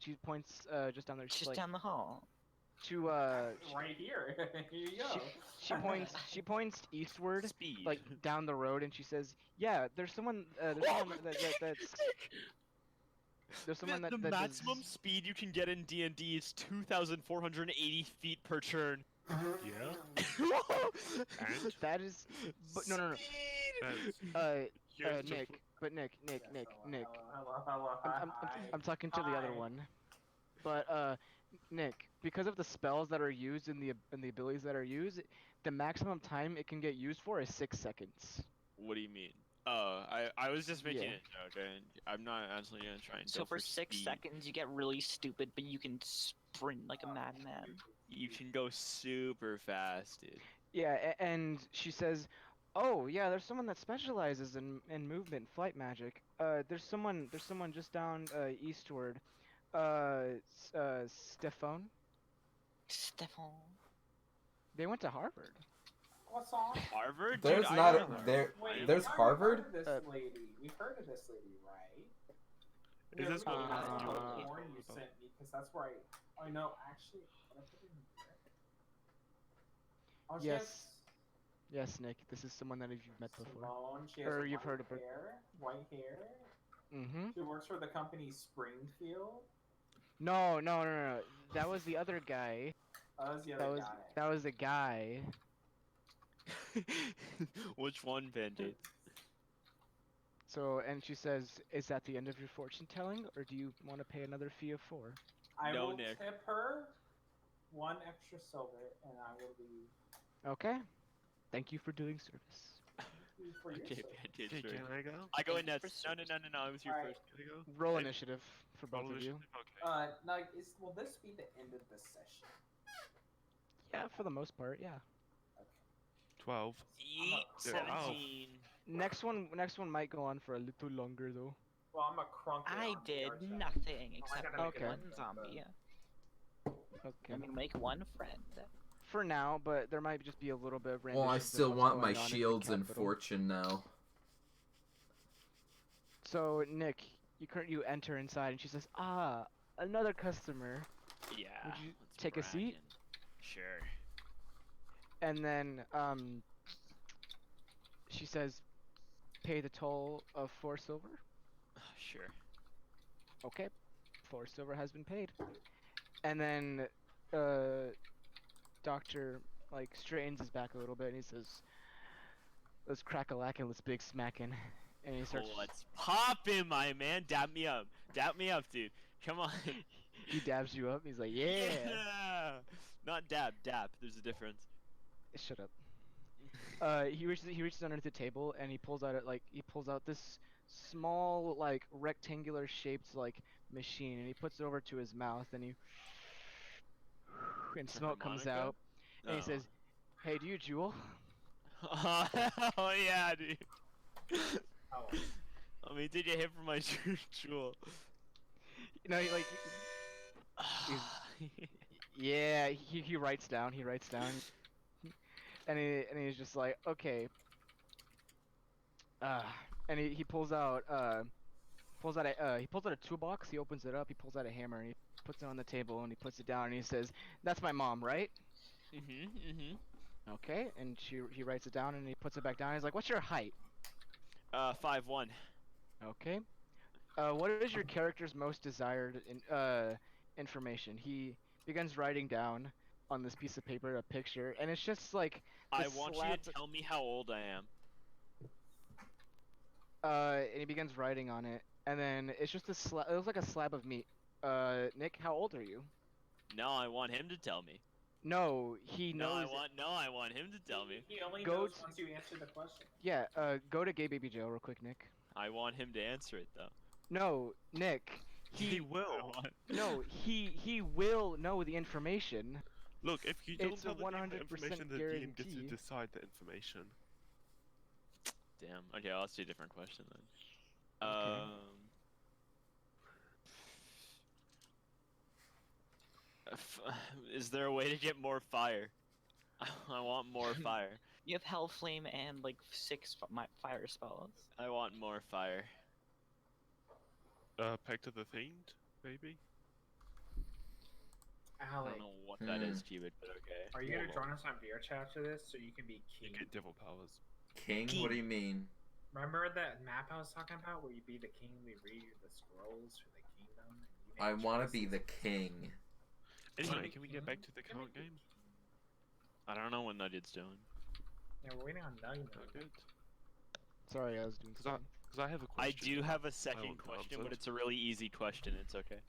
She points just down there. She's Just like, down the hall. to Right here. Here you go. she points eastward, Speed. like down the road, and she says, "Yeah, there's someone that's there's someone that the that does- maximum speed you can get in D&D is 2,480 feet per turn. Yeah. And that is, but no. here's Nick, but Nick. Hello. I'm talking to the other Hi. one. But Nick, because of the spells that are used and the abilities that are used, the maximum time it can get used for is 6 seconds. What do you mean? Oh, I was just making Yeah. a joke, and I'm not actually gonna try and So go for for 6 speed. seconds, you get really stupid, but you can sprint like a madman. You can go super fast, dude. Yeah, and she says, "Oh yeah, there's someone that specializes in movement, flight magic. There's someone just down eastward. Stefan. Stefan. They went to Harvard. What's on? Harvard? There's dude, not I a, know. there. Wait, There's we've Harvard. Heard of this lady. We've heard of this lady, right? Is this we what that's we're the talking porn you about? sent me, because that's where I know, actually, what I put in here? Oh, she Yes. has Yes, Nick. This is someone that you've met before. Simone, she has Or you've white heard of her. white hair. Mm-hmm. She works for the company Springfield. No. That was the other guy. Oh, that was the other guy. That was the guy. Which one, Bandit? So, and she says, "Is that the end of your fortune telling, or do you want to pay another fee of 4?" I No, will Nick. tip her 1 extra silver, and I will leave. Okay. Thank you for doing service. For your Okay, sake. okay, Okay, true. can I go? I go in Thank you next. for No, it was your Alright. first. Can I go? Roll Hey, initiative for both roll of you. initiative? Okay. Now, will this be the end of the session? Yeah, for the most part, yeah. 12. Yeet, Yeah, ow. 17. Next one might go on for a little longer though. Well, I'm a crunk. I did nothing except gotta make make it one like zombie. Okay. Let me make one friend. For now, but there might just be a little bit of Well, I renditions of still what's want my going on in the shields and capital. fortune now. So Nick, you enter inside and she says, "Ah, another customer." Yeah. Would you let's take a seat? bracken. Sure. And then she says, "Pay the toll of 4 silver." Sure. Okay, 4 silver has been paid. And then Doctor like straightens his back a little bit and he says, "Let's crack a lack and let's big smackin'." And he starts. Oh, let's pop him, my man. Dap me up. Dap me up, dude. Come on. He dabs you up. He's like, "Yeah." Yeah. Not dap, dap. There's a difference. Shut up. He reaches underneath the table and he pulls out this small like rectangular shaped like machine and he puts it over to his mouth and and smoke comes Harmonica? out and he Oh. says, "Hey, do you jewel?" Oh yeah, dude. Oh. I mean, did you hit for my jewel? You know, yeah. He writes down. And he's just like, "Okay." And he pulls out a toolbox. He opens it up. He pulls out a hammer and he puts it on the table and he puts it down and he says, "That's my mom, right?" Mm-hmm. Okay. And he writes it down and he puts it back down. He's like, "What's your height?" 5'1". Okay. What is your character's most desired information? He begins writing down on this piece of paper a picture, and it's just like I the want you slab- to tell me how old I am. And he begins writing on it, and then it's just a slab. It looks like a slab of meat. Nick, how old are you? No, I want him to tell me. No, he knows. I want him to tell me. He only Go knows to- once you answer the question. Yeah. Go to Gay Baby Joe real quick, Nick. I want him to answer it though. No, Nick. He will. No, he will know the information. Look, if you don't It's tell a the DM the 100% information, the DM gets to guarantee. decide the information. Damn. Okay, I'll ask you a different question then. Okay. Is there a way to get more fire? I want more fire. You have Hell Flame and like 6 fire spells. I want more fire. Pact of the Fiend, maybe? I Alec, don't know what that is, Cubit, but okay. are you gonna Warlock. join us on beer chat after this so you can be You king? get devil powers. King? What do you mean? Remember that map I was talking about where you be the king, we read you the scrolls for the kingdom? And you I make want to be choices? the king. Anyway, can we get back to the current game? I don't know what Nugget's doing. Yeah, we're waiting on Nugget. Oh, good. Sorry, I was doing something. Because I have a I question. do have a I second want to question, answer. but it's a really easy question. It's okay.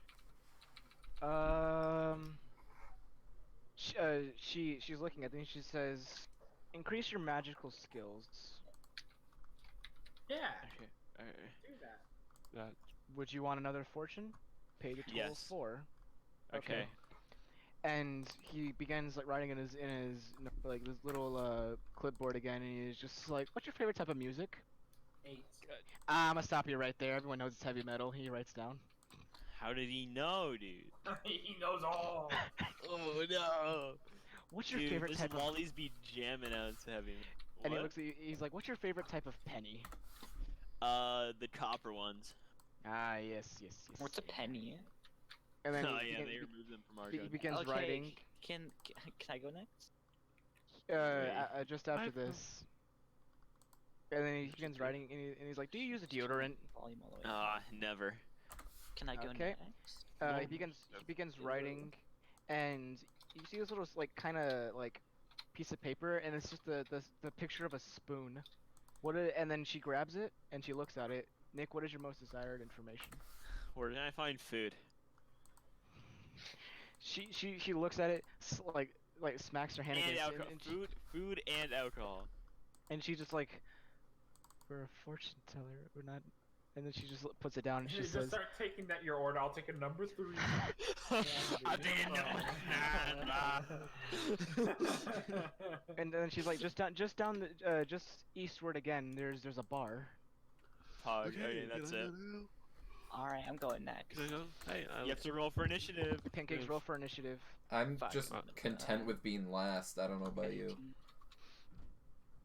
She's looking at me. She says, "Increase your magical skills." Yeah, Okay. Alright. do that. That Would you want another fortune? Pay the total of Yes. 4. Okay. And he begins like writing in his like this little clipboard again, and he's just like, "What's your favorite type of music?" 8. I'm gonna stop you right there. Everyone knows it's heavy metal. He writes down. How did he know, dude? He knows all. Oh no! What's your Dude, favorite this type of? Wally's be jamming out to heavy. And he What? looks at you. He's like, "What's your favorite type of penny?" The copper ones. Ah, yes. What's a penny? And then Oh he, yeah, begin- they he- removed them from our he gun. begins Okay, writing. Can I go next? Just after this. And then he begins writing, and he's like, "Do you use a deodorant?" Volume all the way. Never. Can I go Okay. next? He begins writing, and you see this little like kind of like piece of paper, and it's just the picture of a spoon. And then she grabs it and she looks at it. Nick, what is your most desired information? Where can I find food? She looks at it, like smacks her hand And against alcohol. it, Food and alcohol. and she just like we're a fortune teller. We're not. And then she just puts it down and she You just says, start taking that your order. I'll take a number 3. I think and then she's like, just down the, just eastward again. There's a bar. Okay, that's it. Alright, I'm going next. Hey, You have to roll for initiative. Pancakes, roll for initiative. I'm Fuck. just content with being last. I don't know about you.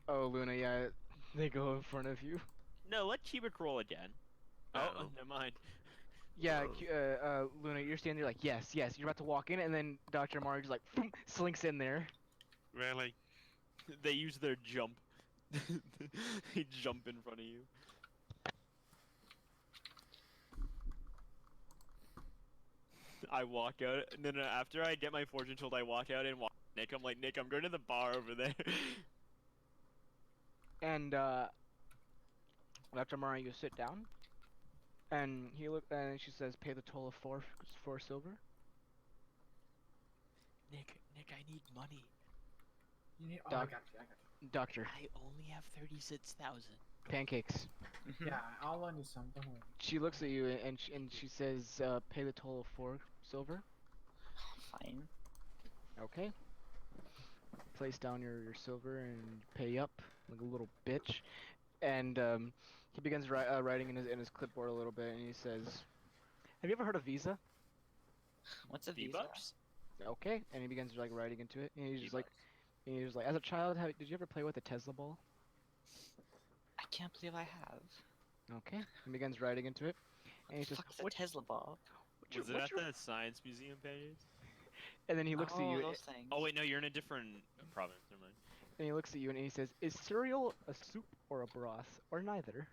Oh, Luna, yeah, they go in front of you. No, let Chibik roll again. Oh, never mind. Yeah, Luna, you're standing there like, yes. You're about to walk in, and then Dr. Mario just like, boom, slinks in there. Really? They use their jump. They jump in front of you. I walk out, and then after I get my fortune told, I walk out and walk Nick. I'm like, Nick, I'm going to the bar over there. And Dr. Mario, you sit down, and and she says, pay the toll of four silver. Nick, I need money. You need. Oh, Doc- I got you. Doctor, I only have 36,000. pancakes. Yeah, I'll lend you some. Don't worry. She looks at you and she says, pay the toll of 4 silver. Fine. Okay. Place down your silver and pay up like a little bitch. And he begins writing in his clipboard a little bit, and he says, "Have you ever heard of Visa?" What's a Visa? V-Bucks? Okay. And he begins like writing into it, and he's just like, as a child, did you ever play with a Tesla ball? I can't believe I have. Okay. He begins writing into it, and he's just, Fuck's a Tesla ball? Was it at the Science Museum page? and then he looks at you. Those things. Oh wait, no, you're in a different province. Never mind. And he looks at you and he says, "Is cereal a soup or a broth, or neither?"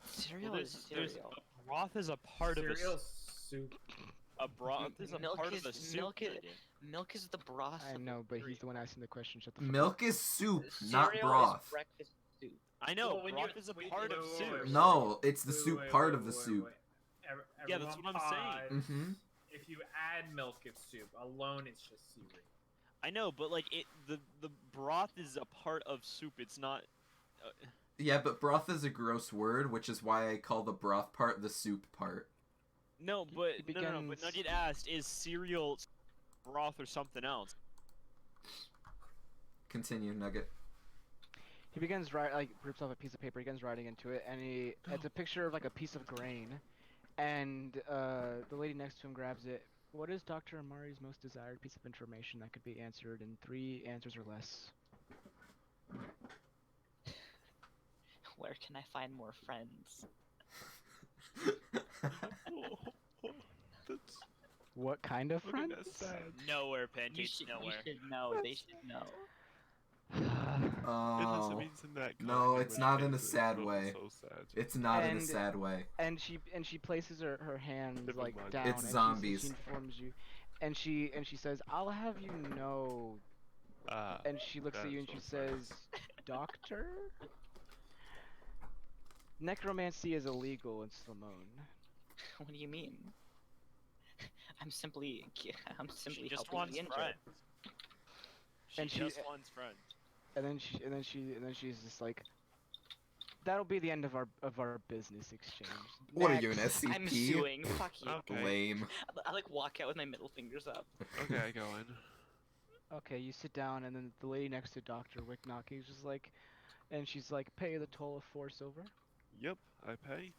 Cereal Well, is there's cereal. a broth is a part of a Cereal soup. A broth is a Milk part is- of a soup. milk is- Lydia. Milk is the broth. I of know, but he's cereal. the one asking the question. Shut the fuck up. Milk is soup, Cereal not broth. is breakfast soup. I know, Well, when broth you- is a wait, part wait, of wait, soup. wait, wait. No, it's the Wait, soup wait, part wait, of the wait, soup. wait. Yeah, that's Everyone what I'm saying. pause. Mm-hmm. If you add milk, it's soup. Alone, it's just cereal. I know, but like the broth is a part of soup. It's not. Yeah, but broth is a gross word, which is why I call the broth part the soup part. No, but he no. But begins- Nugget asked, is cereal broth or something else? Continue, Nugget. He begins rips off a piece of paper. He begins writing into it, and it's a picture of like a piece of grain, and the lady next to him grabs it. What is Dr. Amari's most desired piece of information that could be answered in 3 answers or less? Where can I find more friends? That's What kind of look at friends? that sad. Nowhere, You pancakes. should Nowhere. know. They should know. Oh. Means in that No, kind, it's which not in a makes it sad feel way. So sad. It's not in a And- sad way. And she places her hands Never like mind. down. It's and zombies. She informs you, and she says, "I'll have you know." And she looks at you and she that's says, "Doctor, necromancy is illegal in Slamone." What do you mean? I'm simply She helping just wants the injured. friends. She And she- just wants friends. And then she's just like, "That'll be the end of our business exchange." What are you, an Next." SCP? I'm suing. Fuck you. Okay. Lame. I like walk out with my middle fingers up. Okay, go in. Okay, you sit down, and then the lady next to Dr. Wicknock is just like, and she's like, "Pay the toll of 4 silver." Yep, I pay.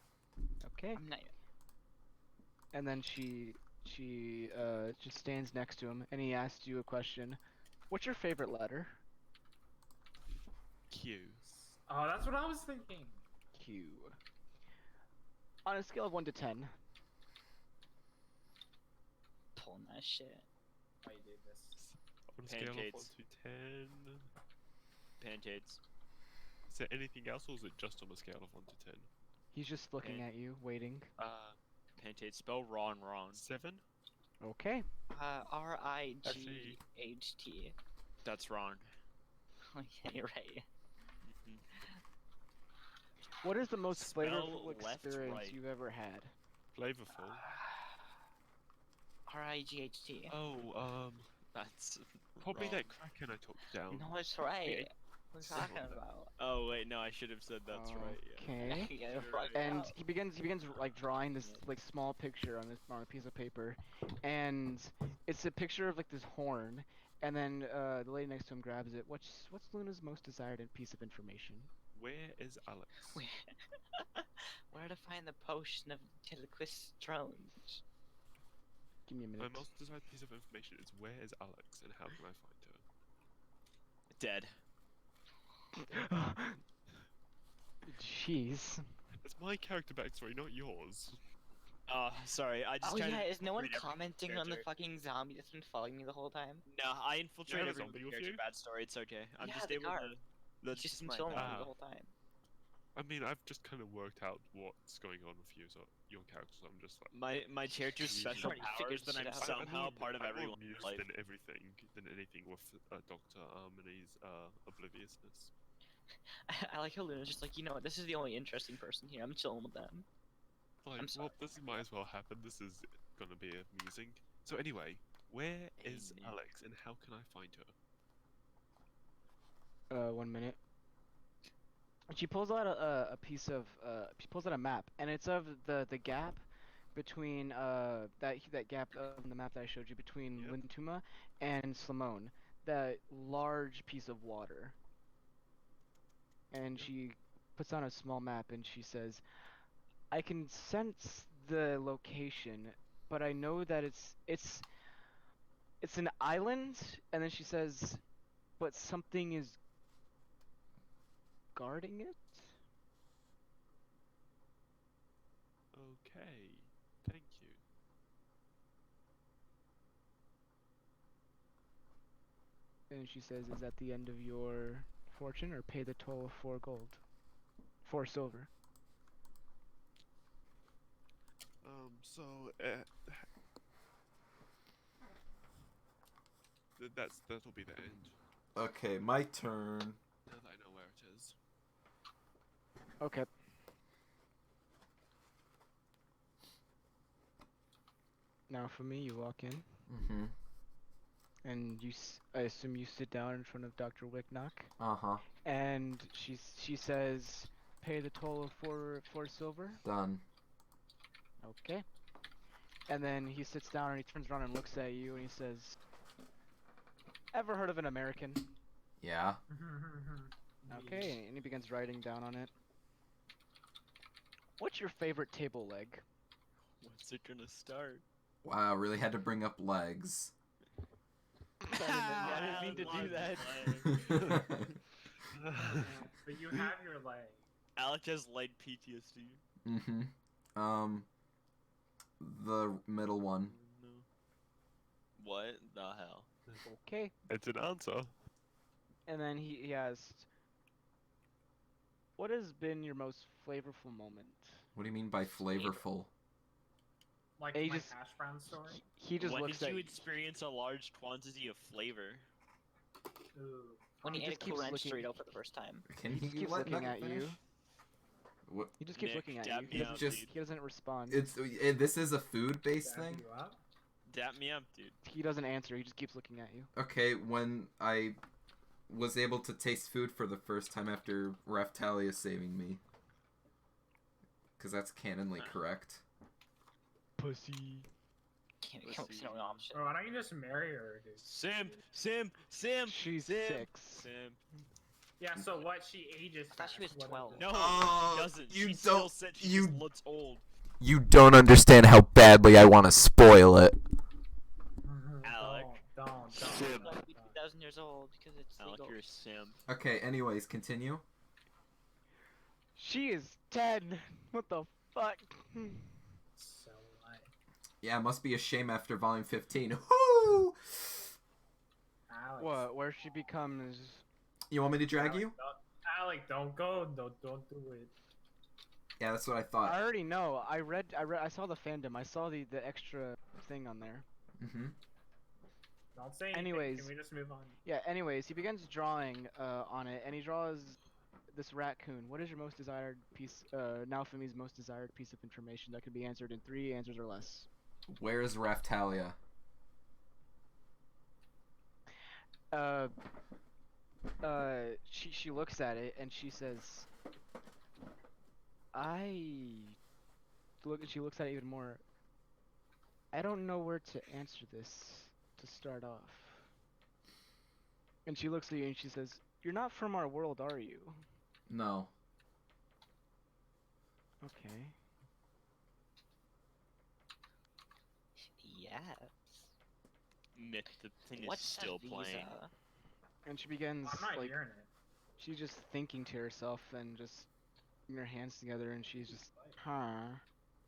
Okay. I'm not. And then she just stands next to him, and he asks you a question. What's your favorite letter? Q. Oh, that's what I was thinking. Q. On a scale of 1 to 10. Pulling that shit. I did this. On a scale of 1 Pancakes. to 10. Pancakes. Is there anything else, or is it just on a scale of 1 to 10? He's just looking Okay. at you, waiting. Pancakes. Spell wrong. 7? Okay. R-I-G-H-T. That's wrong. Okay, you're right. What is the most Spell flavorful left, experience right. you've ever had? Flavorful. R-I-G-H-T. Oh, That's probably wrong. that Kraken I took down. No, it's right. What are you talking about? Oh wait, no, I should have said that's right. Yeah. Okay. Yeah, fuck And out. he begins like drawing this like small picture on a piece of paper, and it's a picture of like this horn. And then the lady next to him grabs it. What's Luna's most desired piece of information? Where is Alex? Where to find the potion of Telequistron? Give me a My minute. most desired piece of information is where is Alex and how can I find her? Dead. Jeez. It's my character backstory, not yours. Sorry, I just Oh tried yeah, to is no one read every commenting on the character. fucking zombie that's been following me the whole time? No, I infiltrated have a every zombie with character you? bad story. It's okay. I'm Yeah, just the able guard. to. That's He's just been my chilling with me Ah. the whole time. I mean, I've just kind of worked out what's going on with you, so your character. So I'm just like My character's usually- special Already figured powers that I'm shit out. somehow part of I'm more everyone's amused life. than anything with Dr. Armony's obliviousness. I like how Luna's just like, you know what, this is the only interesting person here. I'm chilling with them. Like, I'm sorry. well, this might as well happen. This is gonna be amusing. So anyway, where is Amen. Alex and how can I find her? 1 minute. She pulls out a piece of she pulls out a map, and it's of the gap between that gap on the map that I showed you between Yep. Lintuma and Slamone, that large piece of water. And she puts on a small map and she says, "I can sense the location, but I know that it's an island." And then she says, "But something is guarding it." Okay, thank you. And she says, "Is that the end of your fortune, or pay the toll of 4 gold? 4 silver." So that'll be the end. Okay, my turn. Now that I know where it is. Okay. Now for me, you walk in, Mm-hmm. and I assume you sit down in front of Dr. Wicknock, Uh-huh. and she says, "Pay the toll of 4 silver." Done. Okay. And then he sits down and he turns around and looks at you and he says, "Ever heard of an American?" Yeah. Okay, and he begins writing down on it. "What's your favorite table leg?" When's it gonna start? Wow, really had to bring up legs. I didn't mean to do that. But you have your leg. Alec has light PTSD. Mm-hmm. The middle one. No. What the hell? Okay. It's an answer. And then he asked, "What has been your most flavorful moment?" What do you mean by flavorful? Like And he my just- hash brown story. He just when looks did at you experience a large quantity of flavor? Ooh. When he He ate a just keeps Cool Ranch looking- Dorito for the first time. Can He just keeps let looking Nugget at you. finish? What? He just keeps Nick, looking at dap you. me He up, doesn't, Just- he doesn't respond. This is a food-based Dab thing? you up? Dap me up, dude. He doesn't answer. He just keeps looking at you. Okay, when I was able to taste food for the first time after Raftalia saving me. Because that's canonly correct. Pussy. Can't come up with no option. Bro, why don't you just marry her, dude? Simp. She's Simp. 6. Simp. Yeah, so what? She ages. I thought she was fast, 12. whatever. No, Oh, she doesn't. you She still don't- said she you- just looks old. You don't understand how badly I want to spoil it. Alec. Don't. Simp. Like, be 2,000 years old because it's Alec, legal. you're a simp. Okay, anyways, continue. She is 10. What the fuck? So what? Yeah, must be a shame after volume 15. Woo! Alex. What? Where she becomes... You want me to drag you? Alec, don't go. Don't do it. Yeah, that's what I I thought. already know. I saw the fandom. I saw the extra thing on there. Mm-hmm. Don't say anything. Anyways. Can we just move on? Yeah, anyways, he begins drawing on it, and he draws this raccoon. What is your most desired piece, Naofumi's most desired piece of information that can be answered in 3 answers or less? Where is Raftalia? she looks at it and she says, she looks at it even more. I don't know where to answer this to start off. And she looks at you and she says, "You're not from our world, are you?" No. Okay. Yes. Myth, the thing What's is still a playing. visa? And she begins I'm not like hearing it. she's just thinking to herself and just putting her hands together and she's just, huh.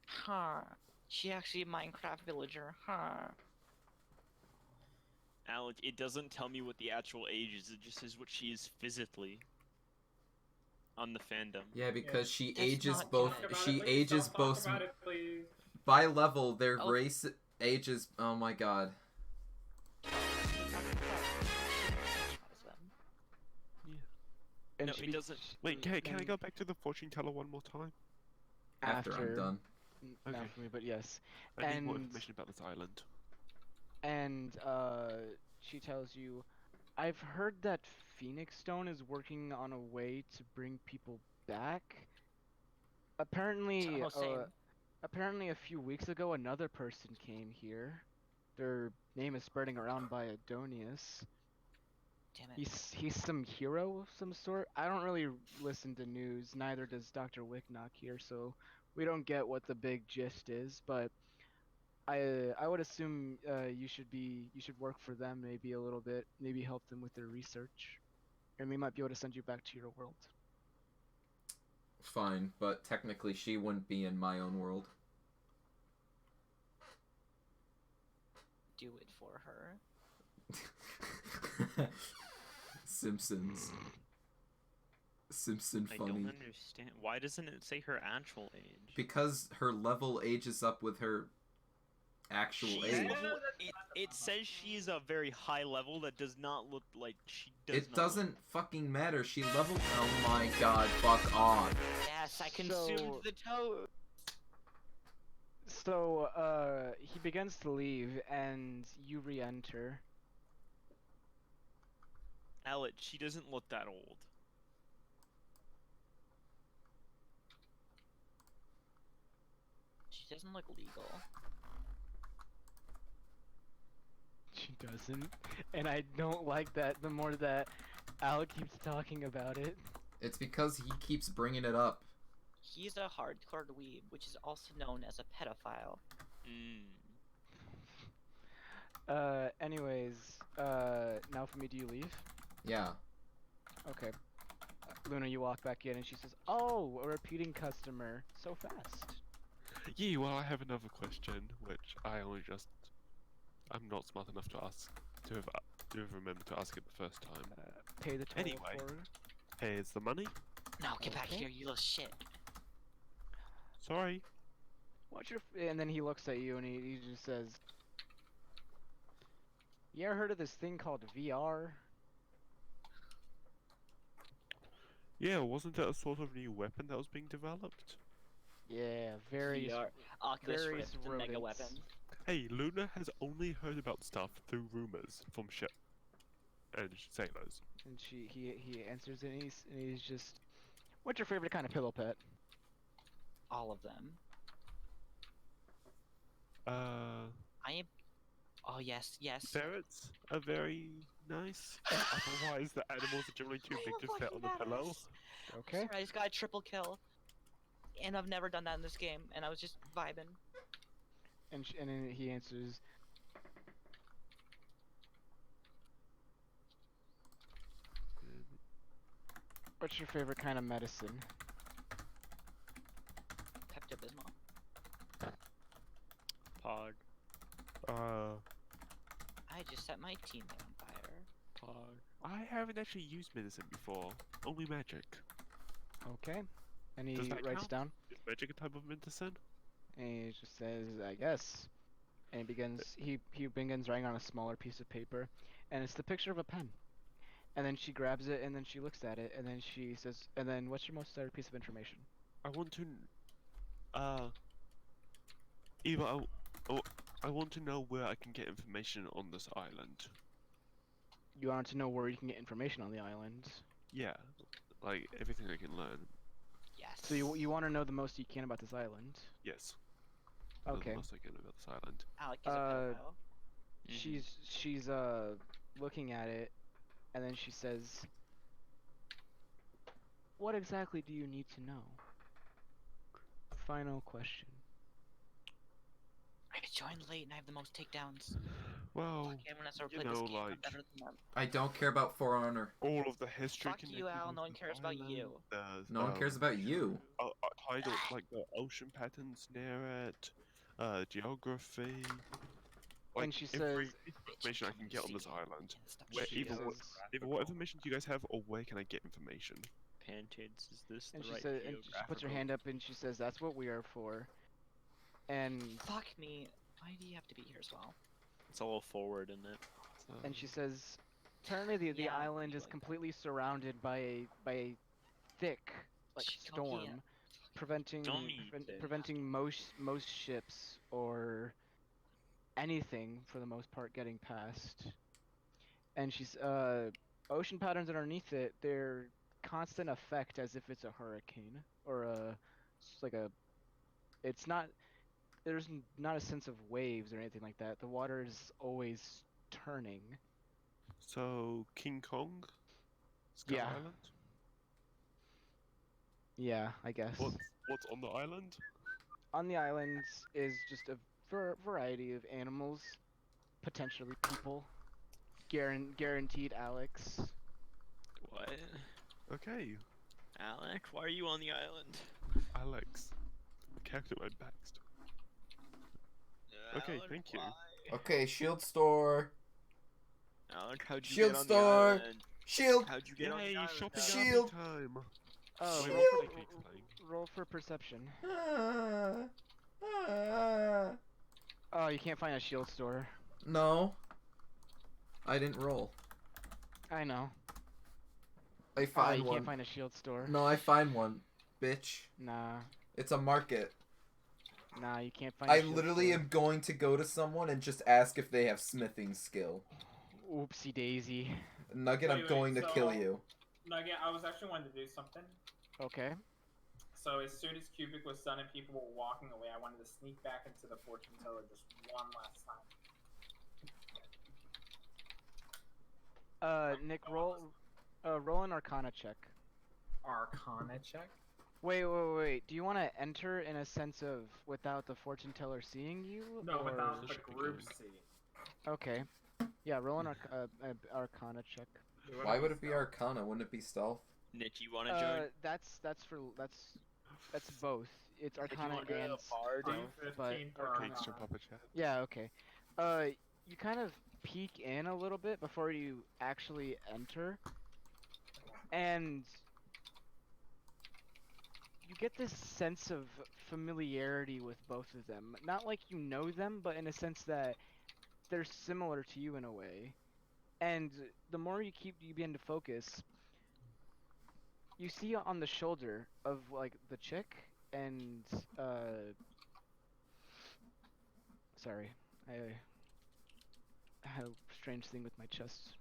Huh. She actually a Minecraft villager, huh? Alec, it doesn't tell me what the actual age is, it just says what she is physically. On the fandom. Yeah, because she That's ages not both. good. She Talk ages both about it, please. by level. Their Oh. race ages. Oh my god. And No, she it be- doesn't. Wait, can I and go back to the fortune teller one more time? After I'm done. Not Okay. for me, but yes. I need more And- information about this island. And she tells you, "I've heard that Phoenix Stone is working on a way to bring people back. Apparently, Oh, same. apparently a few weeks ago another person came here. Their name is spreading around by Adonius. Damn it. He's some hero of some sort. I don't really listen to news, neither does Dr. Wicknock here, so we don't get what the big gist is, but I would assume you should work for them maybe a little bit, maybe help them with their research, and we might be able to send you back to your world." Fine, but technically she wouldn't be in my own world. Do it for her. Simpsons. Simpson I funny. don't understand. Why doesn't it say her actual age? Because her level ages up with her actual She's age. it says she's a very high level that does not look like she does It not doesn't fucking matter. She leveled. Oh my god, fuck off. Yes, I consumed So- the toad. So he begins to leave, and you re-enter. Alec, she doesn't look that old. She doesn't look legal. She doesn't, and I don't like that. The more that Al keeps talking about it. It's because he keeps bringing it up. He's a hardcore dweeb, which is also known as a pedophile. Anyways, now for me, do you leave? Yeah. Okay. Luna, you walk back in, and she says, "Oh, a repeating customer. So fast." Yeah, well, I have another question, which I'm not smart enough to ask, to have remembered to ask it the first time. Pay the total Anyway, for. here's the money. No, get back Okay. here, you little shit. Sorry. What's your? And then he looks at you, and he just says, "You ever heard of this thing called VR?" Yeah, wasn't that a sort of new weapon that was being developed? Yeah, various. VR. Oculus various Rift, the mega rodents. weapon. Hey, Luna has only heard about stuff through rumors from ship and sailors. And he answers, and he's just, "What's your favorite kind of pillow pet?" All of them. I am. Oh yes, yes. Ferrets are very nice. Otherwise, the animals are generally too big to fit on the pillow. Okay. I just got a triple kill, and I've never done that in this game, and I was just vibing. And then he answers, "What's your favorite kind of medicine?" Pepto-Bismol. Pog. I just set my teammate on fire. Pog. I haven't actually used medicine before. Only magic. Okay. And he Does that writes count? down, Is magic a type of medicine? and he just says, "I guess." And he begins writing on a smaller piece of paper, and it's the picture of a pen. And then she grabs it, and then she looks at it, and then she says, "And then what's your most desired piece of information?" I want to. I want to know where I can get information on this island. You wanted to know where you can get information on the island. Yeah, like everything I can learn. Yes. So you want to know the most you can about this island. Yes. That's Okay. the most I can about this island. Alec is a pedophile. She's looking at it, and then she says, "What exactly do you need to know?" Final question. I joined late and I have the most takedowns. Well, Fuck, I'm gonna start you playing this know, game. I'm like better than them. I don't care about For Honor. all of the history. Fuck you, Al. No one cares about you. No one cares about you. Tidal, like the ocean patterns near it, geography. Like And she every says- information I can get on this island. Where, She either, says- either what information do you guys have, or where can I get information? Pantids, is this And the she right says, and she puts her hand up and she says, "That's what we are for." And Fuck me. Why do you have to be here as well? It's a little forward, isn't it? and she says, "Currently the Yeah, island is completely surrounded by a thick like storm, preventing most ships or anything for the most part getting past." And she's ocean patterns underneath it, they're constant effect as if it's a hurricane or it's not, there's not a sense of waves or anything like that. The water is always turning. So King Kong, Skull Yeah. Island. Yeah, I guess. What's on the island? On the island is just a variety of animals, potentially people. Guaranteed Alex. What? Okay, Alec, why are you on the island? Alex. Captain my backst. Okay, Alec, thank you. why? Okay, shield store. Alec, how'd you Shield get on store. the island? Shield. How'd you get on the Yay, island? shopping Alec? Shield. time. Oh, Wait, roll what's for, Pancake playing? roll for perception. Ah. Oh, you can't find a shield store. No. I didn't roll. I know. I find you one. can't find a shield store. No, I find one. Bitch. Nah. It's a market. Nah, you can't find a I shield literally store. am going to go to someone and just ask if they have smithing skill. Oopsie daisy. Nugget, I'm Wait, going to so- kill you. Nugget, I was actually wanting to do something. Okay. So as soon as Cubic was done and people were walking away, I wanted to sneak back into the fortune teller just one last time. Nick, roll an Arcana check. Arcana check? Wait. Do you want to enter in a sense of without the fortune teller seeing you? No, or... without the group see. Okay. Yeah, roll an Arcana check. Why would it be Arcana? Wouldn't it be stealth? Nick, you wanna join? That's both. It's Arcana wanna go to and the bar, stealth, dude? but 15 for Okay, Arcana. so Papa Chat. yeah, okay. You kind of peek in a little bit before you actually enter, and you get this sense of familiarity with both of them. Not like you know them, but in a sense that they're similar to you in a way. And the more you begin to focus, you see on the shoulder of like the chick and sorry, I had a strange thing with my chest.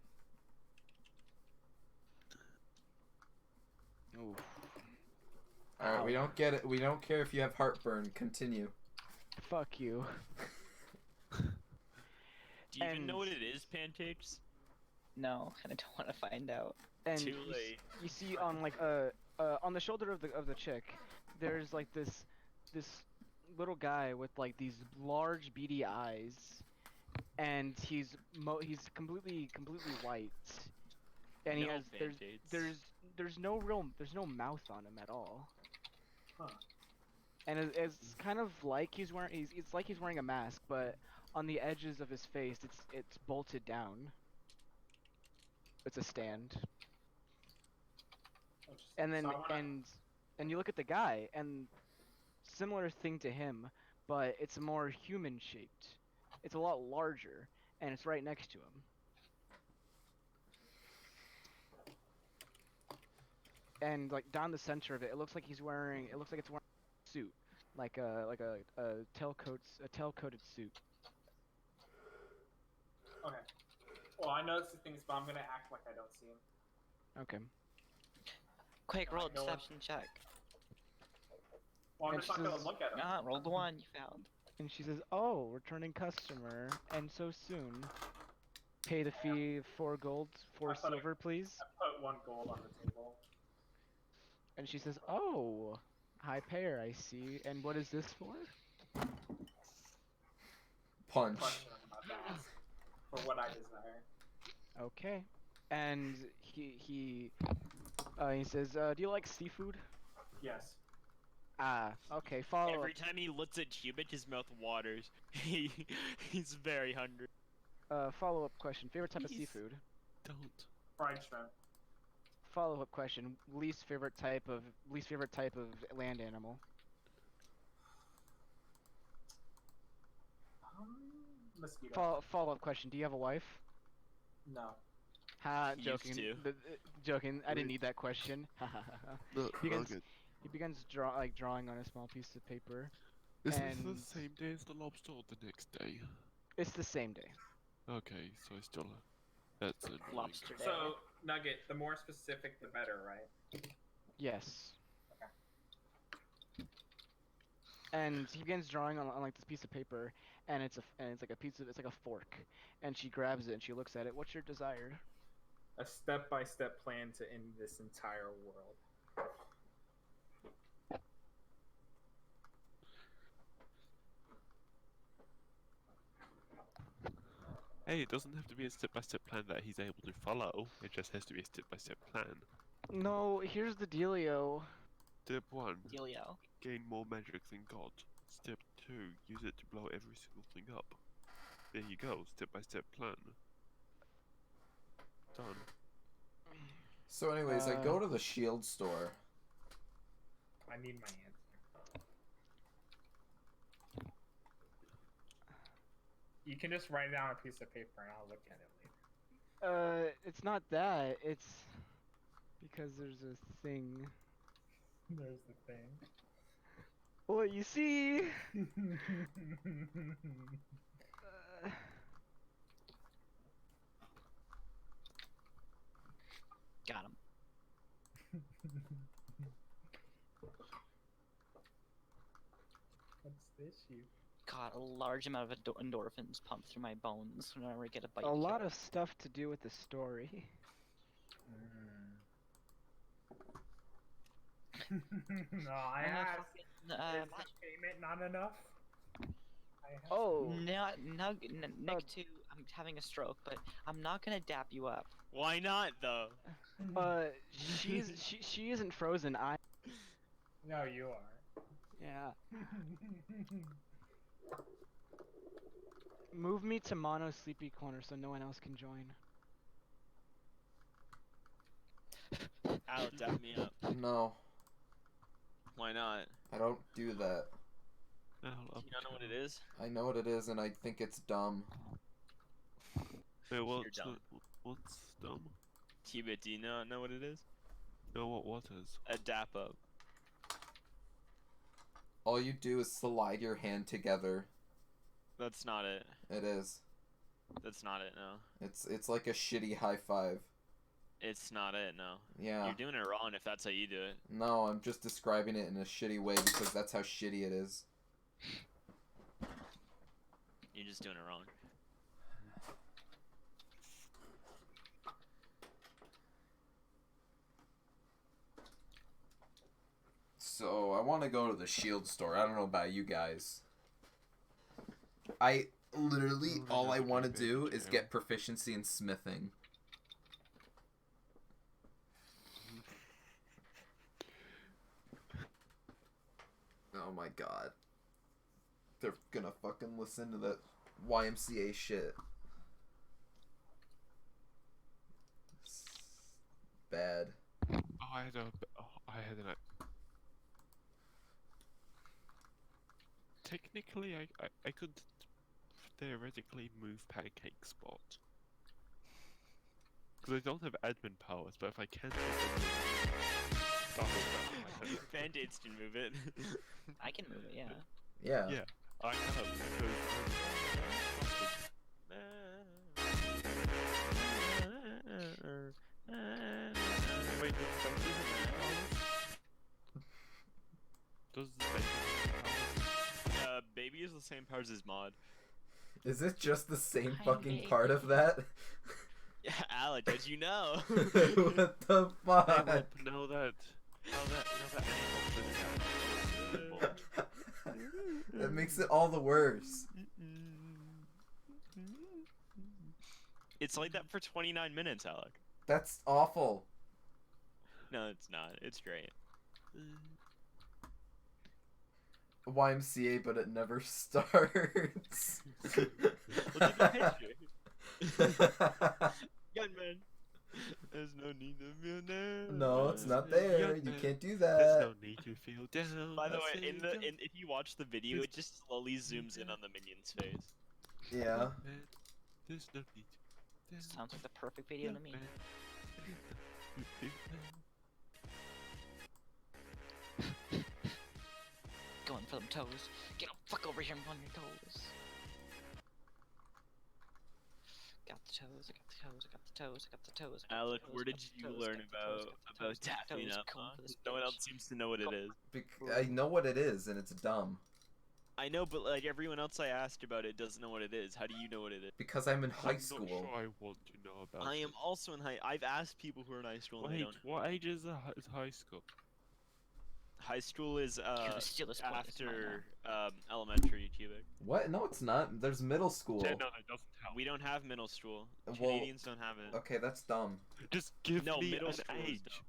Oof. Alright, we don't get it. We don't care if you have heartburn. Continue. Fuck you. Do you even know and- what it is, Pancakes? No, and I don't want to find out. And Too you s- late. You see on like on the shoulder of the chick, there's like this little guy with like these large beady eyes, and he's completely white, and he No has Band-Aids. there's no mouth on him at all, Huh. and it's kind of like he's wearing a mask, but on the edges of his face it's bolted down. It's a stand. And then So I wanna- and you look at the guy, and similar thing to him, but it's more human shaped. It's a lot larger, and it's right next to him. And like down the center of it, it looks like it's wearing a suit, like a tailcoated suit. Okay. Well, I noticed the things, but I'm gonna act like I don't see them. Okay. Quick, roll a no one- deception check. Well, I'm And just not she gonna says- look at them. Ah, roll the one you found. And she says, "Oh, returning customer, and so soon. Pay the fee 4 gold, 4 I thought I- silver, please." I put 1 gold on the table. And she says, "Oh, high payer, I see. And what is this for?" Punch. Question I'm about to ask. For what I desire. Okay. And he says, "Do you like seafood?" Yes. Ah, okay. Follow Every time he looks at Cubit, his mouth waters. He's very hungry. Follow-up question. Favorite type of Please. seafood? Don't. Fried shrimp. Follow-up question. Least favorite type of land animal? Mosquito. Follow-up question. Do you have a wife? No. Ha, Used joking. to. Joking. I didn't Wait. need that question. Ha ha ha ha. No, He begins drawing on a small piece of paper. Is and this the same day as the lobster or the next day? It's the same day. Okay, so I still. That's annoying. Lobster day. So, Nugget, the more specific, the better, right? Yes. Okay. And he begins drawing on like this piece of paper, and it's like a fork, and she grabs it and she looks at it. What's your desire? A step-by-step plan to end this entire world. Hey, it doesn't have to be a step-by-step plan that he's able to follow. It just has to be a step-by-step plan. No, here's the dealio. Step 1. Dealio. Gain more magic than God. Step 2. Use it to blow every single thing up. There you go. Step-by-step plan. Done. So, anyways, I go to the shield store. I need my answer. You can just write it down on a piece of paper and I'll look at it later. It's not that. It's because there's a thing. There's the thing. Well, you see. Got him. What's this, you? God, a large amount of endorphins pump through my bones whenever I get a bite. A lot of stuff to do with the story. No, I asked. Is the payment not enough? Oh. Nick 2, I'm having a stroke, but I'm not gonna dap you up. Why not, though? She isn't frozen. No, you are. Yeah. Move me to Mono's sleepy corner so no one else can join. Al, dap me up. No, Why not? I don't do that. Do you not know what it is? I know what it is, and I think it's dumb. Wait, You're dumb. what's dumb? T-Bit, do you not know what it is? No, what is? A dap up. All you do is slide your hand together. That's not it. It is. That's not it, no. It's like a shitty high five. It's not it, no. Yeah. You're doing it wrong if that's how you do it. No, I'm just describing it in a shitty way because that's how shitty it is. You're just doing it wrong. So, I want to go to the shield store. I don't know about you guys. I literally, all I want to do is get proficiency in smithing. Oh my god. They're gonna fucking listen to that YMCA shit. It's bad. Oh, I had an. Technically, I could theoretically move Pancake Spot. Because I don't have admin powers, but if I can. Band-Aids can move it. I can move it, yeah. Yeah. Yeah, I have. Because Wait, does the Baby is the same powers as Mod. Is it just the same Hi, fucking baby. part of that? Yeah, Alec, as you know. What the fuck? know that That makes it all the worse. It's like that for 29 minutes, Alec. That's awful. No, it's not. It's great. YMCA, but it never starts. Look at the picture. Gunman. There's no need to feel down. No, it's not there. You can't do There's that. no need to feel down. By the I way, say if you watch the video, it just slowly zooms in on the minion's face. Yeah. There's no need to Sounds like the perfect video to me. Going for them toes. Get the fuck over here on your toes. Got the toes, I got the toes, I got the toes, I got the toes. I got the Alec, toes, where I got did the you toes, learn got the toes, about got the tapping toes, up? come Huh? for this No one bitch. else seems to know what it is. I know what it is, and it's dumb. I know, but like everyone else I asked about it doesn't know what it is. How do you know what it is? Because I'm in high I'm school. not sure I want to know about I it. am also in high. I've asked people who are in high school, and they Wait, don't. what age is high school? High school is the steelers point is mine after elementary, Cubic. What? No, it's not. There's middle school. Yeah, no, that doesn't help. We don't have middle school. Well, Canadians don't have it. Okay, that's dumb. Just give No, me middle an school is age. dumb.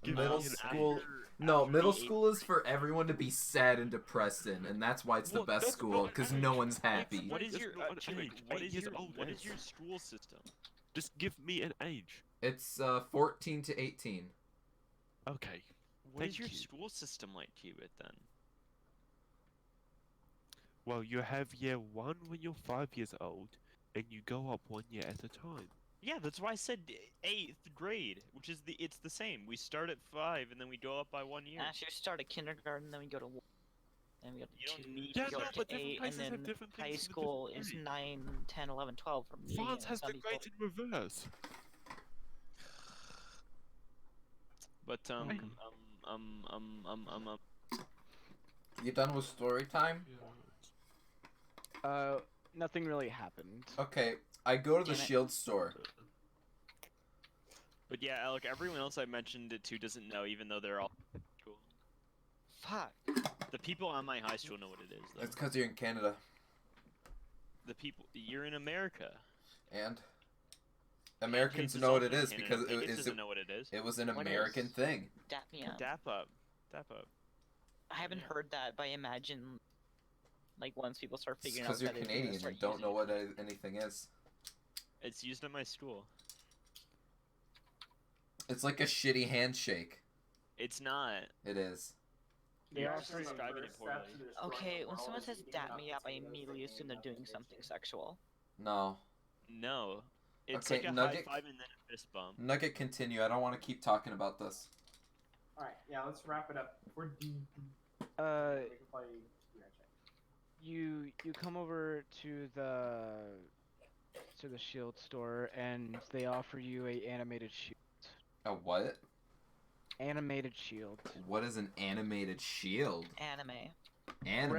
Give Middle me an school. age. No, after middle the school is for everyone to be sad and depressed in, and that's why it's the Well, best that's school, not because an no age. one's happy. What is That's your not an Cubic, age. what 8 is years your old what is. is your school system? Just give me an age. It's 14 to 18. Okay. What is Thank your you. school system like, Cubic? Then Well, you have year 1 when you're 5 years old, and you go up 1 year at a time. yeah, that's why I said 8th grade, which is it's the same. We start at 5 and then we go up by 1 year. Actually, we start at kindergarten, then we go to 1, then we go You to don't 2, need Yeah, we go no, to but different 8, and places have then different things high in the school different is grades. 9, 10, 11, 12 for me. France and has the some people- grades in reverse. But You done with story time? Nothing really happened. Okay, I go to the Damn it. shield store. But yeah, Alec, everyone else I mentioned it to doesn't know, even though they're all cool. Fuck. The people on my high school know what it is, though. It's because you're in Canada. The people you're in America. And Americans Pancakes know what is it also is Canada. because Pancakes it doesn't know what it is. was an What American is? thing. Dap me up. Dap up. Dap up. I haven't heard that, but I imagine, like, once people start It's figuring out because you're that it's Canadian start and don't using know it. what anything is. It's used at my school. It's like a shitty handshake. It's not. It is. They You're also describing it poorly. Okay, when someone says dap me up, I immediately assume they're doing something sexual. No. No. It's Okay, like a Nugget- high five and then a fist bump. Nugget, continue. I don't want to keep talking about this. Alright, yeah, let's wrap it up. We're deep. We can play You come over to the shield store and they offer you a animated shield. A what? Animated shield. What is an animated shield? Anime. Anime.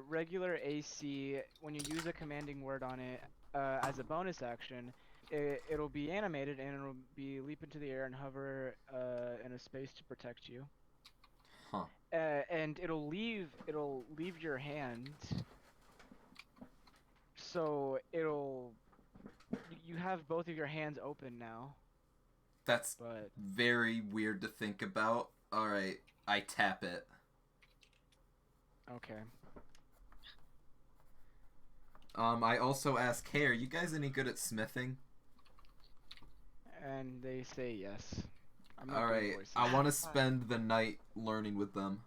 Regular AC. When you use a commanding word on it as a bonus action, it'll be animated and it'll be leap into the air and hover in a space to protect you. Huh. And it'll leave your hand. So you have both of your hands open now. That's But very weird to think about. Alright, I tap it. okay. I also ask, hey, are you guys any good at smithing? And they say yes. I'm not good at Alright, voices. I want to spend the night learning with them.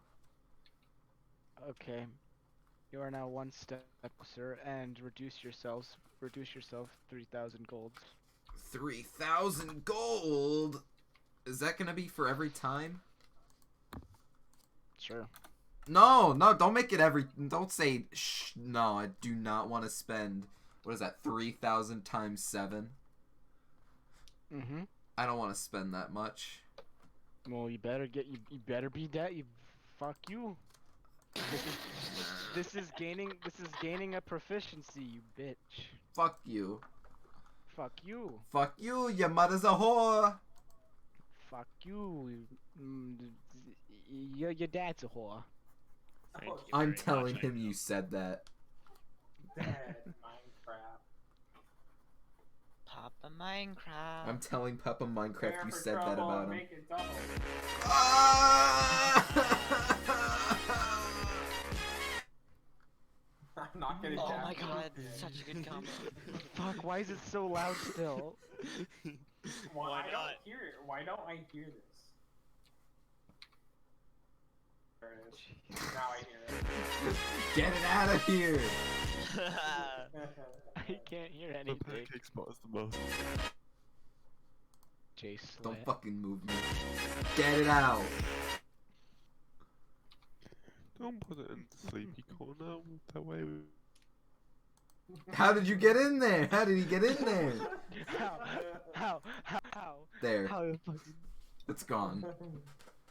Okay. You are now one step closer and reduce yourself 3,000 gold. 3,000 gold? Is that gonna be for every time? Sure. No, don't make it don't say, no, I do not want to spend, what is that, 3,000 times 7? Mm-hmm. I don't want to spend that much. Well, you better be that. Fuck you. This is gaining a proficiency, you bitch. Fuck you. Fuck you. Fuck you, your mother's a whore. Fuck you. Your dad's a whore. I'm telling him you said that. Dead Minecraft. Papa Minecraft. I'm telling Papa Minecraft Prepare you for said that trouble, about him. make it double. I'm not gonna Oh jab my you. god, such a good combo. Fuck, why is it so loud still? Why I not? don't hear it. Why don't I hear this? There it is. Now I hear it. Get it out of here! I can't hear The anything. pancake spot is the most. Jace Don't Slat. fucking move me. Get it out! Don't put it in the sleepy corner. That way. How did you get in there? How did he get in there? How? There. How the fuck? It's gone.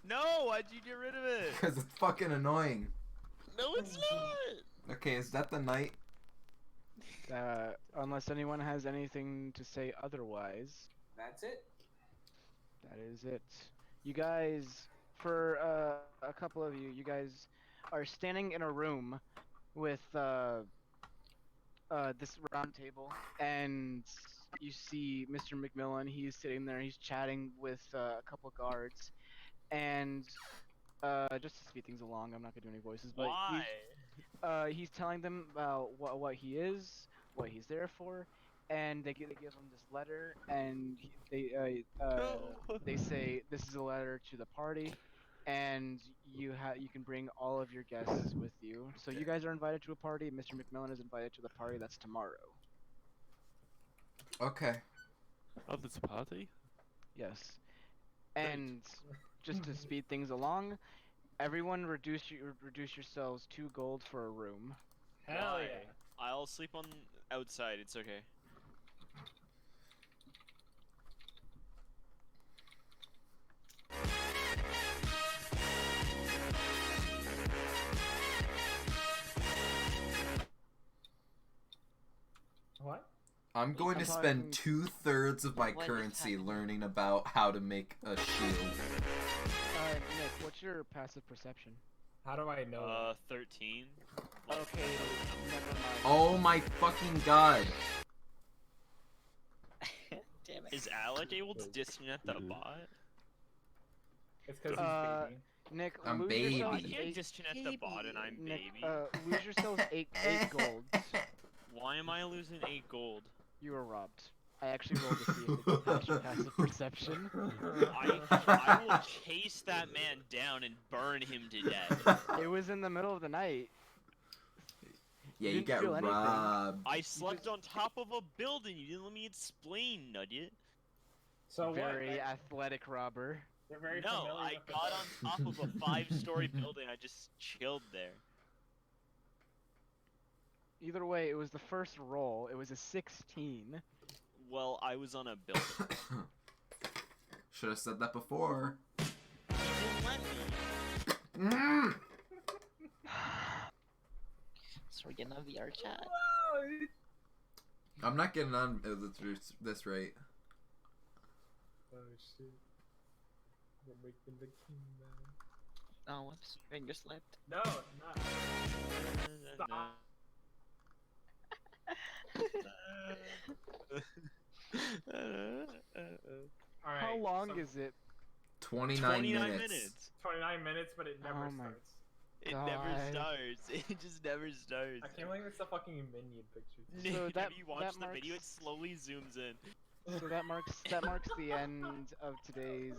No, why'd you get rid of it? Because it's fucking annoying. No, it's not. Okay, is that the night? Unless anyone has anything to say otherwise, That's it. that is it. You guys, for a couple of you, you guys are standing in a room with this round table, and you see Mr. McMillan. He's sitting there. He's chatting with a couple guards, and just to speed things along, I'm not gonna do any voices, but he's telling them about what he is, what he's there for, and they give him this letter, and they say this is a letter to the party, and you can bring all of your guests with you. So you guys are invited to a party. Mr. McMillan is invited to the party. That's tomorrow. Okay. Oh, there's a party? Yes. And just to speed things along, everyone reduce yourselves 2 gold for a room. Hell yeah. I'll sleep on outside. It's okay. What? I'm going to spend 2/3 of my What is currency happening? learning about how to make a shield. Nick, what's your passive perception? How do I know? 13. Okay, never mind. Oh my fucking god. Damn it. Is Alec able to disconnect the bot? It's because Uh, he's baby. Nick, I'm lose baby. yourself I can't eight- disconnect the bot and I'm Nick, baby. lose yourself eight gold. Why am I losing 8 gold? You were robbed. I actually rolled to see if it could pass your passive perception. I will chase that man down and burn him to death. It was in the middle of the night. Yeah, You you didn't got feel anything. robbed. I slept on top of a building. You didn't let me explain, nugget. So Very what? athletic robber. You're very No, familiar I with the got on top of a 5-story building. I just chilled there. Either way, it was the first roll. It was a 16. Well, I was on a building. Should have said that before. You didn't let me. Mm. So we're getting a VR chat. I'm not getting on this rate. Oh shit. We're making the king man. Oh, whoops. Finger slipped. No, not. Stop. Alright. How long is it? 29 minutes. 29 minutes, but it never Oh my starts. It never God. starts. It just never starts. I can't believe it's a fucking minion picture. Nick, So that- have you watched that the video? It marks- slowly zooms in. So that marks the end of today's